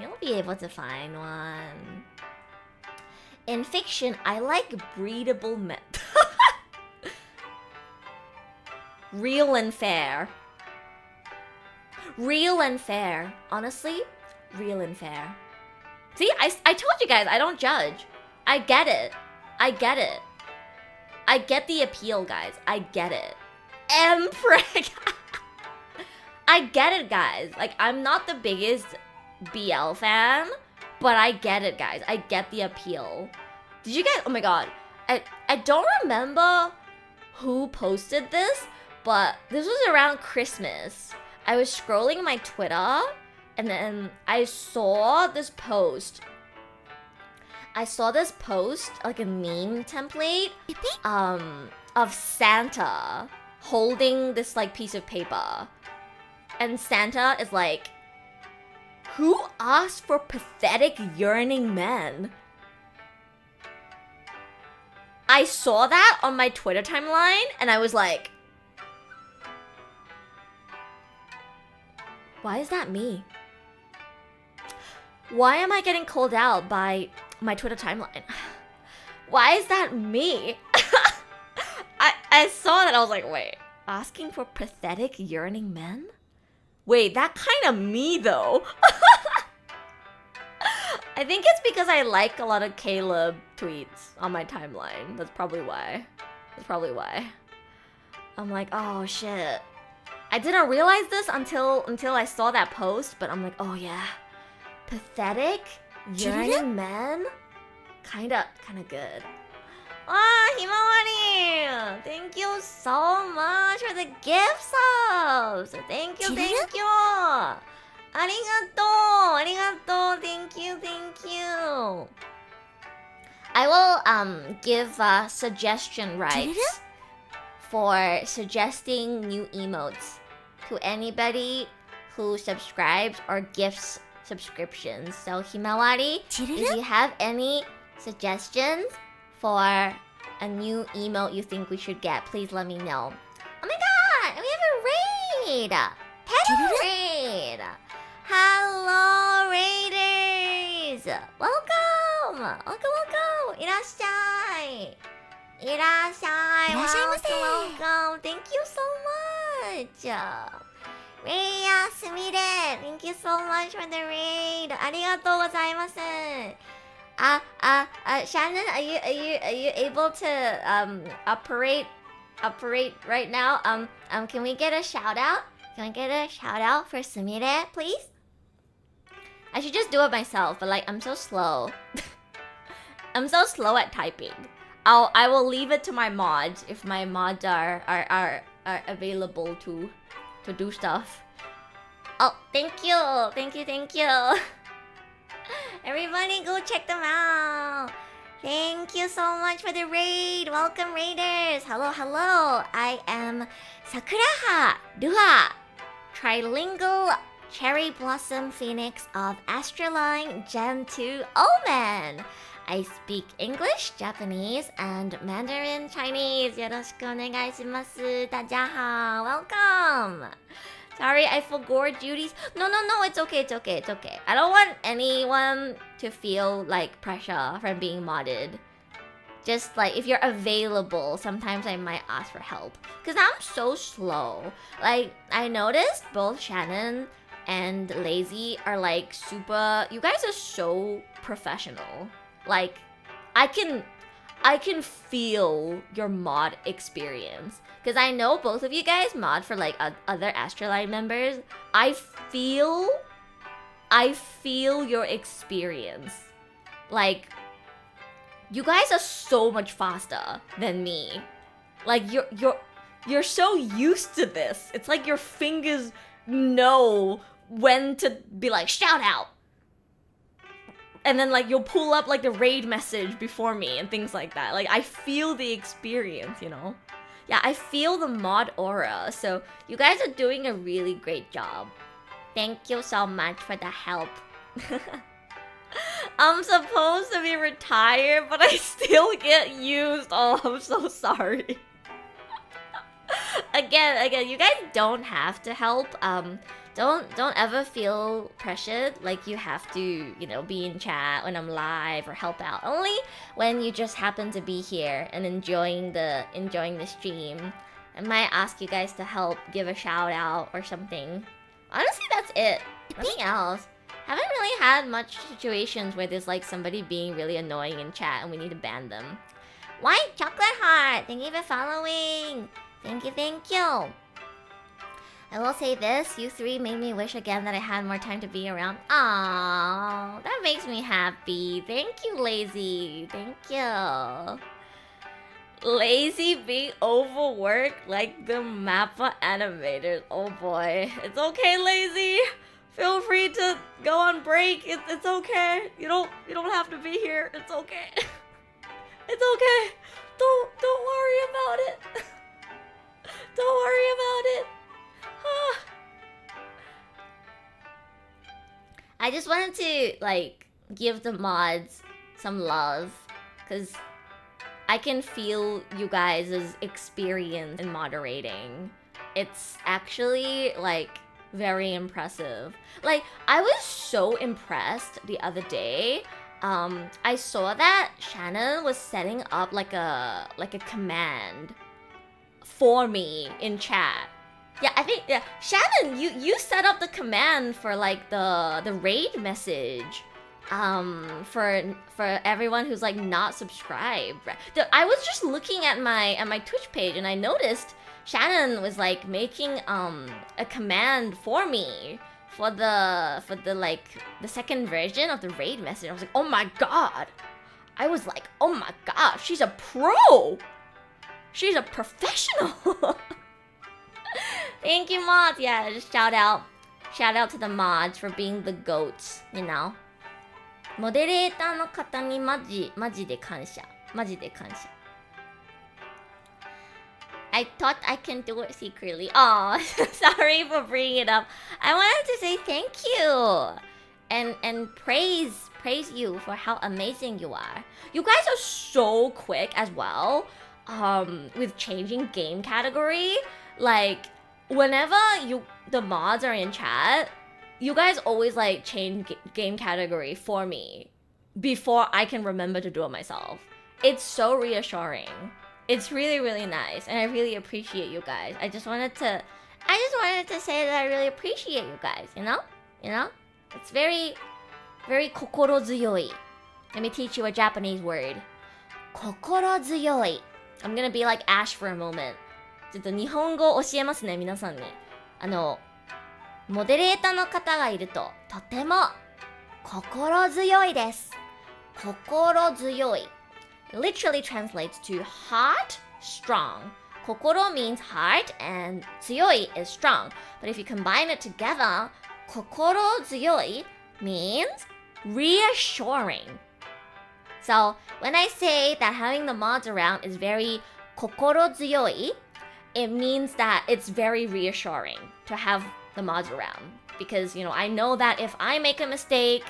In fiction, I like breedable men. Real and fair. Real and fair. Honestly, real and fair. See, I told you guys, I don't judge. I get it. I get it. I get the appeal, guys. I get it. Empreg. I get it, guys. Like, I'm not the biggest BL fan, but I get it, guys. I get the appeal. Did you guys... Oh my god. I don't remember who posted this, but this was around Christmas. I was scrolling my Twitter, and then I saw this post. Like a meme template, of Santa holding this like piece of paper. And Santa is like, who asked for pathetic yearning men? I saw that on my Twitter timeline, and I was like, why is that me? Why am I getting called out by my Twitter timeline? Why is that me? I saw that, I was like, wait, asking for pathetic yearning men? Wait, that kind of me though. I think it's because I like a lot of Caleb tweets on my timeline. That's probably why. I'm like, oh shit. I didn't realize this until I saw that post, but I'm like, oh yeah. Pathetic yearning men? Kinda good. Ah, Himawari! Thank you so much for the gift subs! Thank you! Arigato! Thank you! I will give suggestion rights for suggesting new emotes to anybody who subscribes or gifts subscriptions. So Himawari, if you have any suggestions for a new emote you think we should get, please let me know. Oh my god! We have a raid! Pet raid! Hello, Raiders! Welcome! Irashai! Welcome! Thank you so much! Reiya, Sumire, thank you so much for the raid. Arigatou gozaimasu. Shannon, are you able to operate right now? Can we get a shout out? Can I get a shout out for Sumire, please? I should just do it myself, but like I'm so slow. I'm so slow at typing. I will leave it to my mods if my mods are available to do stuff. Oh, thank you. Everybody go check them out. Thank you so much for the raid. Welcome, Raiders. Hello. I am Sakuraha Rua, trilingual cherry blossom phoenix of ASTRALINE Gen 2 OMEN. I speak English, Japanese, and Mandarin Chinese. Yoroshiku onegaishimasu. 大家好. Welcome. Sorry, I forgot duties. No, it's okay. I don't want anyone to feel like pressure from being modded. Just like if you're available, sometimes I might ask for help. Because I'm so slow. Like, I noticed both Shannon and Lazy are like super... You guys are so professional. Like, I can feel your mod experience. Because I know both of you guys mod for like other ASTRALINE members. I feel your experience. Like, you guys are so much faster than me. Like, you're so used to this. It's like your fingers know when to be like, shout out. And then like you'll pull up like the raid message before me and things like that. Like, I feel the experience, you know? Yeah, I feel the mod aura. So you guys are doing a really great job. Thank you so much for the help. I'm supposed to be retired, but I still get used. Oh, I'm so sorry. Again, you guys don't have to help. Don't ever feel pressured like you have to, you know, be in chat when I'm live or help out. Only when you just happen to be here and enjoying the stream. I might ask you guys to help, give a shout out or something. Honestly, that's it. Nothing else. Haven't really had much situations where there's like somebody being really annoying in chat and we need to ban them. White chocolate heart! Thank you for following! Thank you, thank you! I will say this, you three made me wish again that I had more time to be around. Aww, that makes me happy. Thank you, Lazy. Thank you. Lazy being overworked like the Mappa animators. Oh boy. It's okay, Lazy. Feel free to go on break. It's okay. You don't have to be here. It's okay. It's okay. Don't worry about it. Don't worry about it. I just wanted to like give the mods some love because I can feel you guys' experience in moderating. It's actually like very impressive. Like I was so impressed the other day. I saw that Shannon was setting up like a command for me in chat. Yeah, I think Shannon, you set up the command for like the raid message, for everyone who's like not subscribed. I was just looking at my Twitch page and I noticed Shannon was like making a command for me for the second version of the raid message. I was like, oh my god! I was like, oh my god, she's a pro! She's a professional! Thank you, mods. Yeah, just shout out to the mods for being the goats, you know. モデレーターの方にマジで感謝。マジで感謝。I thought I can do it secretly. Oh, sorry for bringing it up. I wanted to say thank you and praise you for how amazing you are. You guys are so quick as well. With changing game category, like whenever the mods are in chat, you guys always like change game category for me before I can remember to do it myself. It's so reassuring. It's really, really nice, and I really appreciate you guys. I just wanted to say that I really appreciate you guys. You know, it's very, very 心強い. Let me teach you a Japanese word. 心強い. I'm gonna be like Ash for a moment. ちょっと日本語を教えますね、皆さんに。モデレーターの方がいると、とても心強いです。心強い. Literally translates to hot, strong. 心 means heart and 強い is strong. But if you combine it together, 心強い means reassuring. So when I say that having the mods around is very 心強い, it means that it's very reassuring to have the mods around. Because, you know, I know that if I make a mistake,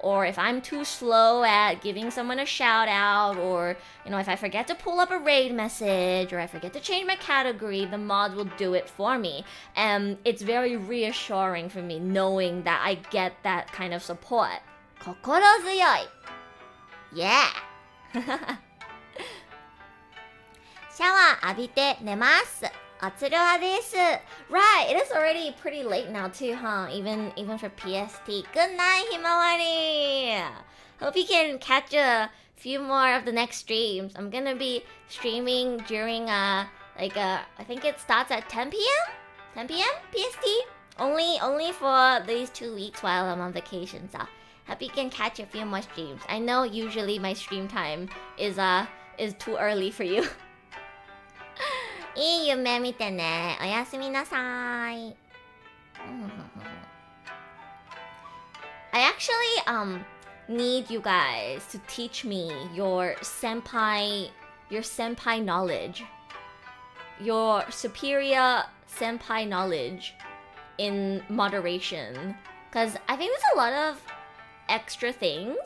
or if I'm too slow at giving someone a shout out, or, you know, if I forget to pull up a raid message, or I forget to change my category, the mods will do it for me. And it's very reassuring for me knowing that I get that kind of support. 心強い. Yeah! シャワー浴びて寝ます。ASTRALINEです。Right, it is already pretty late now too, huh? Even for PST. Good night, Himawari! Hope you can catch a few more of the next streams. I'm gonna be streaming during I think it starts at 10 p.m. 10 p.m. PST. Only for these 2 weeks while I'm on vacation. So hope you can catch a few more streams. I know usually my stream time is too early for you. いい夢見てね。おやすみなさい。I actually need you guys to teach me your senpai knowledge. Your superior senpai knowledge in moderation. Because I think there's a lot of extra things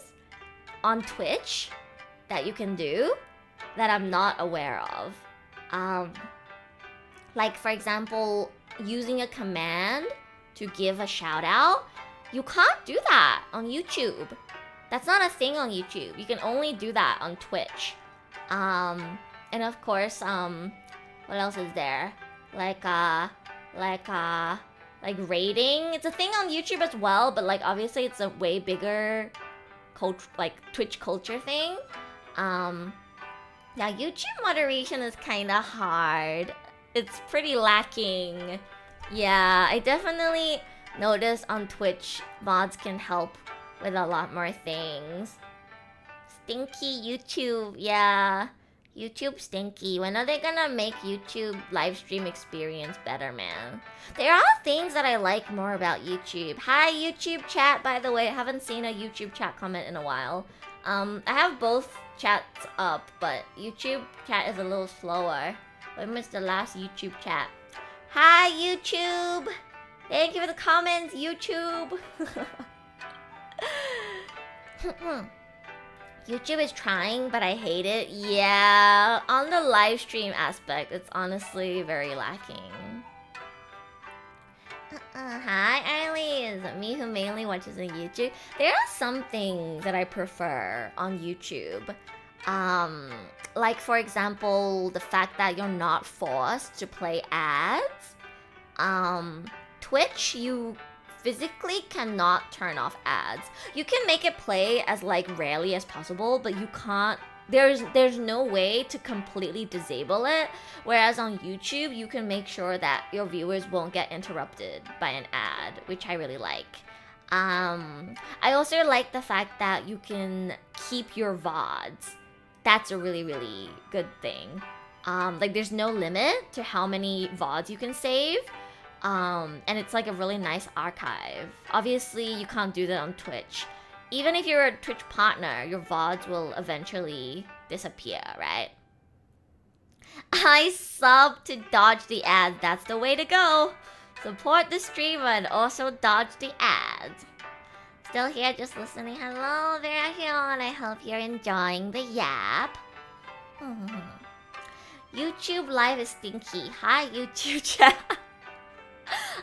on Twitch that you can do that I'm not aware of. Like, for example, using a command to give a shout out. You can't do that on YouTube. That's not a thing on YouTube. You can only do that on Twitch. And of course, what else is there? Like like rating. It's a thing on YouTube as well, but like obviously it's a way bigger like Twitch culture thing. Yeah, YouTube moderation is kind of hard. It's pretty lacking. Yeah, I definitely noticed on Twitch mods can help with a lot more things. Stinky YouTube, yeah. YouTube stinky. When are they gonna make YouTube live stream experience better, man? There are things that I like more about YouTube. Hi, YouTube chat, by the way. I haven't seen a YouTube chat comment in a while. I have both chats up, but YouTube chat is a little slower. When was the last YouTube chat? Hi, YouTube! Thank you for the comments, YouTube! YouTube is trying, but I hate it. Yeah, on the live stream aspect, it's honestly very lacking. Hi, Eileen. Me who mainly watches on YouTube. There are some things that I prefer on YouTube. Like for example, the fact that you're not forced to play ads. Twitch, you physically cannot turn off ads. You can make it play as like rarely as possible, but you can't. There's no way to completely disable it. Whereas on YouTube, you can make sure that your viewers won't get interrupted by an ad, which I really like. I also like the fact that you can keep your VODs. That's a really, really good thing. Like there's no limit to how many VODs you can save. And it's like a really nice archive. Obviously, you can't do that on Twitch. Even if you're a Twitch partner, your VODs will eventually disappear, right? I sub to dodge the ads. That's the way to go. Support the streamer and also dodge the ads. Still here, just listening. Hello, Verahion. I hope you're enjoying the yap. YouTube live is stinky. Hi, YouTube chat.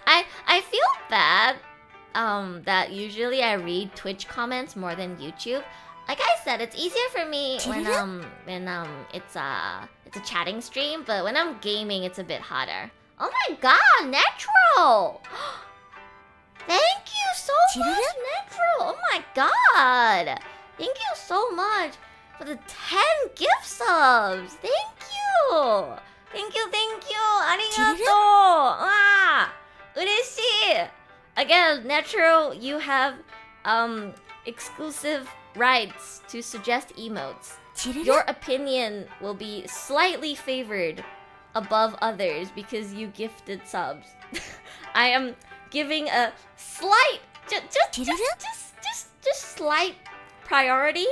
I feel bad that usually I read Twitch comments more than YouTube. Like I said, it's easier for me when it's a chatting stream, but when I'm gaming it's a bit harder. Oh my god, Natural! Thank you so much, Natural! Oh my god! Thank you so much for the 10 gift subs! Thank you! Thank you! Arigato! Ah! Ureshi! Again, Natural, you have exclusive rights to suggest emotes. Your opinion will be slightly favored above others because you gifted subs. I am giving a slight, just slight priority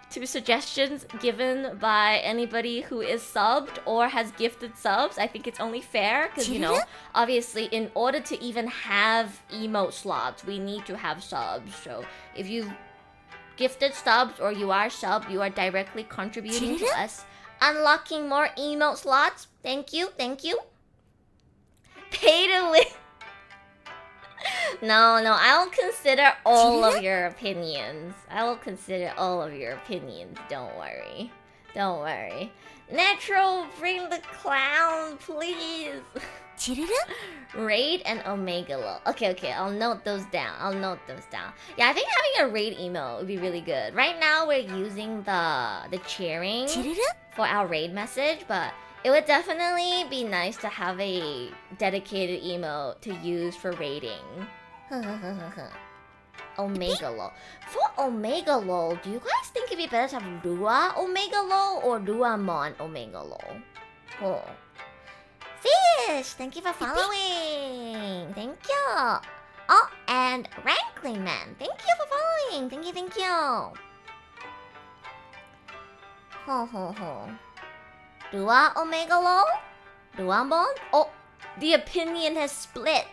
to suggestions given by anybody who is subbed or has gifted subs. I think it's only fair because, you know, obviously in order to even have emote slots, we need to have subs. So if you've gifted subs or you are sub, you are directly contributing to us unlocking more emote slots. Thank you. Pay to win. No, I'll consider all of your opinions. Don't worry. Natural, bring the clown, please. Raid and Omega Low. Okay, I'll note those down. Yeah, I think having a raid emo would be really good. Right now we're using the cheering for our raid message, but it would definitely be nice to have a dedicated emo to use for raiding. Omega Low. For Omega Low, do you guys think it'd be better to have Rua Omega Low or Ruamon Omega Low? Oh. Fish! Thank you for following! Thank you! Oh, and Rankling Man! Thank you for following! Thank you! Ho. Rua Omega Low? Ruamon? Oh, the opinion has split!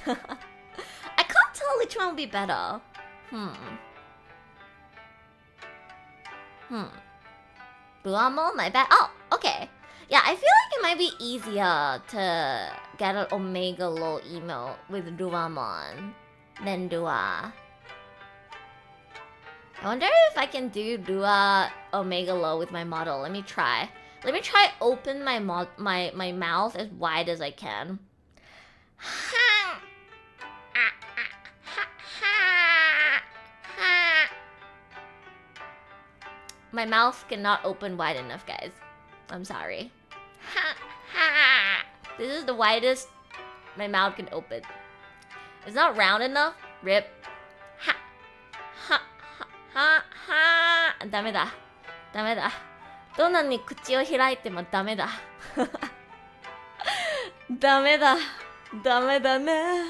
I can't tell which one would be better. Ruamon, my bad. Oh, okay. Yeah, I feel like it might be easier to get an Omega Low emo with Ruamon than Rua. I wonder if I can do Rua Omega Low with my model. Let me try open my mouth as wide as I can. My mouth cannot open wide enough, guys. I'm sorry. Ha ha. This is the widest my mouth can open. It's not round enough. Rip. Ha ha ha ha. ダメだ。ダメだ。どんなに口を開いてもダメだ。ダメだ。ダメだね。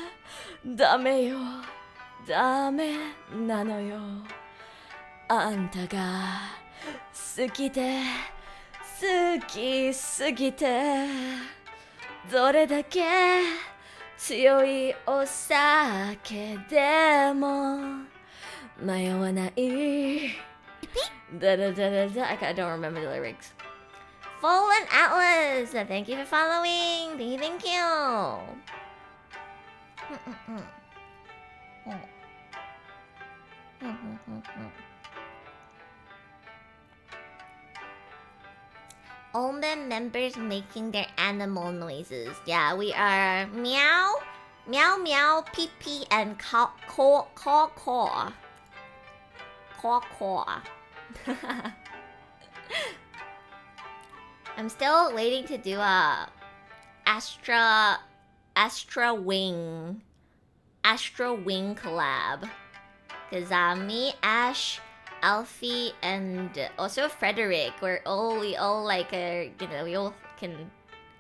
ダメよ。ダメなのよ。あんたが好きで好きすぎてどれだけ強いお酒でも迷わない。Da da da da da. I don't remember the lyrics. Fallen Atlas, thank you for following. Thank you. OMEN members making their animal noises. Yeah, we are meow, meow meow, pee pee, and caw caw caw caw. Caw caw. I'm still waiting to do a Astra Wing collab. Cause me, Ash, Alfie, and also Frederick, we all like we all can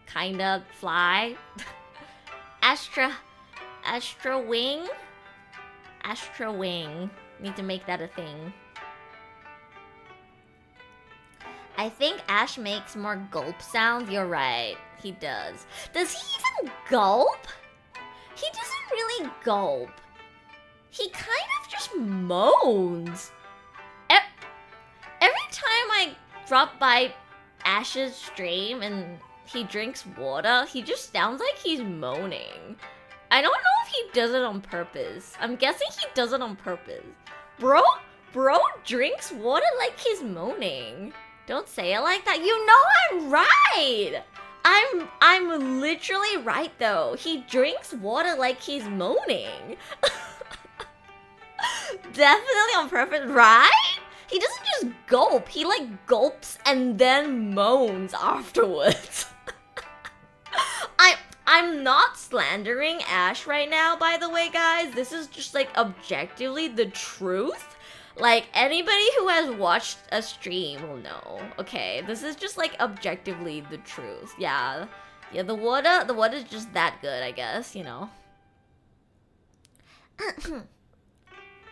kinda fly. Astra Wing. Need to make that a thing. I think Ash makes more gulp sounds. You're right. He does. Does he even gulp? He doesn't really gulp. He kind of just moans. Every time I drop by Ash's stream and he drinks water, he just sounds like he's moaning. I don't know if he does it on purpose. I'm guessing he does it on purpose. Bro drinks water like he's moaning. Don't say it like that. You know I'm right. I'm literally right though. He drinks water like he's moaning. Definitely on purpose, right? He doesn't just gulp. He like gulps and then moans afterwards. I'm not slandering Ash right now, by the way, guys. This is just like objectively the truth. Like, anybody who has watched a stream will know. Okay, this is just like objectively the truth. Yeah, the water's just that good, I guess, you know.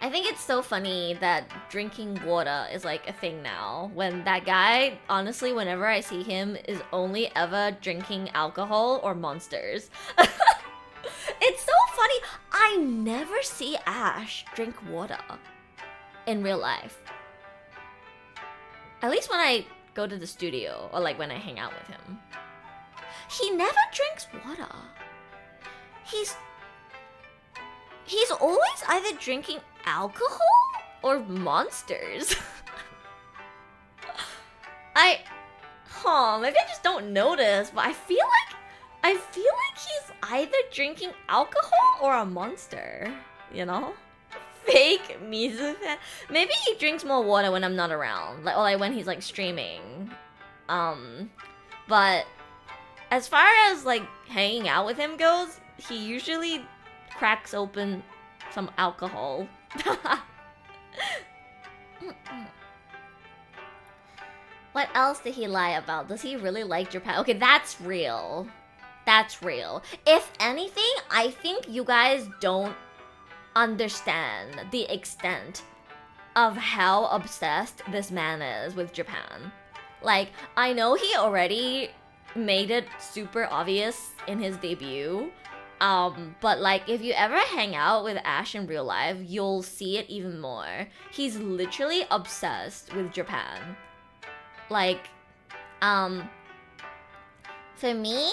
I think it's so funny that drinking water is like a thing now. When that guy, honestly, whenever I see him, is only ever drinking alcohol or monsters. It's so funny. I never see Ash drink water in real life. At least when I go to the studio or like when I hang out with him. He never drinks water. He's always either drinking alcohol or monsters. Maybe I just don't notice, but I feel like he's either drinking alcohol or a monster, you know? Fake Mizu fan. Maybe he drinks more water when I'm not around, or like when he's like streaming. But as far as like hanging out with him goes, he usually cracks open some alcohol. What else did he lie about? Does he really like Japan? Okay, that's real. That's real. If anything, I think you guys don't understand the extent of how obsessed this man is with Japan. Like, I know he already made it super obvious in his debut. But like, if you ever hang out with Ash in real life, you'll see it even more. He's literally obsessed with Japan. Like, for me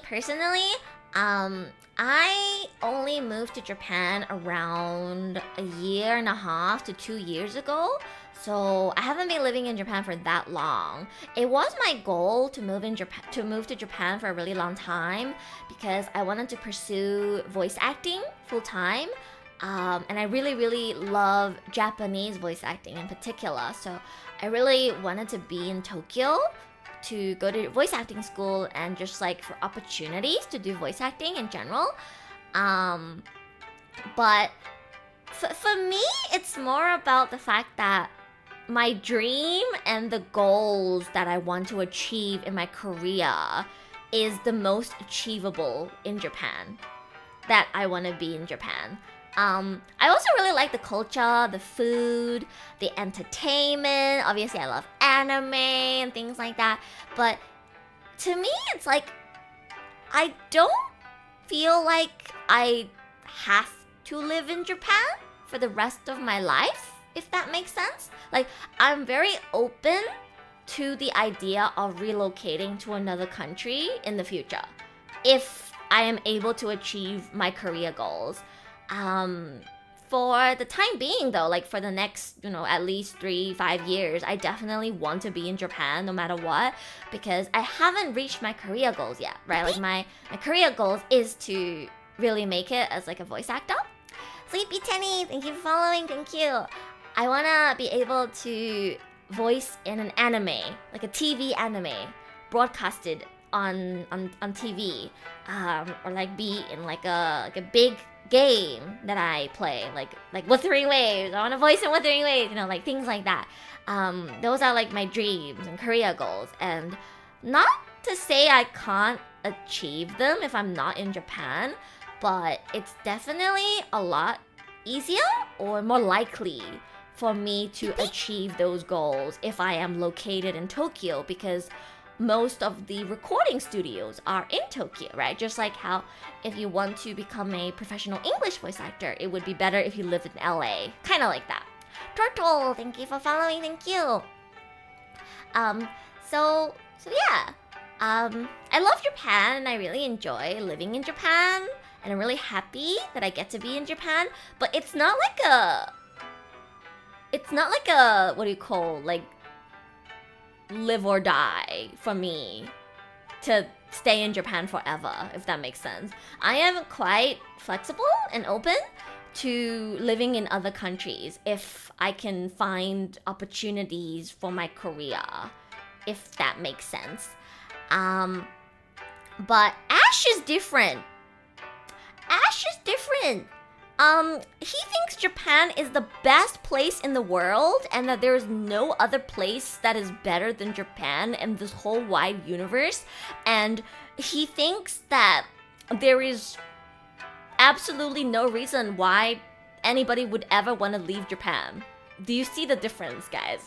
personally, I only moved to Japan around a year and a half to 2 years ago. So I haven't been living in Japan for that long. It was my goal to move to Japan for a really long time because I wanted to pursue voice acting full time. And I really love Japanese voice acting in particular. So I really wanted to be in Tokyo to go to voice acting school and just like for opportunities to do voice acting in general. But for me, it's more about the fact that my dream and the goals that I want to achieve in my career is the most achievable in Japan. That I want to be in Japan. I also really like the culture, the food, the entertainment. Obviously, I love anime and things like that. But to me, it's like I don't feel like I have to live in Japan for the rest of my life, if that makes sense. Like, I'm very open to the idea of relocating to another country in the future if I am able to achieve my career goals. For the time being though, like for the next, at least 3-5 years, I definitely want to be in Japan no matter what, because I haven't reached my career goals yet, right? Like my career goals is to really make it as like a voice actor. Sleepy Tenny, thank you for following, thank you. I wanna be able to voice in an anime, like a TV anime, broadcasted on TV, or like be in like a big game that I play, like Wuthering Waves. I want to voice in Wuthering Waves, like things like that. Those are like my dreams and career goals, and not to say I can't achieve them if I'm not in Japan, but it's definitely a lot easier or more likely for me to achieve those goals if I am located in Tokyo, because most of the recording studios are in Tokyo, right? Just like how if you want to become a professional English voice actor, it would be better if you lived in LA. Kind of like that. Turtle, thank you for following, thank you. So yeah. I love Japan and I really enjoy living in Japan, and I'm really happy that I get to be in Japan, but it's not like a what do you call, like, live or die for me to stay in Japan forever, if that makes sense. I am quite flexible and open to living in other countries if I can find opportunities for my career, if that makes sense. But Ash is different. He thinks Japan is the best place in the world and that there is no other place that is better than Japan in this whole wide universe. And he thinks that there is absolutely no reason why anybody would ever want to leave Japan. Do you see the difference, guys?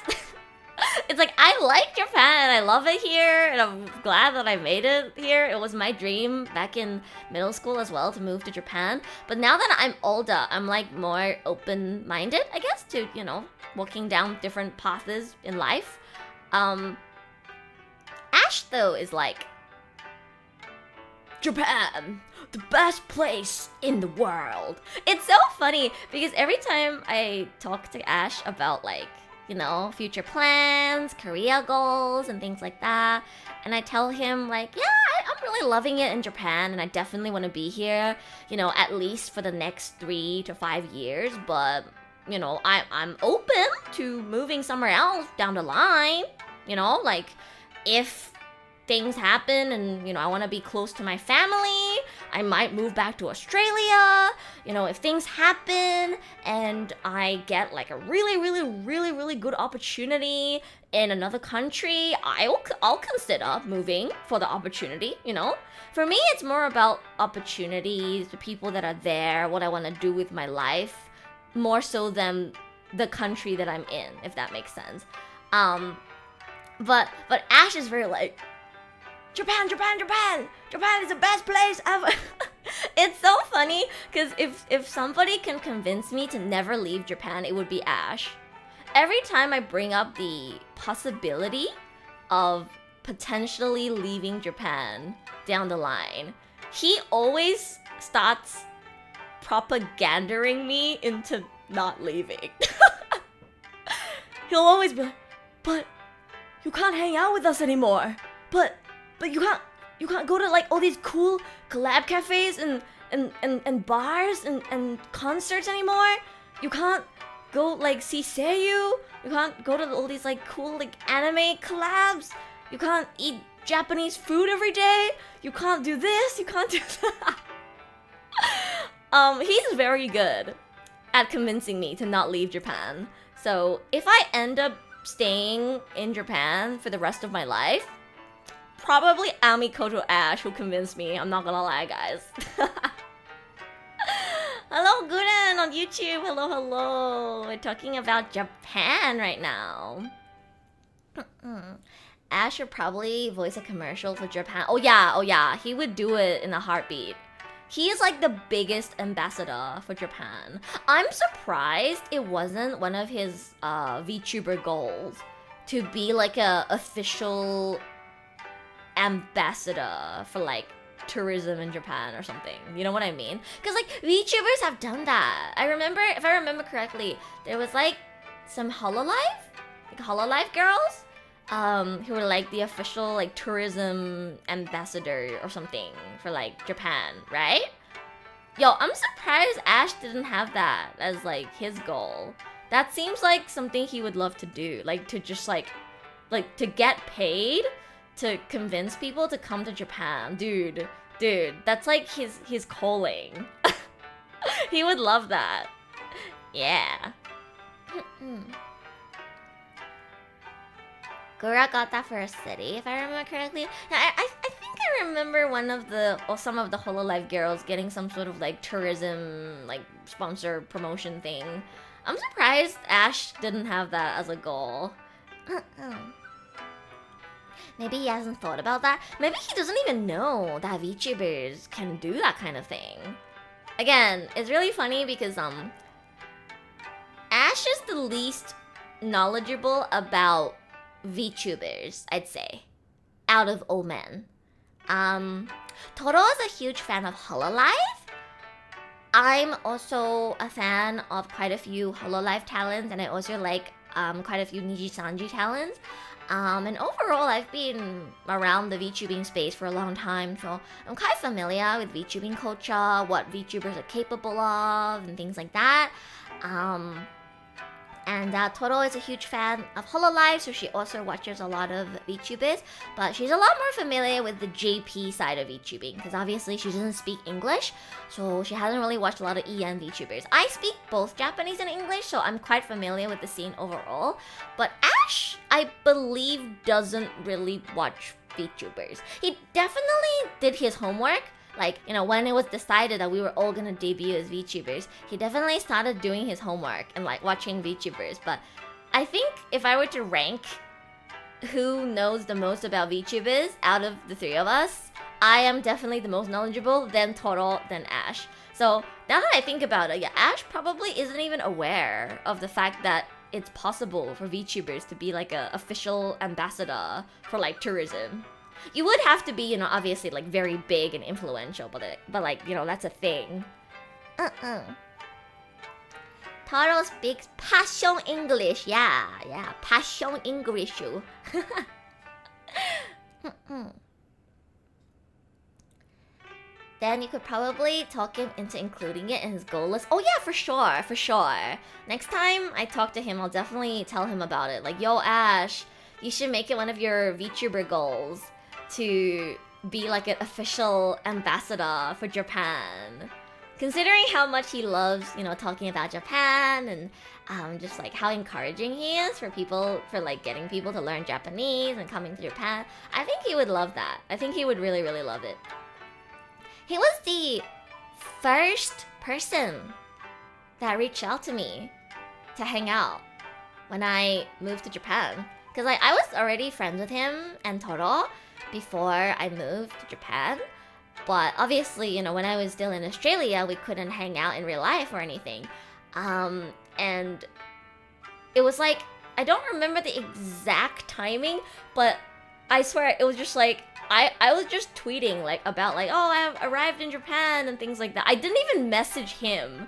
It's like, I like Japan, I love it here, and I'm glad that I made it here. It was my dream back in middle school as well to move to Japan. But now that I'm older, I'm like more open-minded, I guess, to, walking down different paths in life. Ash, though, is like, Japan, the best place in the world. It's so funny because every time I talk to Ash about like, future plans, career goals, and things like that, and I tell him like, yeah, I'm really loving it in Japan, and I definitely want to be here, at least for the next 3 to 5 years, but, I'm open to moving somewhere else down the line, like, if things happen and, I want to be close to my family, I might move back to Australia. If things happen and I get like a really good opportunity in another country, I'll consider moving for the opportunity, For me, it's more about opportunities, the people that are there, what I want to do with my life, more so than the country that I'm in, if that makes sense. But Ash is very like, Japan is the best place ever. It's so funny because if somebody can convince me to never leave Japan, it would be Ash. Every time I bring up the possibility of potentially leaving Japan down the line, he always starts propagandering me into not leaving. He'll always be like, but you can't hang out with us anymore. But you can't go to like all these cool collab cafes and and bars and concerts anymore. You can't go like see Seiyu. You can't go to all these like cool like anime collabs. You can't eat Japanese food every day. You can't do this. You can't do that. He's very good at convincing me to not leave Japan. So if I end up staying in Japan for the rest of my life, probably Amikoto Ash will convince me. I'm not gonna lie, guys. Hello, Guren on YouTube. Hello, hello. We're talking about Japan right now. Ash should probably voice a commercial for Japan. Oh yeah. He would do it in a heartbeat. He is like the biggest ambassador for Japan. I'm surprised it wasn't one of his VTuber goals to be like a official ambassador for like tourism in Japan or something. You know what I mean? Because like VTubers have done that. I remember, if I remember correctly, there was like some Hololive girls who were like the official like tourism ambassador or something for like Japan, right? Yo, I'm surprised Ash didn't have that as like his goal. That seems like something he would love to do, like to just like to get paid to convince people to come to Japan. Dude, that's like his calling. He would love that. Yeah. Gura got that for a city, if I remember correctly. Now, I think I remember some of the Hololive girls getting some sort of like tourism, like sponsor promotion thing. I'm surprised Ash didn't have that as a goal. Maybe he hasn't thought about that. Maybe he doesn't even know that VTubers can do that kind of thing. Again, it's really funny because Ash is the least knowledgeable about VTubers, I'd say, out of OMEN. Toro is a huge fan of Hololive. I'm also a fan of quite a few Hololive talents, and I also like quite a few Niji-sanji talents. And overall, I've been around the VTubing space for a long time, so I'm quite familiar with VTubing culture, what VTubers are capable of, and things like that. And Toro is a huge fan of Hololive, so she also watches a lot of VTubers, but she's a lot more familiar with the JP side of VTubing, because obviously she doesn't speak English, so she hasn't really watched a lot of EN VTubers. I speak both Japanese and English, so I'm quite familiar with the scene overall, but Ash, I believe, doesn't really watch VTubers. He definitely did his homework. Like, you know, when it was decided that we were all gonna debut as VTubers, he definitely started doing his homework and like watching VTubers. But I think if I were to rank who knows the most about VTubers out of the three of us, I am definitely the most knowledgeable, then Toro, then Ash. So now that I think about it, yeah, Ash probably isn't even aware of the fact that it's possible for VTubers to be like an official ambassador for like tourism. You would have to be, you know, obviously, like, very big and influential, but like, you know, that's a thing. Taro speaks passion English. Yeah, passion English. Then you could probably talk him into including it in his goal list. Oh yeah, for sure. Next time I talk to him, I'll definitely tell him about it. Like, yo, Ash, you should make it one of your VTuber goals to be like an official ambassador for Japan. Considering how much he loves, you know, talking about Japan and just like how encouraging he is for people, for like getting people to learn Japanese and coming to Japan, I think he would love that. I think he would really, really love it. He was the first person that reached out to me to hang out when I moved to Japan. Because like, I was already friends with him and Toro before I moved to Japan. But obviously, you know, when I was still in Australia, we couldn't hang out in real life or anything. And it was like, I don't remember the exact timing, but I swear it was just like, I was just tweeting like about like, oh, I have arrived in Japan and things like that. I didn't even message him.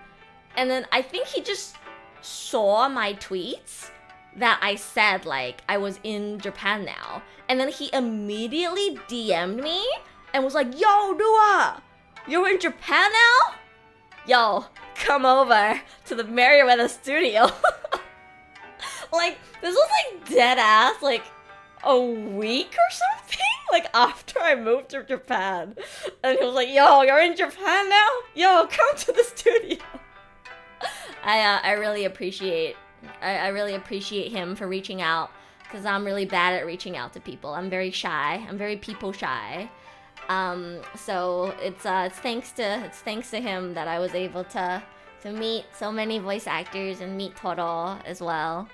And then I think he just saw my tweets that I said like I was in Japan now. And then he immediately DM'd me and was like, yo, Rua, you're in Japan now? Yo, come over to the Merriweather studio. Like, this was like dead ass, like a week or something, like after I moved to Japan. And he was like, yo, you're in Japan now? Yo, come to the studio. I really appreciate him for reaching out, because I'm really bad at reaching out to people. I'm very shy. I'm very people shy. So it's thanks to him that I was able to meet so many voice actors and meet Toro as well.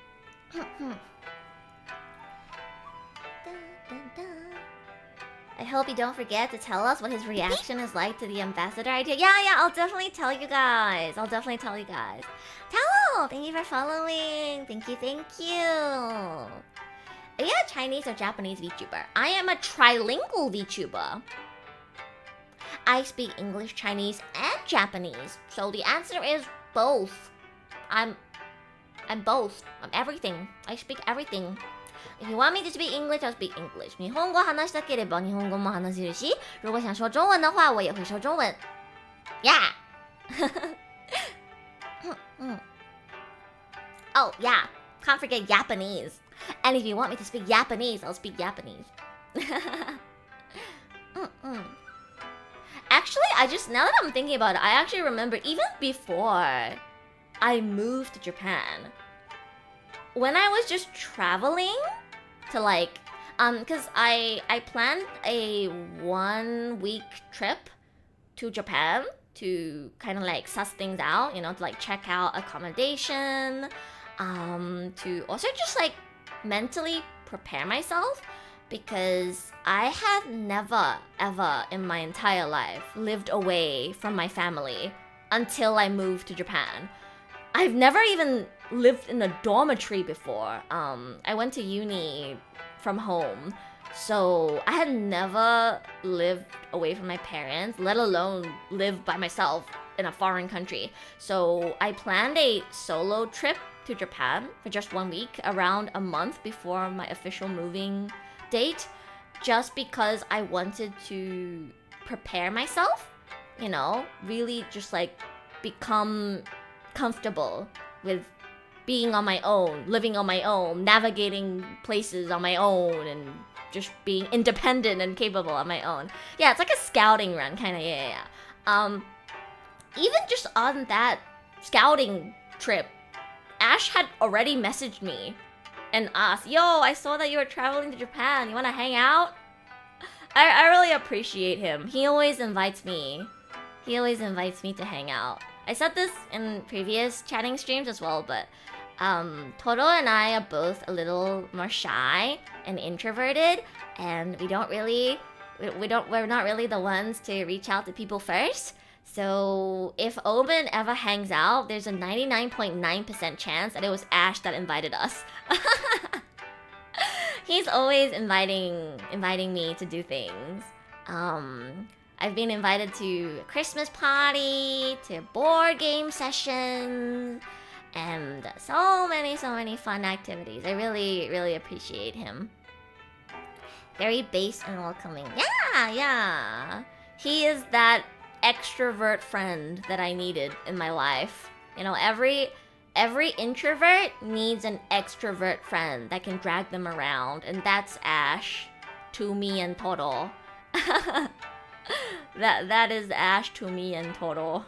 I hope you don't forget to tell us what his reaction is like to the ambassador idea. Yeah, I'll definitely tell you guys. Hello, thank you for following. Thank you. Are you a Chinese or Japanese VTuber? I am a trilingual VTuber. I speak English, Chinese, and Japanese. So the answer is both. I'm both. I'm everything. I speak everything. If you want me to speak English, I'll speak English. 日本語話したければ日本語も話せるし、如果想说中文的话，我也会说中文。Yeah. Oh yeah. Can't forget Japanese. And if you want me to speak Japanese, I'll speak Japanese. Actually, now that I'm thinking about it, I actually remember even before I moved to Japan, when I was just traveling to like, cause I planned a 1-week trip to Japan to kind of like suss things out, to like check out accommodation, to also just like mentally prepare myself, because I have never ever in my entire life lived away from my family until I moved to Japan. I've never even lived in a dormitory before. I went to uni from home, so I had never lived away from my parents, let alone live by myself in a foreign country. So I planned a solo trip to Japan for just 1 week, around a month before my official moving date, just because I wanted to prepare myself, really just like become comfortable with being on my own, living on my own, navigating places on my own, and just being independent and capable on my own. Yeah, it's like a scouting run, kind of, yeah. Even just on that scouting trip, Ash had already messaged me and asked, yo, I saw that you were traveling to Japan. You want to hang out? I really appreciate him. He always invites me. To hang out. I said this in previous chatting streams as well, but Toro and I are both a little more shy and introverted, and we're not really the ones to reach out to people first. So if OMEN ever hangs out, there's a 99.9% chance that it was Ash that invited us. He's always inviting me to do things. I've been invited to a Christmas party, to board game sessions, and so many fun activities. I really appreciate him. Very base and welcoming. Yeah. He is that extrovert friend that I needed in my life. Every introvert needs an extrovert friend that can drag them around, and that's Ash to me and Toro. that is Ash to me and Toro.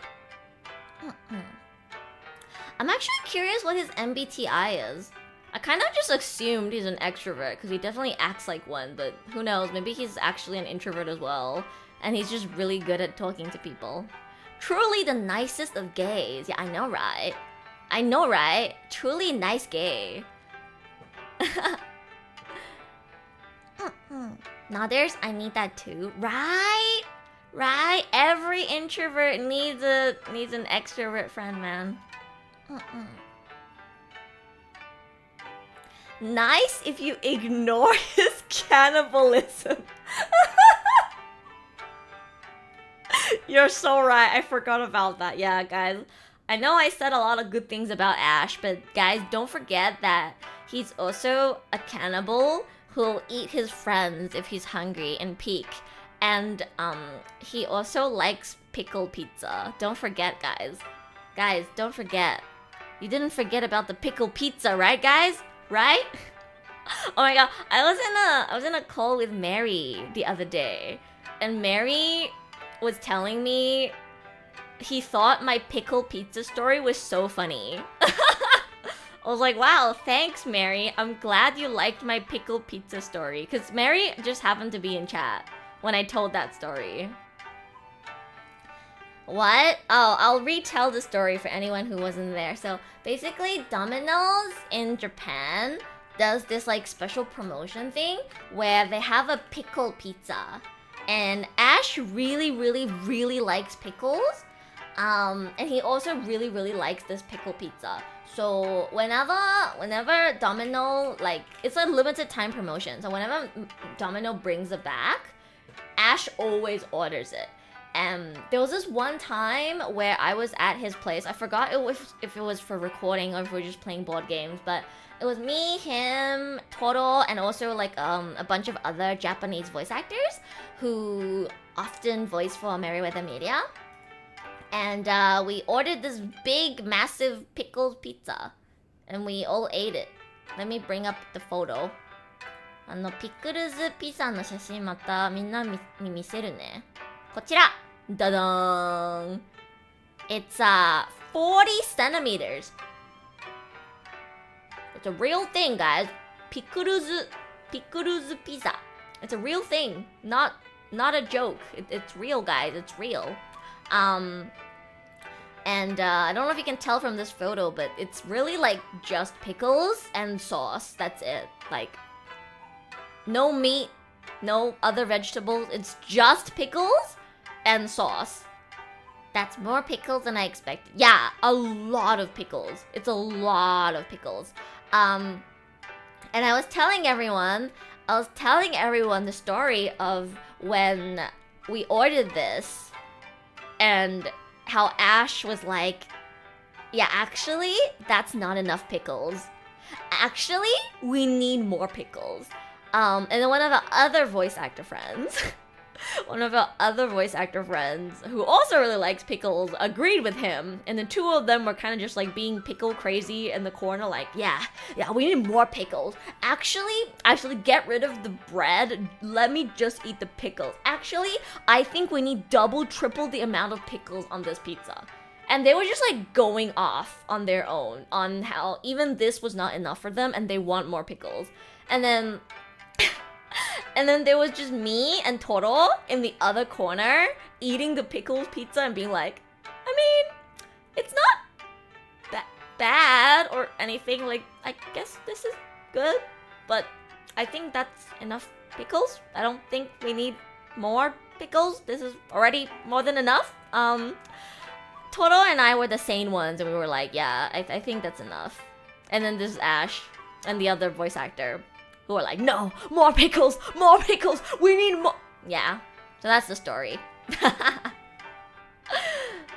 I'm actually curious what his MBTI is. I kind of just assumed he's an extrovert because he definitely acts like one, but who knows, maybe he's actually an introvert as well, and he's just really good at talking to people. Truly the nicest of gays. Yeah, I know, right? Truly nice gay. Others, I need that too. Right? Every introvert needs an extrovert friend, man. Nice if you ignore his cannibalism. You're so right. I forgot about that. Yeah, guys. I know I said a lot of good things about Ash, but guys, don't forget that he's also a cannibal who'll eat his friends if he's hungry and peak. And he also likes pickle pizza. Don't forget, guys. Guys, don't forget. You didn't forget about the pickle pizza, right, guys? Right? Oh my god, I was in a call with Mary the other day, and Mary was telling me he thought my pickle pizza story was so funny. I was like, wow, thanks, Mary. I'm glad you liked my pickle pizza story. Because Mary just happened to be in chat when I told that story. What? Oh, I'll retell the story for anyone who wasn't there. So basically, Domino's in Japan does this like special promotion thing where they have a pickle pizza. And Ash really, really, really likes pickles. And he also really, really likes this pickle pizza. So whenever Domino, like, it's a limited time promotion. So whenever Domino brings it back, Ash always orders it. And there was this one time where I was at his place. I forgot if it was for recording or if we were just playing board games, but it was me, him, Toro, and also like a bunch of other Japanese voice actors who often voice for Merryweather Media. And we ordered this big, massive pickled pizza. And we all ate it. Let me bring up the photo. ピクルズピザの写真またみんなに見せるね。こちらダダーン It's 40 centimeters. It's a real thing, guys. ピクルズピザ. It's a real thing. Not a joke. It's real, guys. It's real. And I don't know if you can tell from this photo, but it's really like just pickles and sauce. That's it. Like, no meat, no other vegetables. It's just pickles and sauce. That's more pickles than I expected. Yeah, a lot of pickles. It's a lot of pickles. And I was telling everyone the story of when we ordered this and how Ash was like, yeah, actually, that's not enough pickles. Actually, we need more pickles. And then one of our other voice actor friends, who also really likes pickles, agreed with him. And the two of them were kind of just like being pickle crazy in the corner, like, yeah, we need more pickles. Actually, get rid of the bread. Let me just eat the pickles. Actually, I think we need double, triple the amount of pickles on this pizza. And they were just like going off on their own on how even this was not enough for them and they want more pickles. And then there was just me and Toro in the other corner eating the pickles pizza and being like, I mean, it's not that bad or anything. Like, I guess this is good, but I think that's enough pickles. I don't think we need more pickles. This is already more than enough. Toro and I were the sane ones and we were like, yeah, I think that's enough. And then there's Ash and the other voice actor who are like, no, more pickles, we need more. Yeah, so that's the story.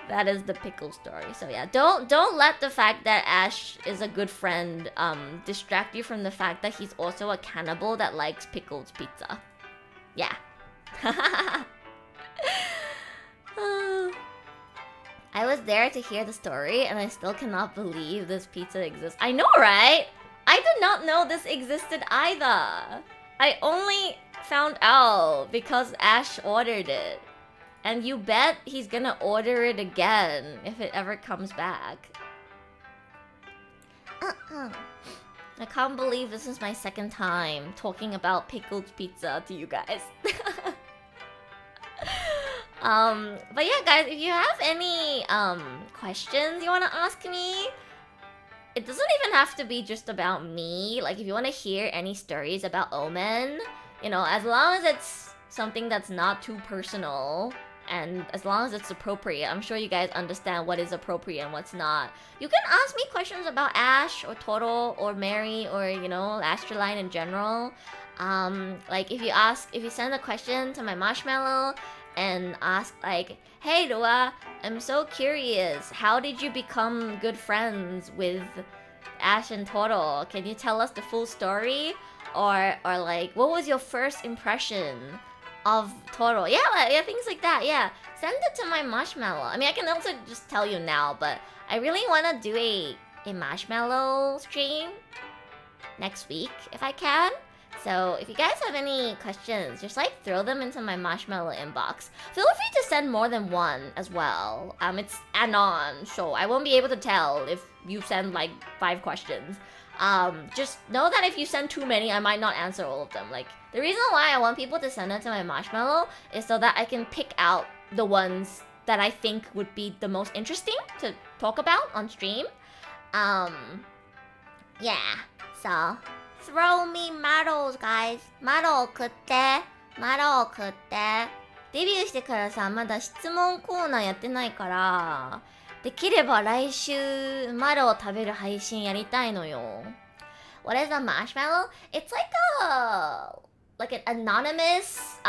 That is the pickle story. So yeah, don't let the fact that Ash is a good friend distract you from the fact that he's also a cannibal that likes pickled pizza. Yeah. I was there to hear the story and I still cannot believe this pizza exists. I know, right? I did not know this existed either. I only found out because Ash ordered it. And you bet he's gonna order it again if it ever comes back. I can't believe this is my second time talking about pickled pizza to you guys. But yeah, guys, if you have any questions you want to ask me, it doesn't even have to be just about me. Like, if you want to hear any stories about OMEN, you know, as long as it's something that's not too personal and as long as it's appropriate, I'm sure you guys understand what is appropriate and what's not. You can ask me questions about Ash or Toro or Mary or, you know, ASTRALINE in general. Like, if you send a question to my marshmallow and ask like, hey Rua, I'm so curious, how did you become good friends with Ash and Toro? Can you tell us the full story? Or like, what was your first impression of total. Yeah, things like that. Yeah, send it to my marshmallow. I mean, I can also just tell you now, but I really want to do a marshmallow stream next week if I can. So if you guys have any questions, just like throw them into my marshmallow inbox. Feel free to send more than one as well. It's anon, so I won't be able to tell if you send like 5 questions. Just know that if you send too many, I might not answer all of them. Like, the reason why I want people to send it to my marshmallow is so that I can pick out the ones that I think would be the most interesting to talk about on stream. Yeah, so throw me models, guys. マロ送って。マロ送って。デビューしてからさ、まだ質問コーナーやってないから、できれば来週マロを食べる配信やりたいのよ。What is a marshmallow? It's like an anonymous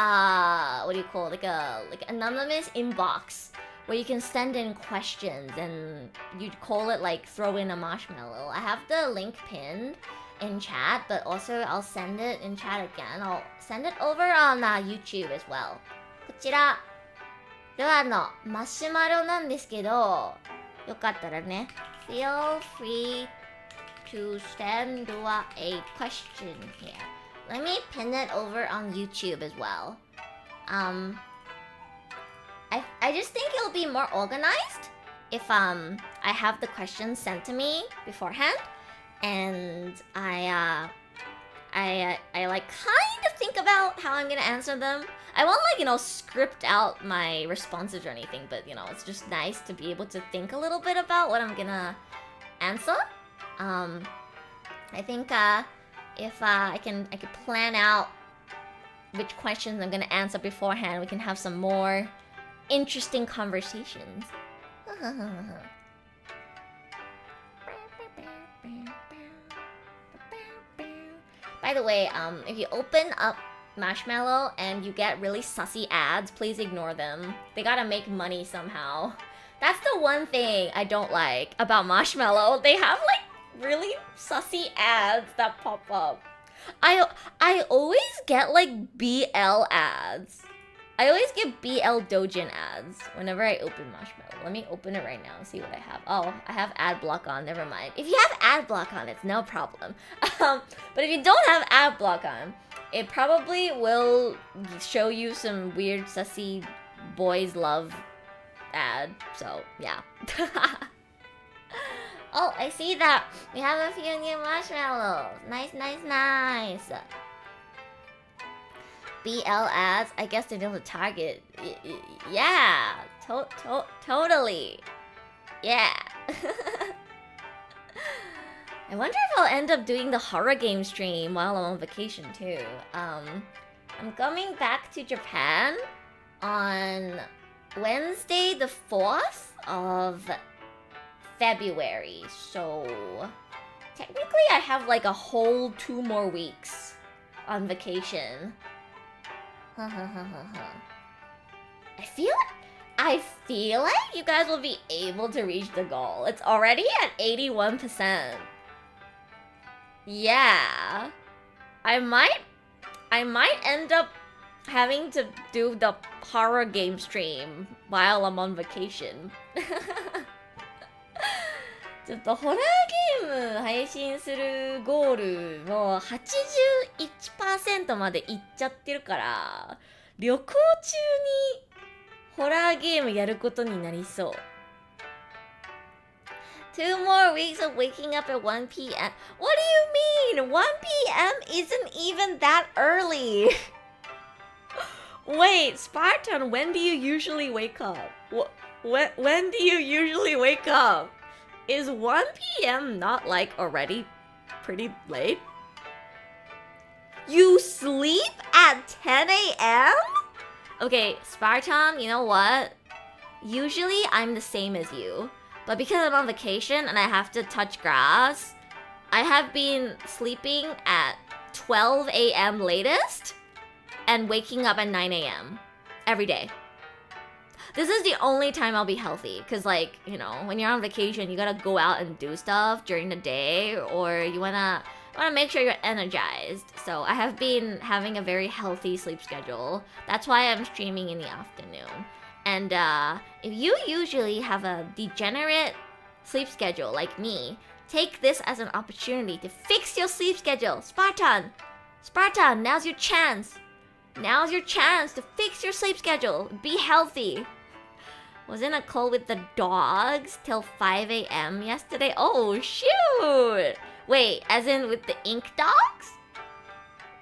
what do you call it? Like an anonymous inbox where you can send in questions and you call it like throw in a marshmallow. I have the link pinned in chat, but also I'll send it in chat again. I'll send it over on YouTube as well. こちらルアのマシュマロなんですけど、よかったらね、feel free to send Rua a question here. Let me pin it over on YouTube as well. I just think it'll be more organized if I have the questions sent to me beforehand, and I like kind of think about how I'm gonna answer them. I won't like, script out my responses or anything, but it's just nice to be able to think a little bit about what I'm gonna answer. I think if I could plan out which questions I'm gonna answer beforehand, we can have some more interesting conversations. By the way, if you open up Marshmallow and you get really sussy ads, please ignore them. They gotta make money somehow. That's the one thing I don't like about Marshmallow. They have like really sussy ads that pop up. I always get like BL ads. I always get BL Dojin ads whenever I open Marshmallow. Let me open it right now and see what I have. Oh, I have ad block on, never mind. If you have ad block on, it's no problem. But if you don't have ad block on, it probably will show you some weird sussy boys love ad. So, yeah. Oh, I see that. We have a few new marshmallows. Nice, nice, nice. BL ads, I guess they know the target. Yeah, totally. Yeah. I wonder if I'll end up doing the horror game stream while I'm on vacation too. I'm coming back to Japan on Wednesday the 4th of February. So technically I have like a whole 2 more weeks on vacation. I feel like you guys will be able to reach the goal. It's already at 81%. Yeah. I might end up having to do the horror game stream while I'm on vacation. ちょっとホラーゲーム配信するゴールもう 81% までいっちゃってるから、旅行中にホラーゲームやることになりそう。2 more weeks of waking up at 1 p.m. What do you mean? 1 p.m. isn't even that early. Wait, Spartan, when do you usually wake up? When do you usually wake up? Is 1 p.m. not like already pretty late? You sleep at 10 a.m.? Okay, Spartan, you know what? Usually I'm the same as you. But because I'm on vacation and I have to touch grass, I have been sleeping at 12 a.m. latest and waking up at 9 a.m. every day. This is the only time I'll be healthy. Because, like, when you're on vacation, you gotta go out and do stuff during the day. Or you wanna want to make sure you're energized. So I have been having a very healthy sleep schedule. That's why I'm streaming in the afternoon. And if you usually have a degenerate sleep schedule like me, take this as an opportunity to fix your sleep schedule. Spartan, now's your chance. Now's your chance to fix your sleep schedule. Be healthy. Was in a call with the dogs till 5 a.m. yesterday. Oh, shoot. Wait, as in with the ink dogs?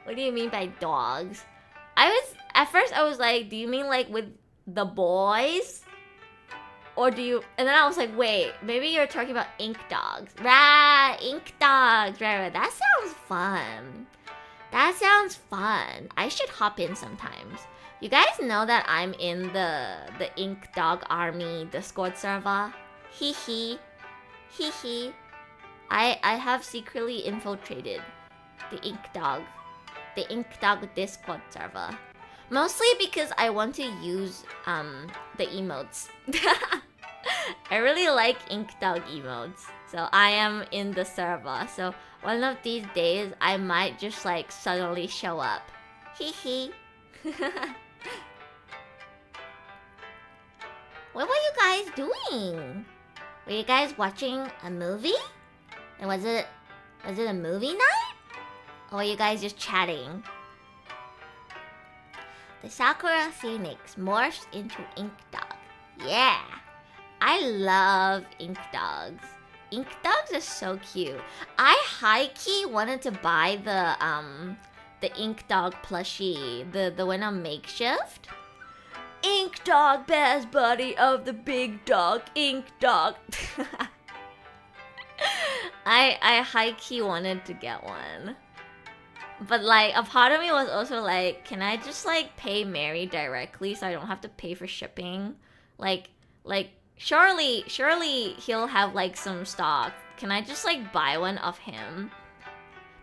What do you mean by dogs? At first I was like, do you mean like with the boys? Or do you... And then I was like, wait, maybe you're talking about ink dogs. Right, ink dogs. Right. That sounds fun. I should hop in sometimes. You guys know that I'm in the Ink Dog Army Discord server? Hee hee. I have secretly infiltrated the Ink Dog Discord server. Mostly because I want to use the emotes. I really like Ink Dog emotes. So I am in the server. So one of these days I might just like suddenly show up. Hee hee. What were you guys doing? Were you guys watching a movie? And was it a movie night? Or were you guys just chatting? The Sakura Phoenix morphs into Ink Dog. Yeah! I love Ink Dogs. Ink Dogs are so cute. I high-key wanted to buy the Ink Dog plushie, the one on Makeshift. Ink Dog, best buddy of the big dog, Ink Dog. I high-key wanted to get one. But like, a part of me was also like, can I just like pay Mary directly so I don't have to pay for shipping? Like surely he'll have like some stock. Can I just like buy one of him?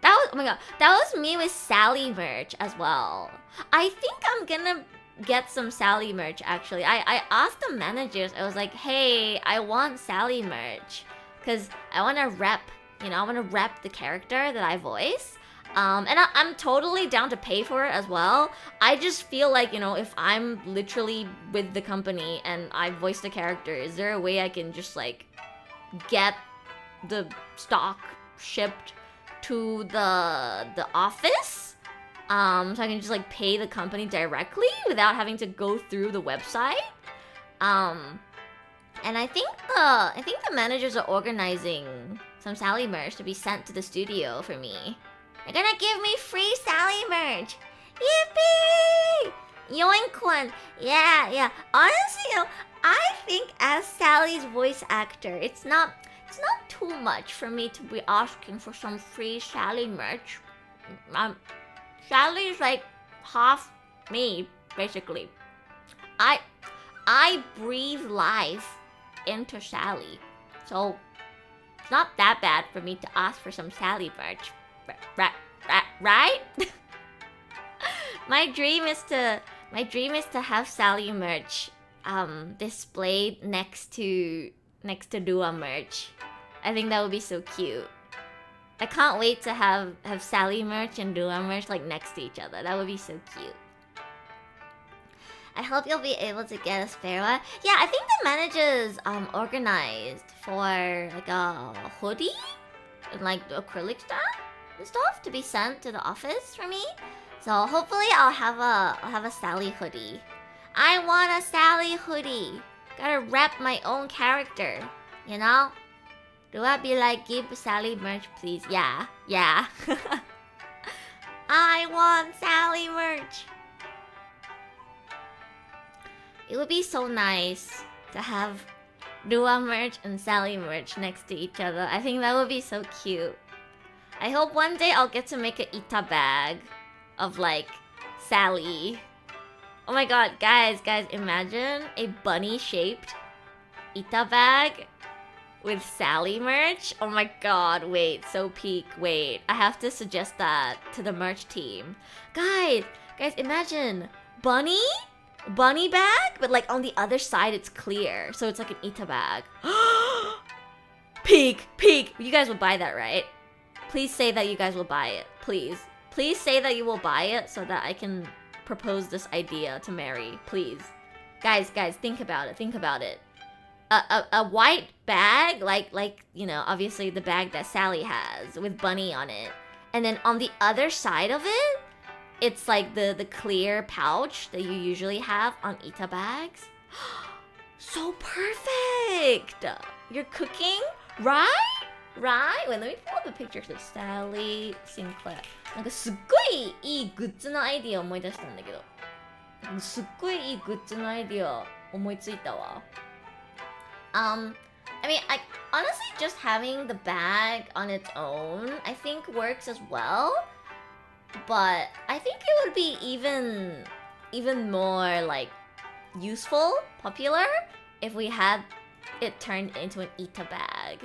That was, oh my god, that was me with Sally merch as well. I think I'm gonna get some Sally merch actually. I asked the managers, I was like, hey, I want Sally merch. Cause I wanna rep, I wanna rep the character that I voice. And I'm totally down to pay for it as well. I just feel like, if I'm literally with the company and I voice the character, is there a way I can just like get the stock shipped to the office? So I can just like pay the company directly without having to go through the website. And I think the managers are organizing some Sally merch to be sent to the studio for me. They're gonna give me free Sally merch. Yippee! Yoink one. Yeah. Honestly, I think as Sally's voice actor, it's not too much for me to be asking for some free Sally merch. Sally's like half me, basically. I breathe life into Sally, so it's not that bad for me to ask for some Sally merch, right? My dream is to have Sally merch displayed next to Dua merch. I think that would be so cute. I can't wait to have Sally merch and Dua merch like next to each other. That would be so cute. I hope you'll be able to get a spare one. Yeah, I think the managers organized for like a hoodie and like the acrylic stuff to be sent to the office for me. So hopefully I'll have a Sally hoodie. I want a Sally hoodie. Gotta rep my own character, Do I be like, give Sally merch, please? Yeah. I want Sally merch. It would be so nice to have Dua merch and Sally merch next to each other. I think that would be so cute. I hope one day I'll get to make an Ita bag of like Sally. Oh my god, guys, imagine a bunny-shaped Ita bag with Sally merch. Oh my god, wait, so peak. Wait, I have to suggest that to the merch team. Guys, imagine bunny bag, but like on the other side it's clear, so it's like an Ita bag. Peak. You guys would buy that, right? please say that you guys will buy it. Please say that you will buy it so that I can propose this idea to Mary. Please, guys, think about it. A white bag, like you know, obviously the bag that Sally has with bunny on it, and then on the other side of it, it's like the clear pouch that you usually have on Ita bags. So perfect. You're cooking, right? Wait, let me pull up a picture of Sally Sinclair. なんかすっごいいいグッズのアイディア思い出したんだけど、すっごいいいグッズのアイディア思いついたわ。I mean, honestly, just having the bag on its own, I think works as well. But I think it would be even more like useful, popular, if we had it turned into an Ita bag.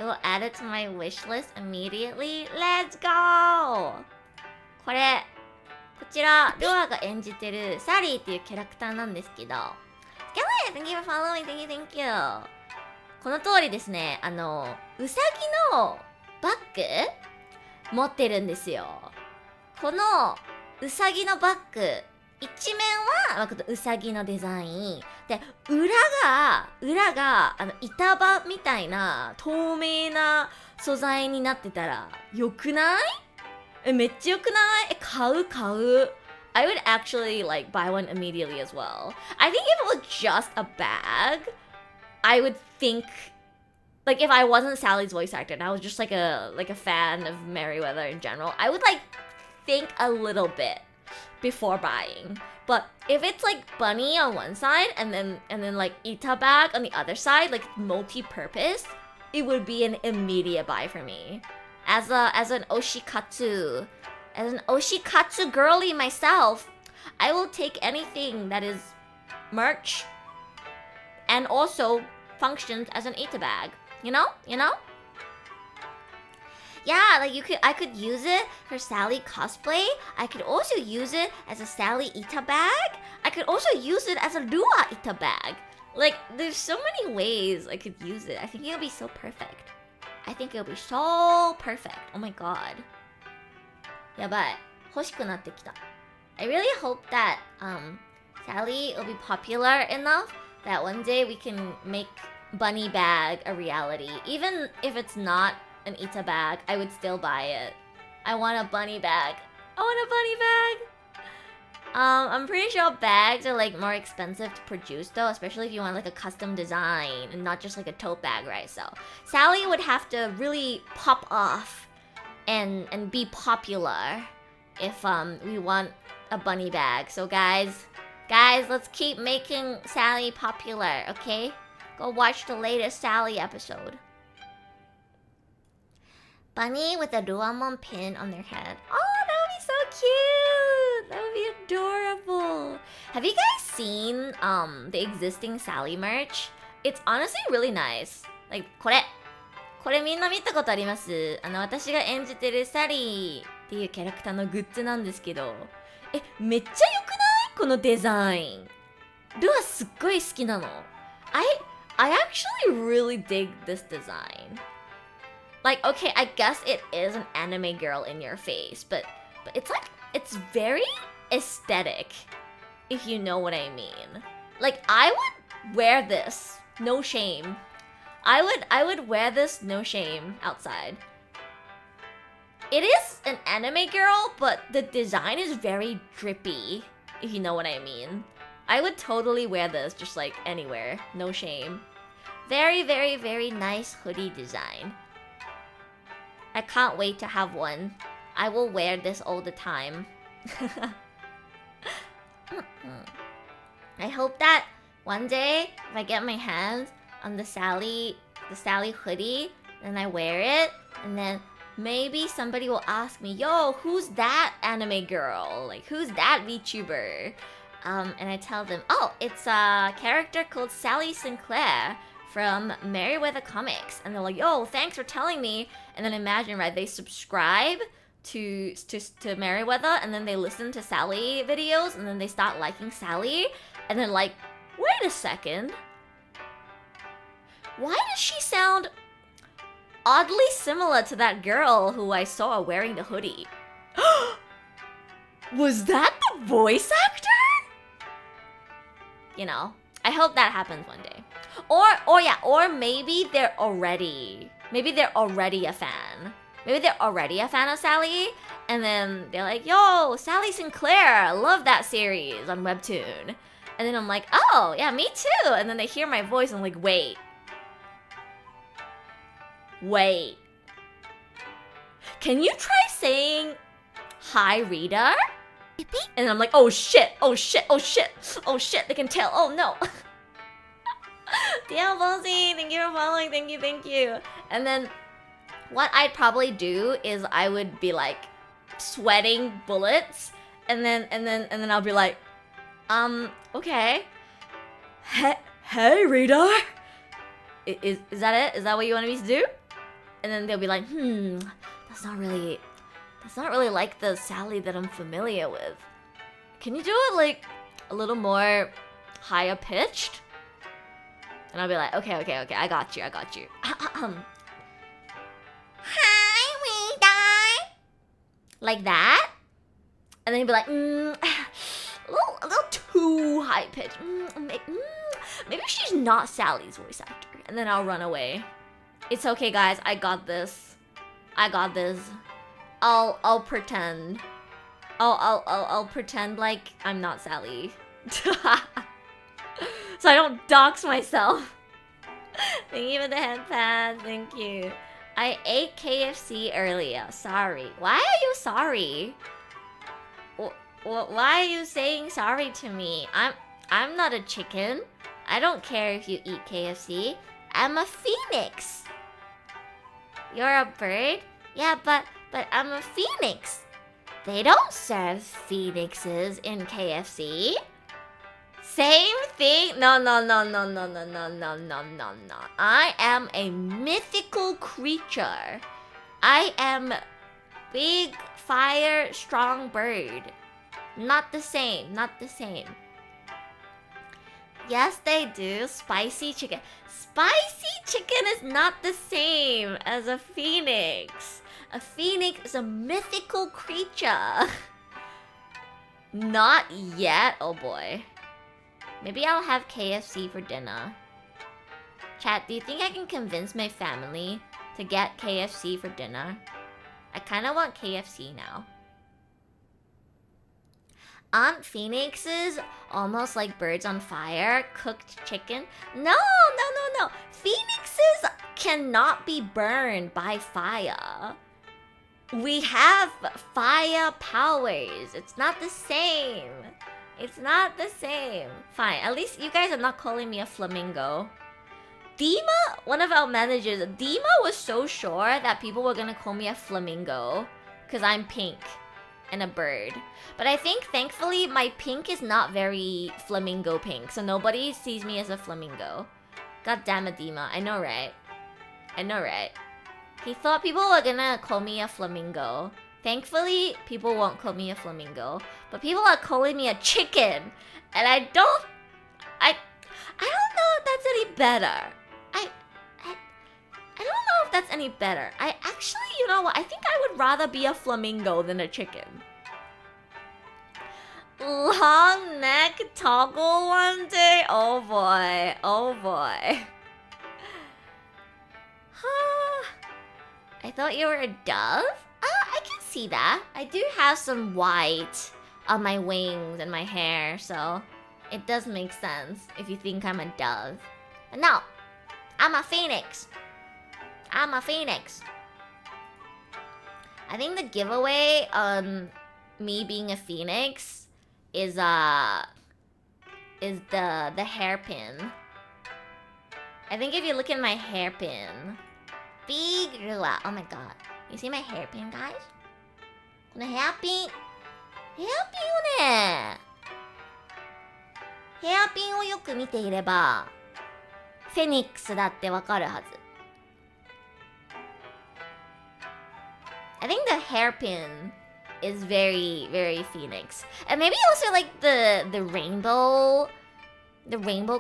I will add it to my wish list immediately. Let's go! こちら、ルアが演じてるサリーっていうキャラクターなんですけど、Thank you for following. Thank you. この通りですね、うさぎのバッグ持ってるんですよ。このうさぎのバッグ、一面はうさぎのデザインで、裏が板場みたいな透明な素材になってたらよくない？めっちゃよくない？買う。I would actually like buy one immediately as well. I think if it was just a bag, I would think, like, if I wasn't Sally's voice actor and I was just like a fan of Merryweather in general, I would like think a little bit before buying. But if it's like bunny on one side and then like Ita bag on the other side, like multi-purpose, it would be an immediate buy for me. As an oshikatsu girly myself, I will take anything that is merch and also functions as an Ita bag. You know? Yeah, like I could use it for Sally cosplay. I could also use it as a Sally Ita bag. I could also use it as a Rua Ita bag. Like, there's so many ways I could use it. I think it'll be so perfect. Oh my god. やばい。欲しくなってきた。I really hope that Sally will be popular enough that one day we can make bunny bag a reality. Even if it's not an Ita bag, I would still buy it. I want a bunny bag. I'm pretty sure bags are like more expensive to produce though, especially if you want like a custom design and not just like a tote bag, right? So Sally would have to really pop off and be popular if we want a bunny bag. So guys, let's keep making Sally popular, okay? Go watch the latest Sally episode. Bunny with a Ruamon pin on their head. Oh, that would be so cute! That would be adorable. Have you guys seen the existing Sally merch? It's honestly really nice. Like, これみんな見たことあります？私が演じてるサリーっていうキャラクターのグッズなんですけど、めっちゃ良くない？このデザイン。ルアすっごい好きなの。I actually really dig this design. Like, okay, I guess it is an anime girl in your face, but it's like, it's very aesthetic, if you know what I mean. Like, I would wear this, no shame. I would wear this, no shame, outside. It is an anime girl, but the design is very drippy, if you know what I mean. I would totally wear this, just like anywhere, no shame. Very, very, very nice hoodie design. I can't wait to have one. I will wear this all the time. I hope that one day, if I get my hands on the Sally hoodie, and I wear it, and then maybe somebody will ask me, yo, who's that anime girl? Like, who's that VTuber? And I tell them, oh, it's a character called Sally Sinclair from Merryweather Comics. And they're like, yo, thanks for telling me. And then imagine, right, they subscribe to Merryweather, and then they listen to Sally videos, and then they start liking Sally, and then like, wait a second. Why does she sound oddly similar to that girl who I saw wearing the hoodie. Was that the voice actor? You know, I hope that happens one day. Or maybe they're already a fan. Maybe they're already a fan of Sally, and then they're like, yo, Sally Sinclair, I love that series on Webtoon. And then I'm like, oh, yeah, me too. And then they hear my voice and I'm like, wait. Can you try saying, hi, Rita? And I'm like, oh shit, they can tell, oh no. Damn, Bossy, thank you for following, thank you. And then what I'd probably do is I would be like sweating bullets, and then I'll be like, okay. Hey, Rita. Is that it? Is that what you wanted me to do? And then they'll be like, that's not really like the Sally that I'm familiar with. Can you do it like a little more higher pitched? And I'll be like, okay, I got you. Hi, Rita. Like that? And then you'll be like, a little too high pitched. Maybe she's not Sally's voice actor. And then I'll run away. It's okay, guys. I got this. I'll pretend. I'll pretend like I'm not Sally. So I don't dox myself. Thank you for the headpad. Thank you. I ate KFC earlier. Sorry. Why are you sorry? Why are you saying sorry to me? I'm not a chicken. I don't care if you eat KFC. I'm a phoenix. You're a bird? Yeah, but I'm a phoenix. They don't serve phoenixes in KFC. Same thing? No. I am a mythical creature. I am big, fire, strong bird. Not the same. Yes, they do. Spicy chicken. Spicy chicken is not the same as a phoenix. A phoenix is a mythical creature. Not yet. Oh boy. Maybe I'll have KFC for dinner. Chat, do you think I can convince my family to get KFC for dinner? I kind of want KFC now. Aren't phoenixes almost like birds on fire? Cooked chicken? No. Phoenixes cannot be burned by fire. We have fire powers. It's not the same. Fine, at least you guys are not calling me a flamingo. Dima, one of our managers, Dima was so sure that people were gonna call me a flamingo because I'm pink and a bird. But I think, thankfully, my pink is not very flamingo pink, so nobody sees me as a flamingo. God damn it, Dima. I know, right? He thought people were gonna call me a flamingo. Thankfully, people won't call me a flamingo. But people are calling me a chicken. And I don't know if that's any better. I don't know if that's any better. I actually, you know what? I think I would rather be a flamingo than a chicken. Long neck toggle one day? Oh boy. I thought you were a dove? I can see that. I do have some white on my wings and my hair, so it does make sense if you think I'm a dove. But no, I'm a phoenix. I think the giveaway on me being a phoenix is the hairpin. I think if you look at my hairpin, big Rua. Oh my god. You see my hairpin, guys? このヘアピンをね、ヘアピンをよく見ていればフェニックスだってわかるはず。I think the hairpin is very, very phoenix. And maybe also like the rainbow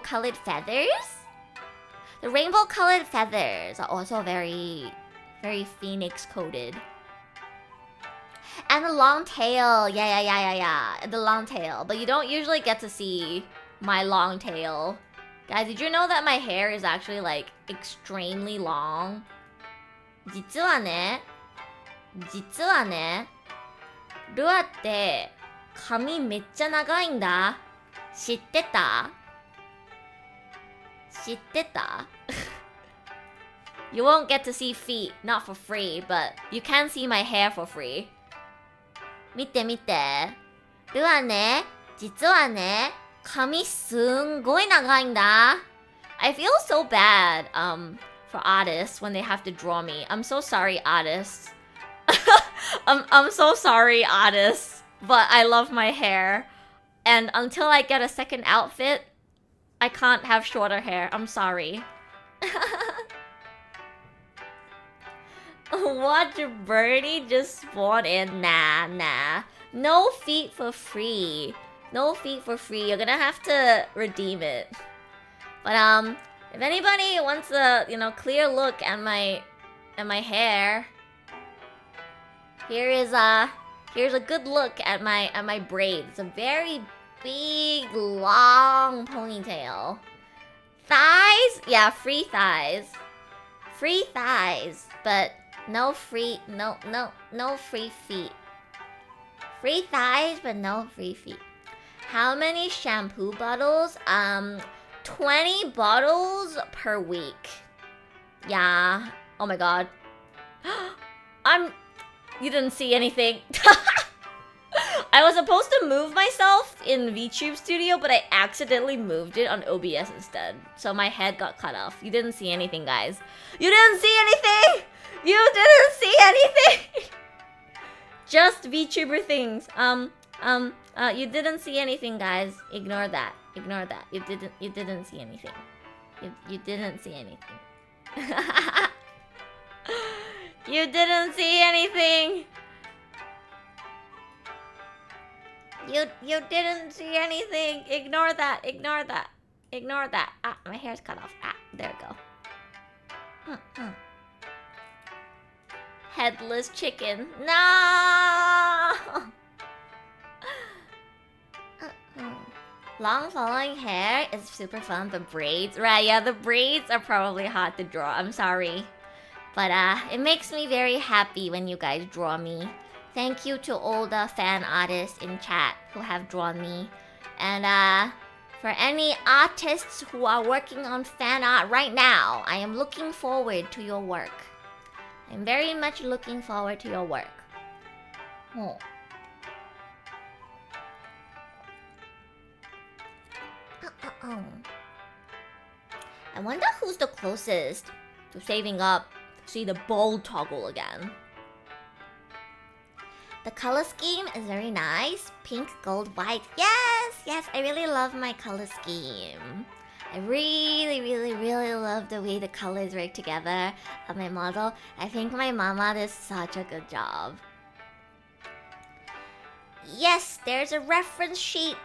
colored feathers. The rainbow colored feathers are also very Very phoenix coated. And the long tail. Yeah. The long tail. But you don't usually get to see my long tail. Guys, did you know that my hair is actually like extremely long? 実はね、ルアって髪めっちゃ長いんだ。知ってた？ You won't get to see feet, not for free, but you can see my hair for free. 見て。ルアね、実はね、髪すんごい長いんだ。I feel so bad, for artists when they have to draw me. I'm so sorry, artists. I'm so sorry, artists. But I love my hair. And until I get a second outfit, I can't have shorter hair. I'm sorry. Watch Birdie just spawn in. Nah. No feet for free. You're gonna have to redeem it. But if anybody wants a clear look at my hair, here's a good look at my braids. It's a very big, long ponytail. Thighs? Yeah, free thighs. But no free feet. Free thighs, but no free feet. How many shampoo bottles? 20 bottles per week. Yeah. Oh my god. You didn't see anything. I was supposed to move myself in VTube Studio, but I accidentally moved it on OBS instead. So my head got cut off. You didn't see anything, guys. You didn't see anything! Just VTuber things. You didn't see anything, guys. Ignore that. You didn't see anything. You didn't see anything. You didn't see anything. You didn't see anything. Ignore that. Ah, my hair's cut off. Ah, there we go. Headless chicken. No! Long flowing hair is super fun. The braids, right? Yeah, the braids are probably hard to draw. I'm sorry. But it makes me very happy when you guys draw me. Thank you to all the fan artists in chat who have drawn me. And for any artists who are working on fan art right now, I am looking forward to your work. I'm very much looking forward to your work. Oh. I wonder who's the closest to saving up to see the bold toggle again. The color scheme is very nice. Pink, gold, white. Yes, I really love my color scheme. I really love the way the colors work together of my model. I think my mama did such a good job. Yes, there's a reference sheet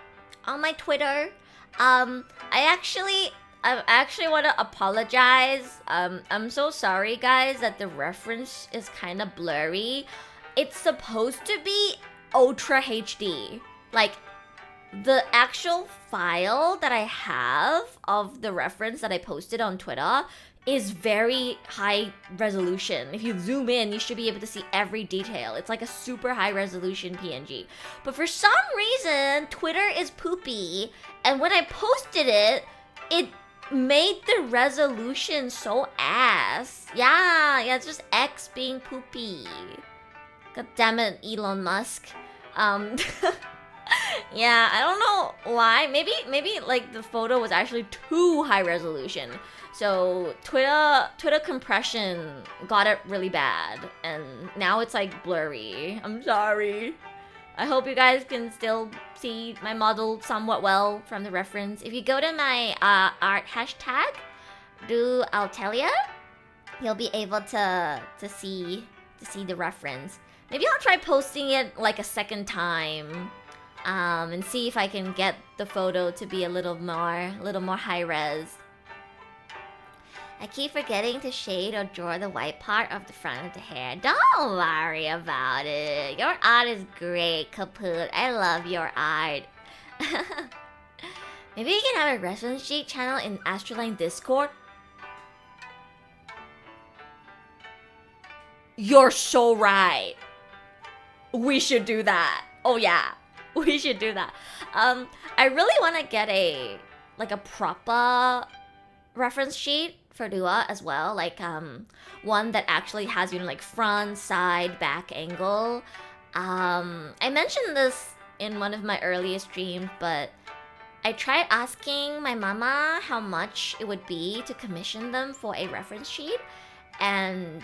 on my Twitter. I actually want to apologize. I'm so sorry, guys, that the reference is kind of blurry. It's supposed to be Ultra HD. Like, the actual file that I have of the reference that I posted on Twitter is very high resolution. If you zoom in, you should be able to see every detail. It's like a super high resolution PNG. But for some reason, Twitter is poopy. And when I posted it, it made the resolution so ass. Yeah, it's just X being poopy. God damn it, Elon Musk. Yeah, I don't know why. Maybe like the photo was actually too high resolution. So Twitter compression got it really bad, and now it's like blurry. I'm sorry. I hope you guys can still see my model somewhat well from the reference. If you go to my art hashtag, I'll tell you, you'll be able to see the reference. Maybe I'll try posting it like a second time, and see if I can get the photo to be a little more high res. I keep forgetting to shade or draw the white part of the front of the hair. Don't worry about it. Your art is great, Kaput. I love your art. Maybe you can have a reference sheet channel in ASTRALINE Discord. You're so right. We should do that. Oh yeah, we should do that. I really want to get a proper reference sheet for Rua as well, like one that actually has, you know, like front, side, back angle. I mentioned this in one of my earliest streams, but I tried asking my mama how much it would be to commission them for a reference sheet, and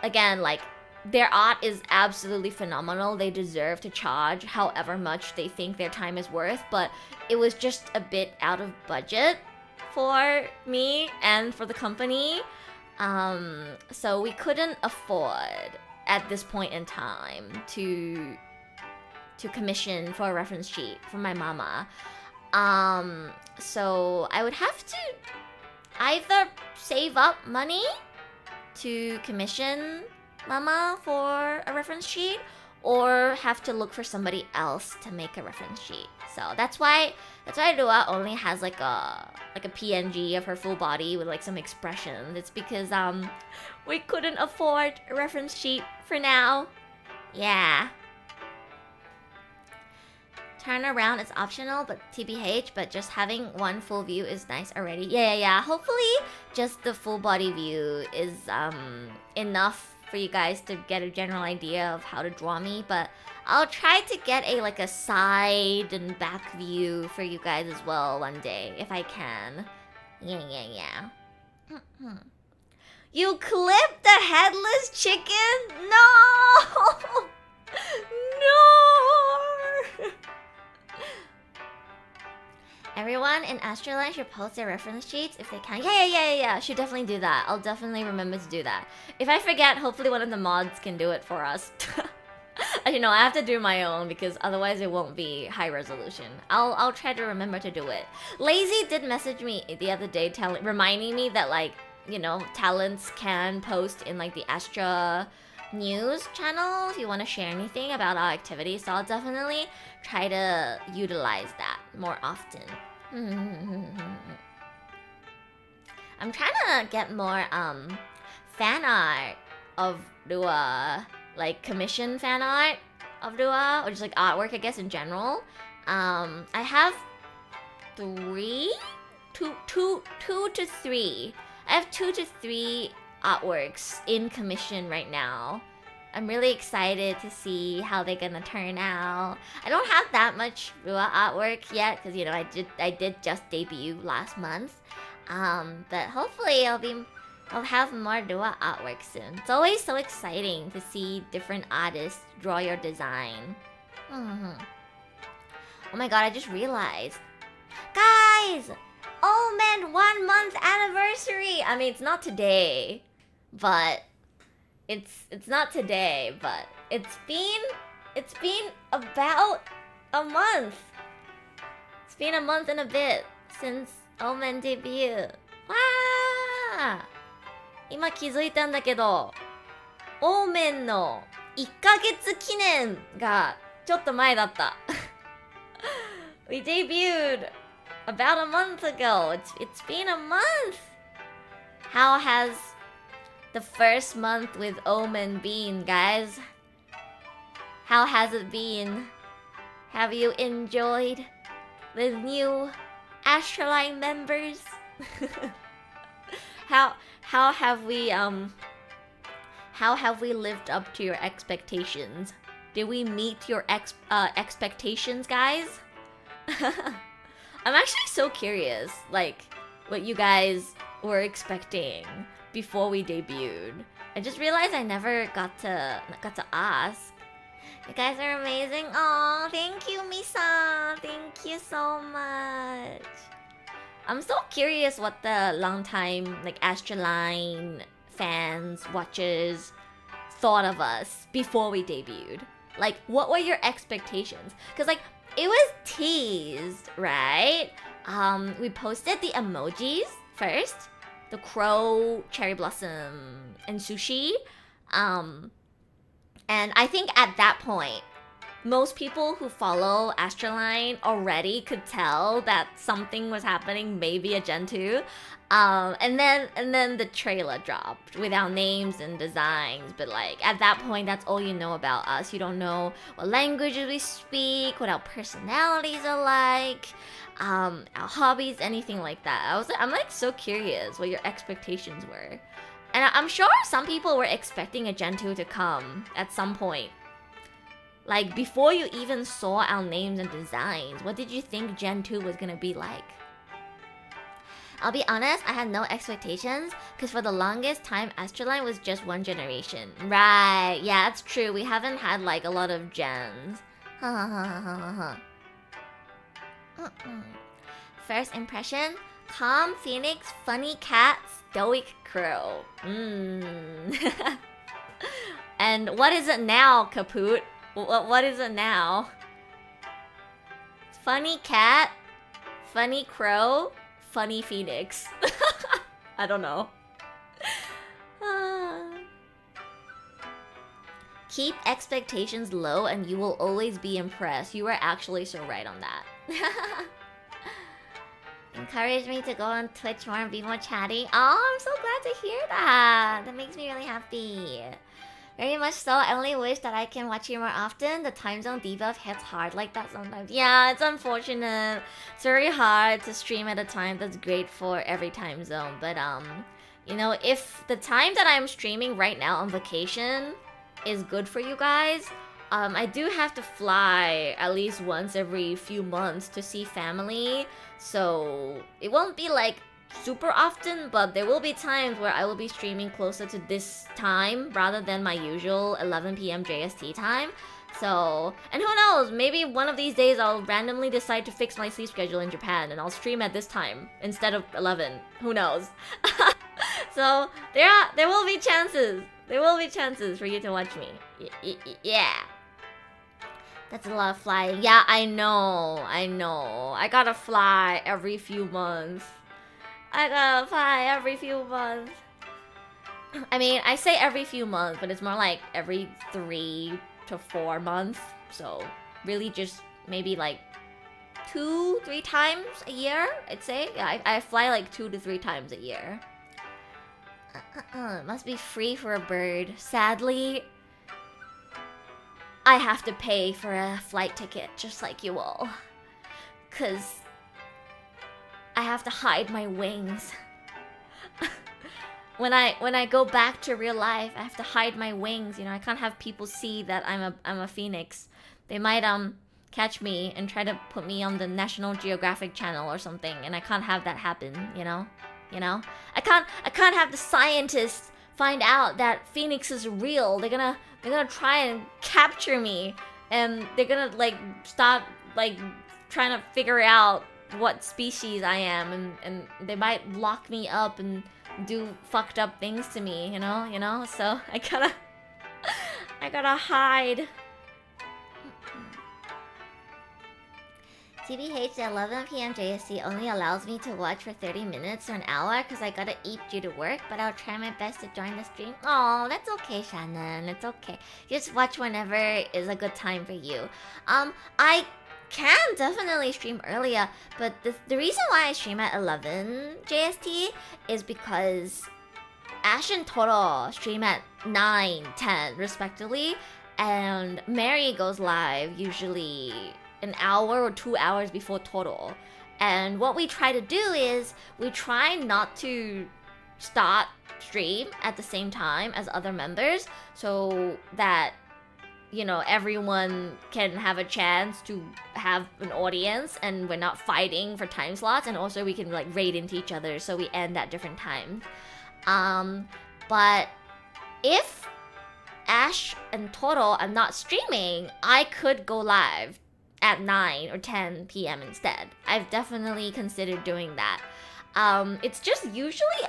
again, like, their art is absolutely phenomenal. They deserve to charge however much they think their time is worth, but it was just a bit out of budget for me and for the company. So we couldn't afford at this point in time to commission for a reference sheet for my mama. So I would have to either save up money to commission mama for a reference sheet, or have to look for somebody else to make a reference sheet. So that's why Rua only has like a PNG of her full body with like some expression. It's because we couldn't afford a reference sheet for now. Yeah. Turn around is optional, but TBH, but just having one full view is nice already. Yeah. Hopefully just the full body view is enough for you guys to get a general idea of how to draw me, but I'll try to get a side and back view for you guys as well one day if I can. Yeah. You clipped the headless chicken? No! No! Everyone in ASTRALINE should post their reference sheets if they can. Yeah. Should definitely do that. I'll definitely remember to do that. If I forget, hopefully one of the mods can do it for us. You know, I have to do my own because otherwise it won't be high resolution. I'll try to remember to do it. Lazy did message me the other day reminding me that, like, you know, talents can post in like the Astra news channel if you want to share anything about our activities, so I'll definitely try to utilize that more often. I'm trying to get more fan art of Rua, like commission fan art of Rua, or just like artwork, I guess, in general. I have two to three. I have 2 to 3 artworks in commission right now. I'm really excited to see how they're gonna turn out. I don't have that much Rua artwork yet because, you know, I did just debut last month. But hopefully I'll have more Rua artwork soon. It's always so exciting to see different artists draw your design. Oh my god, I just realized, guys, OMEN 1 month anniversary. I mean, it's not today, but it's not today, but it's been about a month. It's been a month and a bit since OMEN debut. Wow! 今気づいたんだけど、OMEN の1ヶ月記念がちょっと前だった。We debuted about a month ago. It's been a month. How has the first month with OMEN been, guys? How has it been? Have you enjoyed the new ASTRALINE members? How have we lived up to your expectations? Did we meet your expectations, guys? I'm actually so curious, like, what you guys were expecting before we debuted. I just realized I never got to ask. You guys are amazing. Oh, thank you, Misa. Thank you so much. I'm so curious what the longtime, like, ASTRALINE fans, watchers thought of us before we debuted. Like, what were your expectations? Because, like, it was teased, right? We posted the emojis first the crow, cherry blossom, and sushi. And I think at that point, most people who follow ASTRALINE already could tell that something was happening, maybe a Gen 2. And then the trailer dropped with our names and designs. But like at that point, that's all you know about us. You don't know what languages we speak, what our personalities are like, our hobbies, anything like that. I'm like so curious what your expectations were. And I'm sure some people were expecting a Gen 2 to come at some point. Like, before you even saw our names and designs, what did you think Gen 2 was gonna be like? I'll be honest, I had no expectations, because for the longest time, ASTRALINE was just one generation. Right, yeah, it's true. We haven't had, like, a lot of gens. First impression, calm phoenix, funny cat, stoic crow. And what is it now, Kaput? What is it now? Funny cat, funny crow, funny phoenix. I don't know. Keep expectations low and you will always be impressed. You are actually so right on that. Encourage me to go on Twitch more and be more chatty. Oh, I'm so glad to hear that. That makes me really happy. Very much so. I only wish that I can watch you more often. The time zone debuff hits hard like that sometimes. Yeah, it's unfortunate. It's very hard to stream at a time that's great for every time zone. But you know, if the time that I'm streaming right now on vacation is good for you guys, I do have to fly at least once every few months to see family. So it won't be like super often, but there will be times where I will be streaming closer to this time rather than my usual 11 p.m. JST time. So, and who knows, maybe one of these days I'll randomly decide to fix my sleep schedule in Japan and I'll stream at this time instead of 11. Who knows? So there will be chances. There will be chances for you to watch me. Yeah. That's a lot of flying. Yeah, I know. I gotta fly every few months. I mean, I say every few months, but it's more like every 3 to 4 months. So, really just maybe like 2-3 times a year, I'd say. Yeah, I fly like 2 to 3 times a year. It must be free for a bird. Sadly, I have to pay for a flight ticket, just like you all. 'Cause I have to hide my wings. When I go back to real life, I have to hide my wings. You know, I can't have people see that I'm a phoenix. They might catch me and try to put me on the National Geographic Channel or something, and I can't have that happen. You know. I can't have the scientists find out that phoenixes are real. They're gonna try and capture me, and they're gonna like stop like trying to figure out what species I am, and they might lock me up and do fucked up things to me, you know? So I gotta hide. TBH, the 11 p.m. JST only allows me to watch for 30 minutes or an hour because I gotta eat due to work, but I'll try my best to join the stream. Oh, that's okay, Shannon. It's okay. Just watch whenever is a good time for you. I can definitely stream earlier, but the reason why I stream at 11 JST is because Ash and Toro stream at 9, 10 respectively, and Mary goes live usually an hour or 2 hours before Toro. And what we try to do is we try not to start stream at the same time as other members so that, you know, everyone can have a chance to have an audience and we're not fighting for time slots, and also we can like raid into each other so we end at different times. But if Ash and Toro are not streaming, I could go live at 9 or 10 p.m. instead. I've definitely considered doing that. It's just usually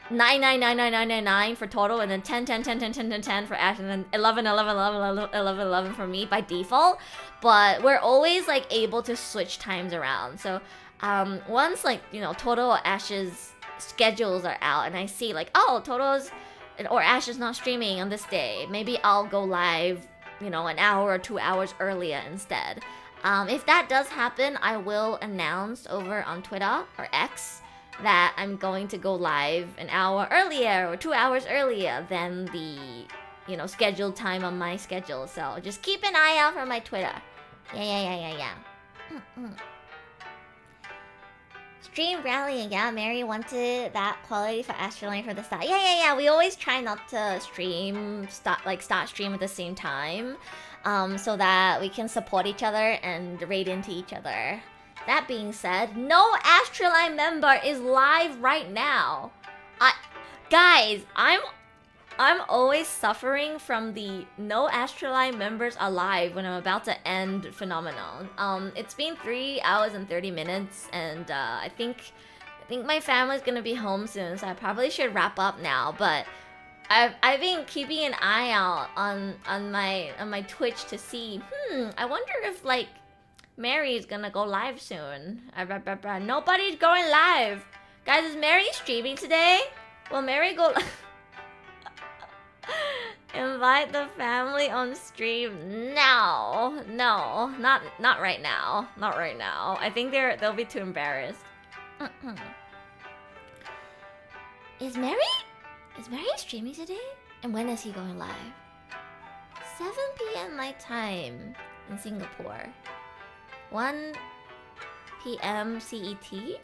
9 for Toro, and then 10 for Ash, and then 11 for me by default. But we're always like able to switch times around. So once like, you know, Toro or Ash's schedules are out and I see like, oh, Toto's or Ash is not streaming on this day, maybe I'll go live, you know, an hour or 2 hours earlier instead. If that does happen, I will announce over on Twitter or X that I'm going to go live an hour earlier or 2 hours earlier than the, you know, scheduled time on my schedule. So just keep an eye out for my Twitter. Yeah. Stream rallying, yeah. Mary wanted that quality for ASTRALINE for the start. Yeah. We always try not to start stream at the same time, so that we can support each other and raid into each other. That being said, no ASTRALINE member is live right now. Guys, I'm always suffering from the no ASTRALINE members alive when I'm about to end phenomenon. It's been 3 hours and 30 minutes, and I think my family's gonna be home soon, so I probably should wrap up now. But I've been keeping an eye out on my Twitch to see. I wonder if like Mary's gonna go live soon. Nobody's going live, guys. Is Mary streaming today? Will Mary go? Invite the family on stream. No, not right now. Not right now. I think they'll be too embarrassed. Is Mary streaming today? And when is he going live? 7 p.m. my time in Singapore. 1 p.m. CET?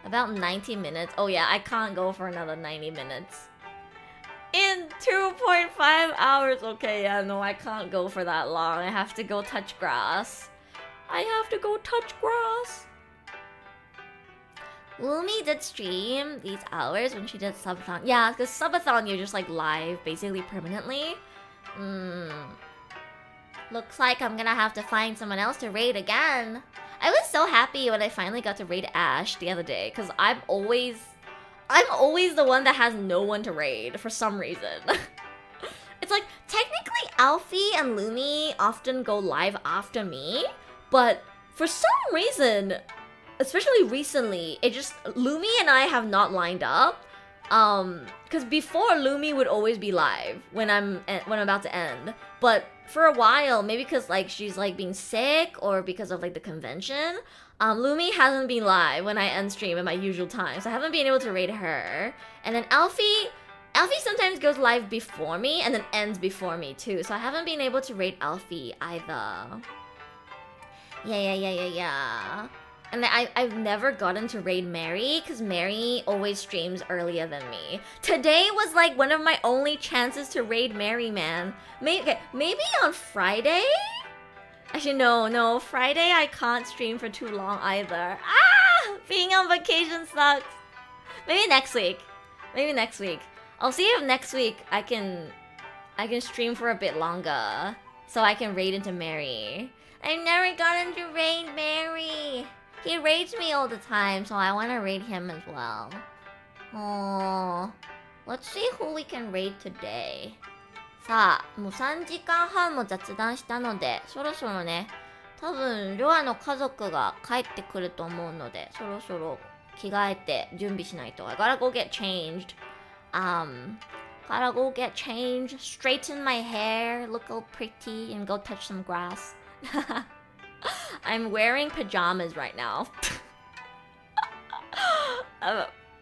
About 90 minutes. Oh yeah, I can't go for another 90 minutes. In 2.5 hours. Okay, yeah, no, I can't go for that long. I have to go touch grass. Lumi did stream these hours when she did subathon. Yeah, because subathon you're just like live basically permanently. Looks like I'm gonna have to find someone else to raid again. I was so happy when I finally got to raid Ash the other day, because I'm always the one that has no one to raid for some reason. It's like, technically Alfie and Lumi often go live after me, but for some reason, especially recently, Lumi and I have not lined up. Because before, Lumi would always be live when I'm about to end. But for a while, maybe because like she's like being sick or because of like the convention, Lumi hasn't been live when I end stream at my usual time, so I haven't been able to raid her. And then Alfie sometimes goes live before me and then ends before me too, so I haven't been able to raid Alfie either. Yeah. And then I've never gotten to raid Mary, because Mary always streams earlier than me. Today was like one of my only chances to raid Mary, man. Maybe on Friday? Actually, no. Friday I can't stream for too long either. Being on vacation sucks. Maybe next week. I'll see if next week I can stream for a bit longer, so I can raid into Mary. I've never gotten to raid Mary. He raids me all the time, so I want to raid him as well. Oh, let's see who we can raid today. さあ、もう3時間半も雑談したので、そろそろね、多分、ロアの家族が帰ってくると思うので、そろそろ着替えて準備しないと。I gotta go get changed. Gotta go get changed, straighten my hair, look all pretty, and go touch some grass. I'm wearing pajamas right now.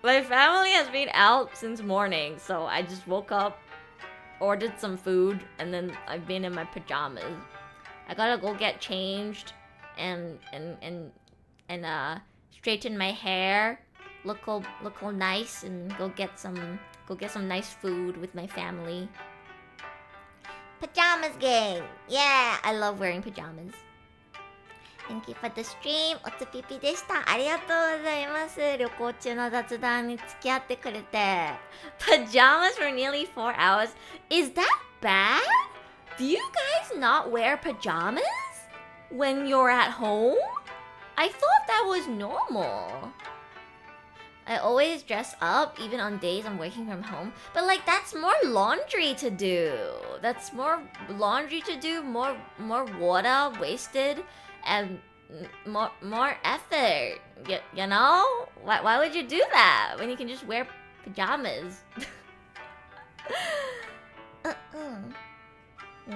My family has been out since morning, so I just woke up, ordered some food, and then I've been in my pajamas. I gotta go get changed and straighten my hair, look all nice, and go get some nice food with my family. Pajamas gang! Yeah, I love wearing pajamas. Thank you for the stream. おつぴぴでした。ありがとうございます。旅行中の雑談に付き合ってくれて。Pajamas for nearly 4 hours? Is that bad? Do you guys not wear pajamas when you're at home? I thought that was normal. I always dress up, even on days I'm working from home. But like, that's more laundry to do. That's more laundry to do, more water wasted, and more effort. You know? Why would you do that when you can just wear pajamas?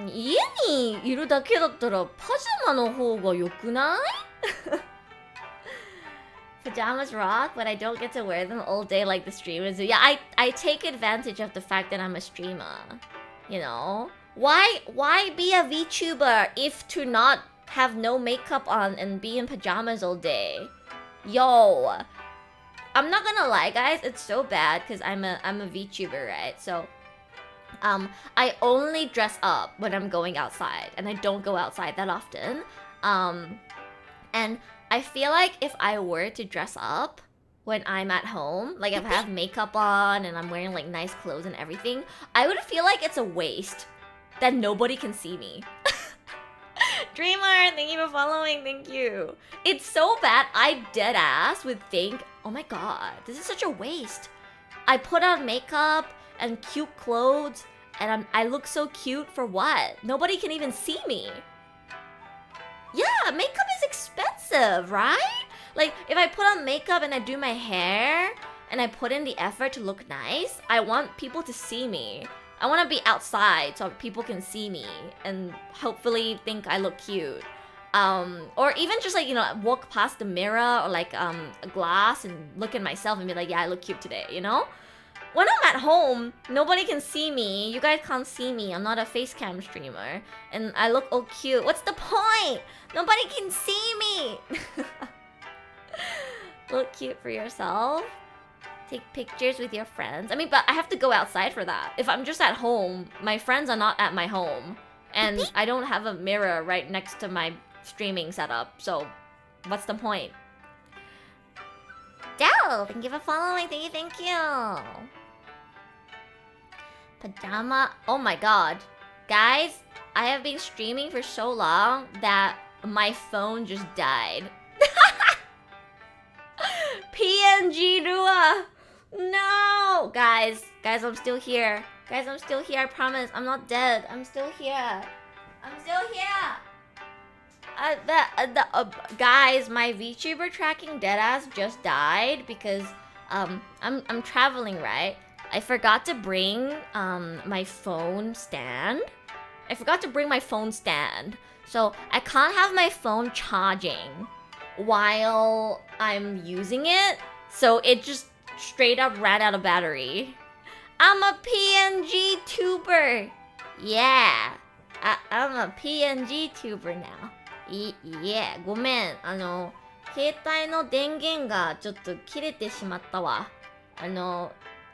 家にいるだけだったらパジャマの方が良くない？ Pajamas rock, but I don't get to wear them all day like the streamers do. Yeah, I take advantage of the fact that I'm a streamer. You know? Why be a VTuber if to not have no makeup on and be in pajamas all day? Yo, I'm not gonna lie, guys. It's so bad because I'm a VTuber, right? So, I only dress up when I'm going outside, and I don't go outside that often. And I feel like if I were to dress up when I'm at home, like if I have makeup on and I'm wearing like nice clothes and everything, I would feel like it's a waste that nobody can see me. Dreamer, thank you for following, thank you. It's so bad, I dead ass would think, oh my god, this is such a waste. I put on makeup and cute clothes and I look so cute for what? Nobody can even see me. Yeah, makeup is expensive, right? Like, if I put on makeup and I do my hair and I put in the effort to look nice, I want people to see me. I want to be outside so people can see me and hopefully think I look cute. Or even just like, you know, walk past the mirror or like a glass and look at myself and be like, yeah, I look cute today, you know? When I'm at home, nobody can see me. You guys can't see me. I'm not a face cam streamer. And I look all cute. What's the point? Nobody can see me. Look cute for yourself. Take pictures with your friends. I mean, but I have to go outside for that. If I'm just at home, my friends are not at my home. And I don't have a mirror right next to my streaming setup. So, what's the point? Dell, thank you for following. Thank you. Pajama. Oh my god. Guys, I have been streaming for so long that my phone just died. PNG Rua. No. Guys, I'm still here. Guys, I'm still here. I promise. I'm not dead. I'm still here. Guys, my VTuber tracking deadass just died because I'm traveling, right? I forgot to bring my phone stand. So I can't have my phone charging while I'm using it. So it just straight up ran out of battery. I'm a PNG tuber. Yeah. I'm a PNG tuber now. Yeah, ごめん。携帯の電源がちょっと切れてしまったわ。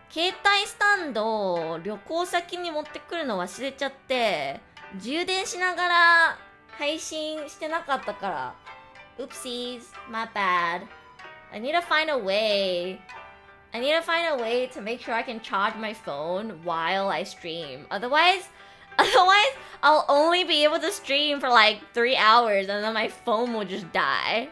携帯スタンドを旅行先に持ってくるの忘れちゃって、充電しながら配信してなかったから。Oopsies, my bad. I need to find a way to make sure I can charge my phone while I stream. Otherwise, I'll only be able to stream for like 3 hours and then my phone will just die.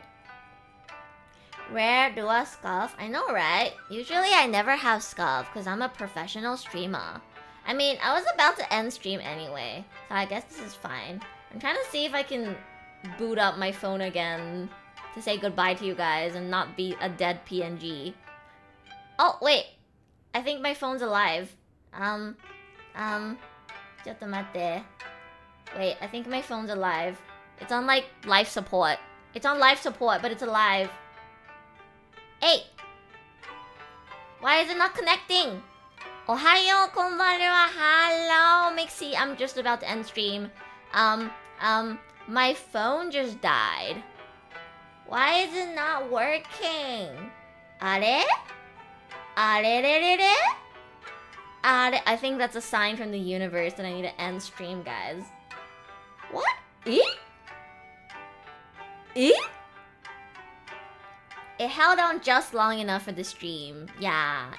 Rare do a scuff? I know, right? Usually I never have scuff because I'm a professional streamer. I mean, I was about to end stream anyway, so I guess this is fine. I'm trying to see if I can boot up my phone again to say goodbye to you guys and not be a dead PNG. Oh, wait. I think my phone's alive. ちょっと待って. Wait, I think my phone's alive. It's on like life support. It's on life support, but it's alive. Hey! Why is it not connecting? Ohayo, konbanwa. Hello, Mixie. I'm just about to end stream. My phone just died. Why is it not working? Are? I think that's a sign from the universe that I need to end stream, guys. What? Eh? It held on just long enough for the stream. Yeah.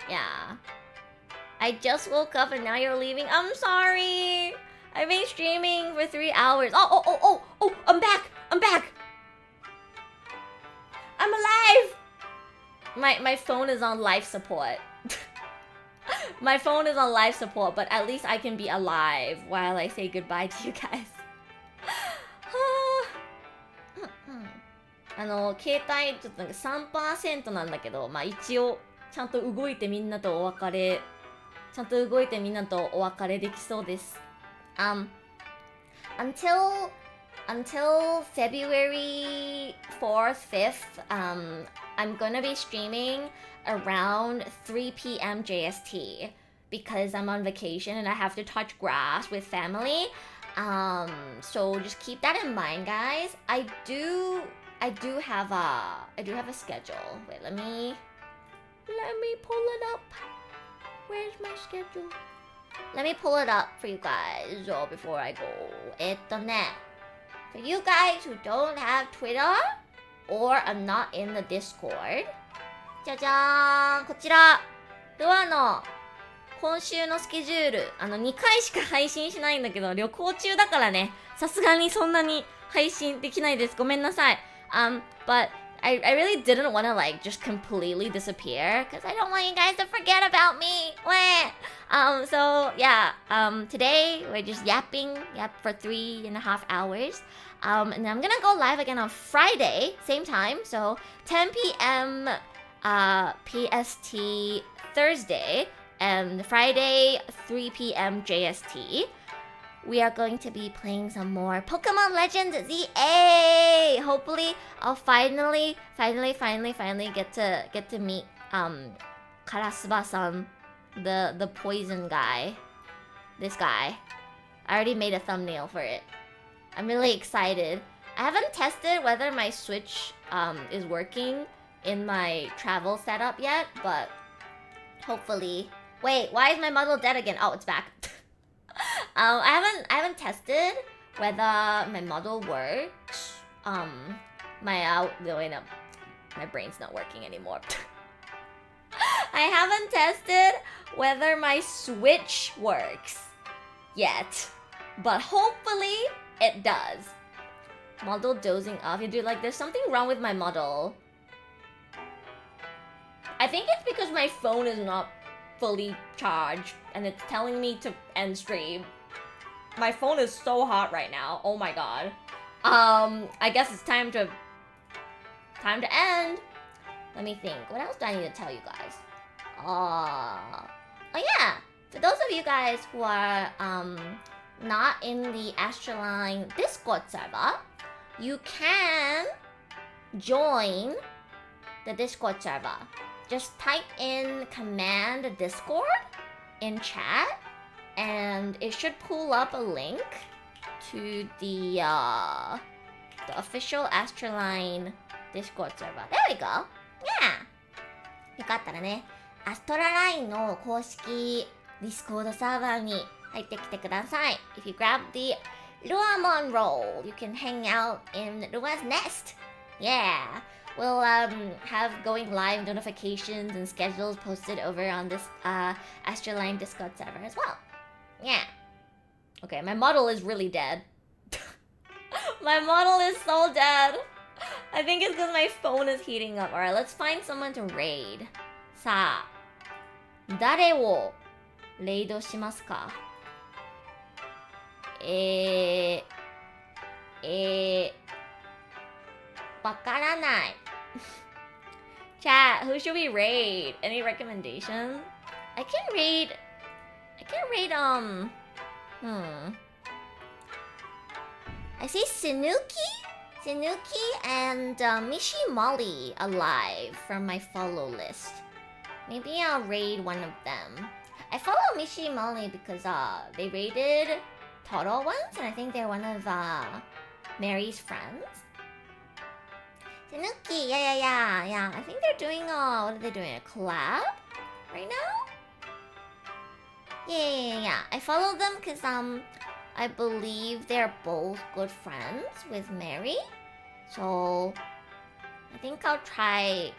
I just woke up and now you're leaving. I'm sorry. I've been streaming for 3 hours. Oh, I'm back. I'm alive. My phone is on life support. My phone is on life support, but at least I can be alive while I say goodbye to you guys. 携帯ちょっとなんか 3% なんだけど、まあ一応ちゃんと動いてみんなとお別れできそうです。Until February 4th, 5th, I'm gonna be streaming around 3 p.m. JST because I'm on vacation and I have to touch grass with family. So just keep that in mind, guys. I do have a schedule. Wait, let me pull it up. Where's my schedule? Let me pull it up for you guys before I go. For you guys who don't have Twitter or are not in the Discord, じゃじゃーん、こちらルアの今週のスケジュール、2回しか配信しないんだけど、旅行中だからね、さすがにそんなに配信できないです。ごめんなさい。But I really didn't want to like just completely disappear because I don't want you guys to forget about me. So yeah, today we're just yapping for 3.5 hours. And then I'm gonna go live again on Friday, same time, so 10 p.m. PST Thursday, and Friday 3 p.m. JST. We are going to be playing some more Pokemon Legends ZA. Hopefully, I'll finally get to meet Karasuba-san, the poison guy. This guy. I already made a thumbnail for it. I'm really excited. I haven't tested whether my Switch is working in my travel setup yet, but hopefully. Wait, why is my model dead again? Oh, it's back. I haven't tested whether my model works. My brain's not working anymore. I haven't tested whether my Switch works yet, but hopefully it does. Model dozing off. You do like there's something wrong with my model. I think it's because my phone is not fully charged and it's telling me to end stream. My phone is so hot right now. Oh my god. I guess it's time to end. Let me think. What else do I need to tell you guys? Oh yeah. For those of you guys who are not in the ASTRALINE Discord server, you can join the Discord server. Just type in command Discord in chat and it should pull up a link to the official ASTRALINE Discord server. There we go. Yeah. よかったらね、アストララインの公式 Discord サーバーに入ってきてください。If you grab the Ruamon role, you can hang out in Rua's nest. Yeah. We'll have going live notifications and schedules posted over on this ASTRALINE Discord server as well. Yeah. Okay, my model is really dead. My model is so dead. I think it's because my phone is heating up. Alright, let's find someone to raid. さあ、誰をレイドしますか？わからない。Chat, who should we raid? Any recommendations? I can raid, I see Sinuki and Mishi Molly alive from my follow list. Maybe I'll raid one of them. I follow Mishi Molly because they raided Toro once, and I think they're one of Mary's friends. Sinuki, yeah. I think they're doing what are they doing? A collab right now? Yeah. I follow them because I believe they're both good friends with Mary. So I think I'll try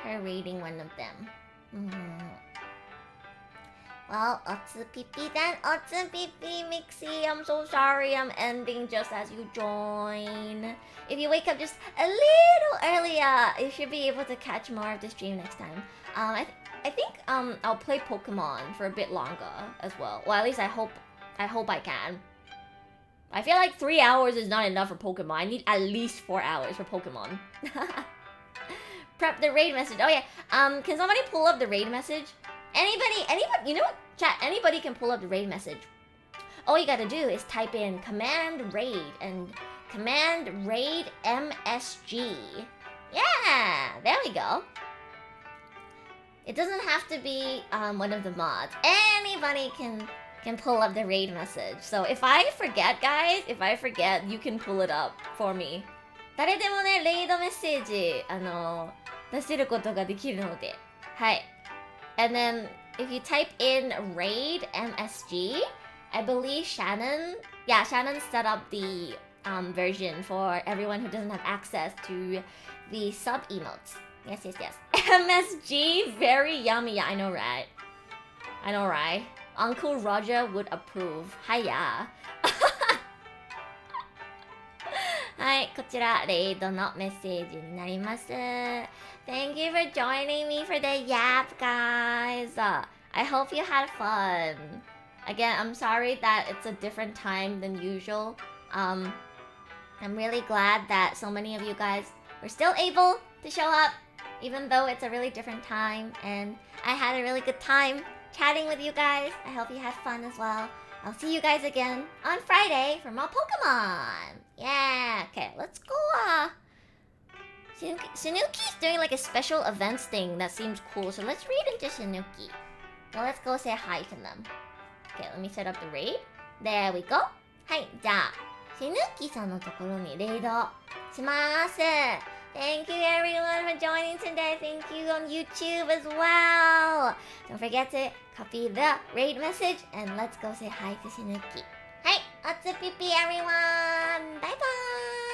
her raiding one of them. Well, Otsupipi then. Otsupipi, Mixie, I'm so sorry I'm ending just as you join. If you wake up just a little earlier, you should be able to catch more of the stream next time. I think I'll play Pokemon for a bit longer as well. Well, at least I hope I can. I feel like 3 hours is not enough for Pokemon. I need at least 4 hours for Pokemon. Prep the raid message. Oh yeah. Can somebody pull up the raid message? Anybody, you know what? Chat, anybody can pull up the raid message. All you gotta do is type in command raid and command raid MSG. Yeah, there we go. It doesn't have to be one of the mods. Anybody can pull up the raid message. So if I forget, guys, you can pull it up for me. 誰でもね、レイドメッセージ出せることができるので、はい。And then if you type in raid MSG, I believe Shannon set up the version for everyone who doesn't have access to the sub emotes. Yes. MSG, very yummy. Yeah, I know, right? Uncle Roger would approve. Hiya. はい、こちらレイドのメッセージになります。Thank you for joining me for the yap, guys. I hope you had fun. Again, I'm sorry that it's a different time than usual. I'm really glad that so many of you guys were still able to show up, even though it's a really different time. And I had a really good time chatting with you guys. I hope you had fun as well. I'll see you guys again on Friday for more Pokemon. Yeah, okay, let's go. Sanuki's doing like a special events thing that seems cool, so let's read into Sanuki. Well, let's go say hi to them. Okay, let me set up the raid. There we go. はい、じゃあ、Sanuki さんのところにレイドします。Thank you everyone for joining today. Thank you on YouTube as well. Don't forget to copy the raid message and let's go say hi to Sanuki. はい、おつぴぴ everyone. Bye bye.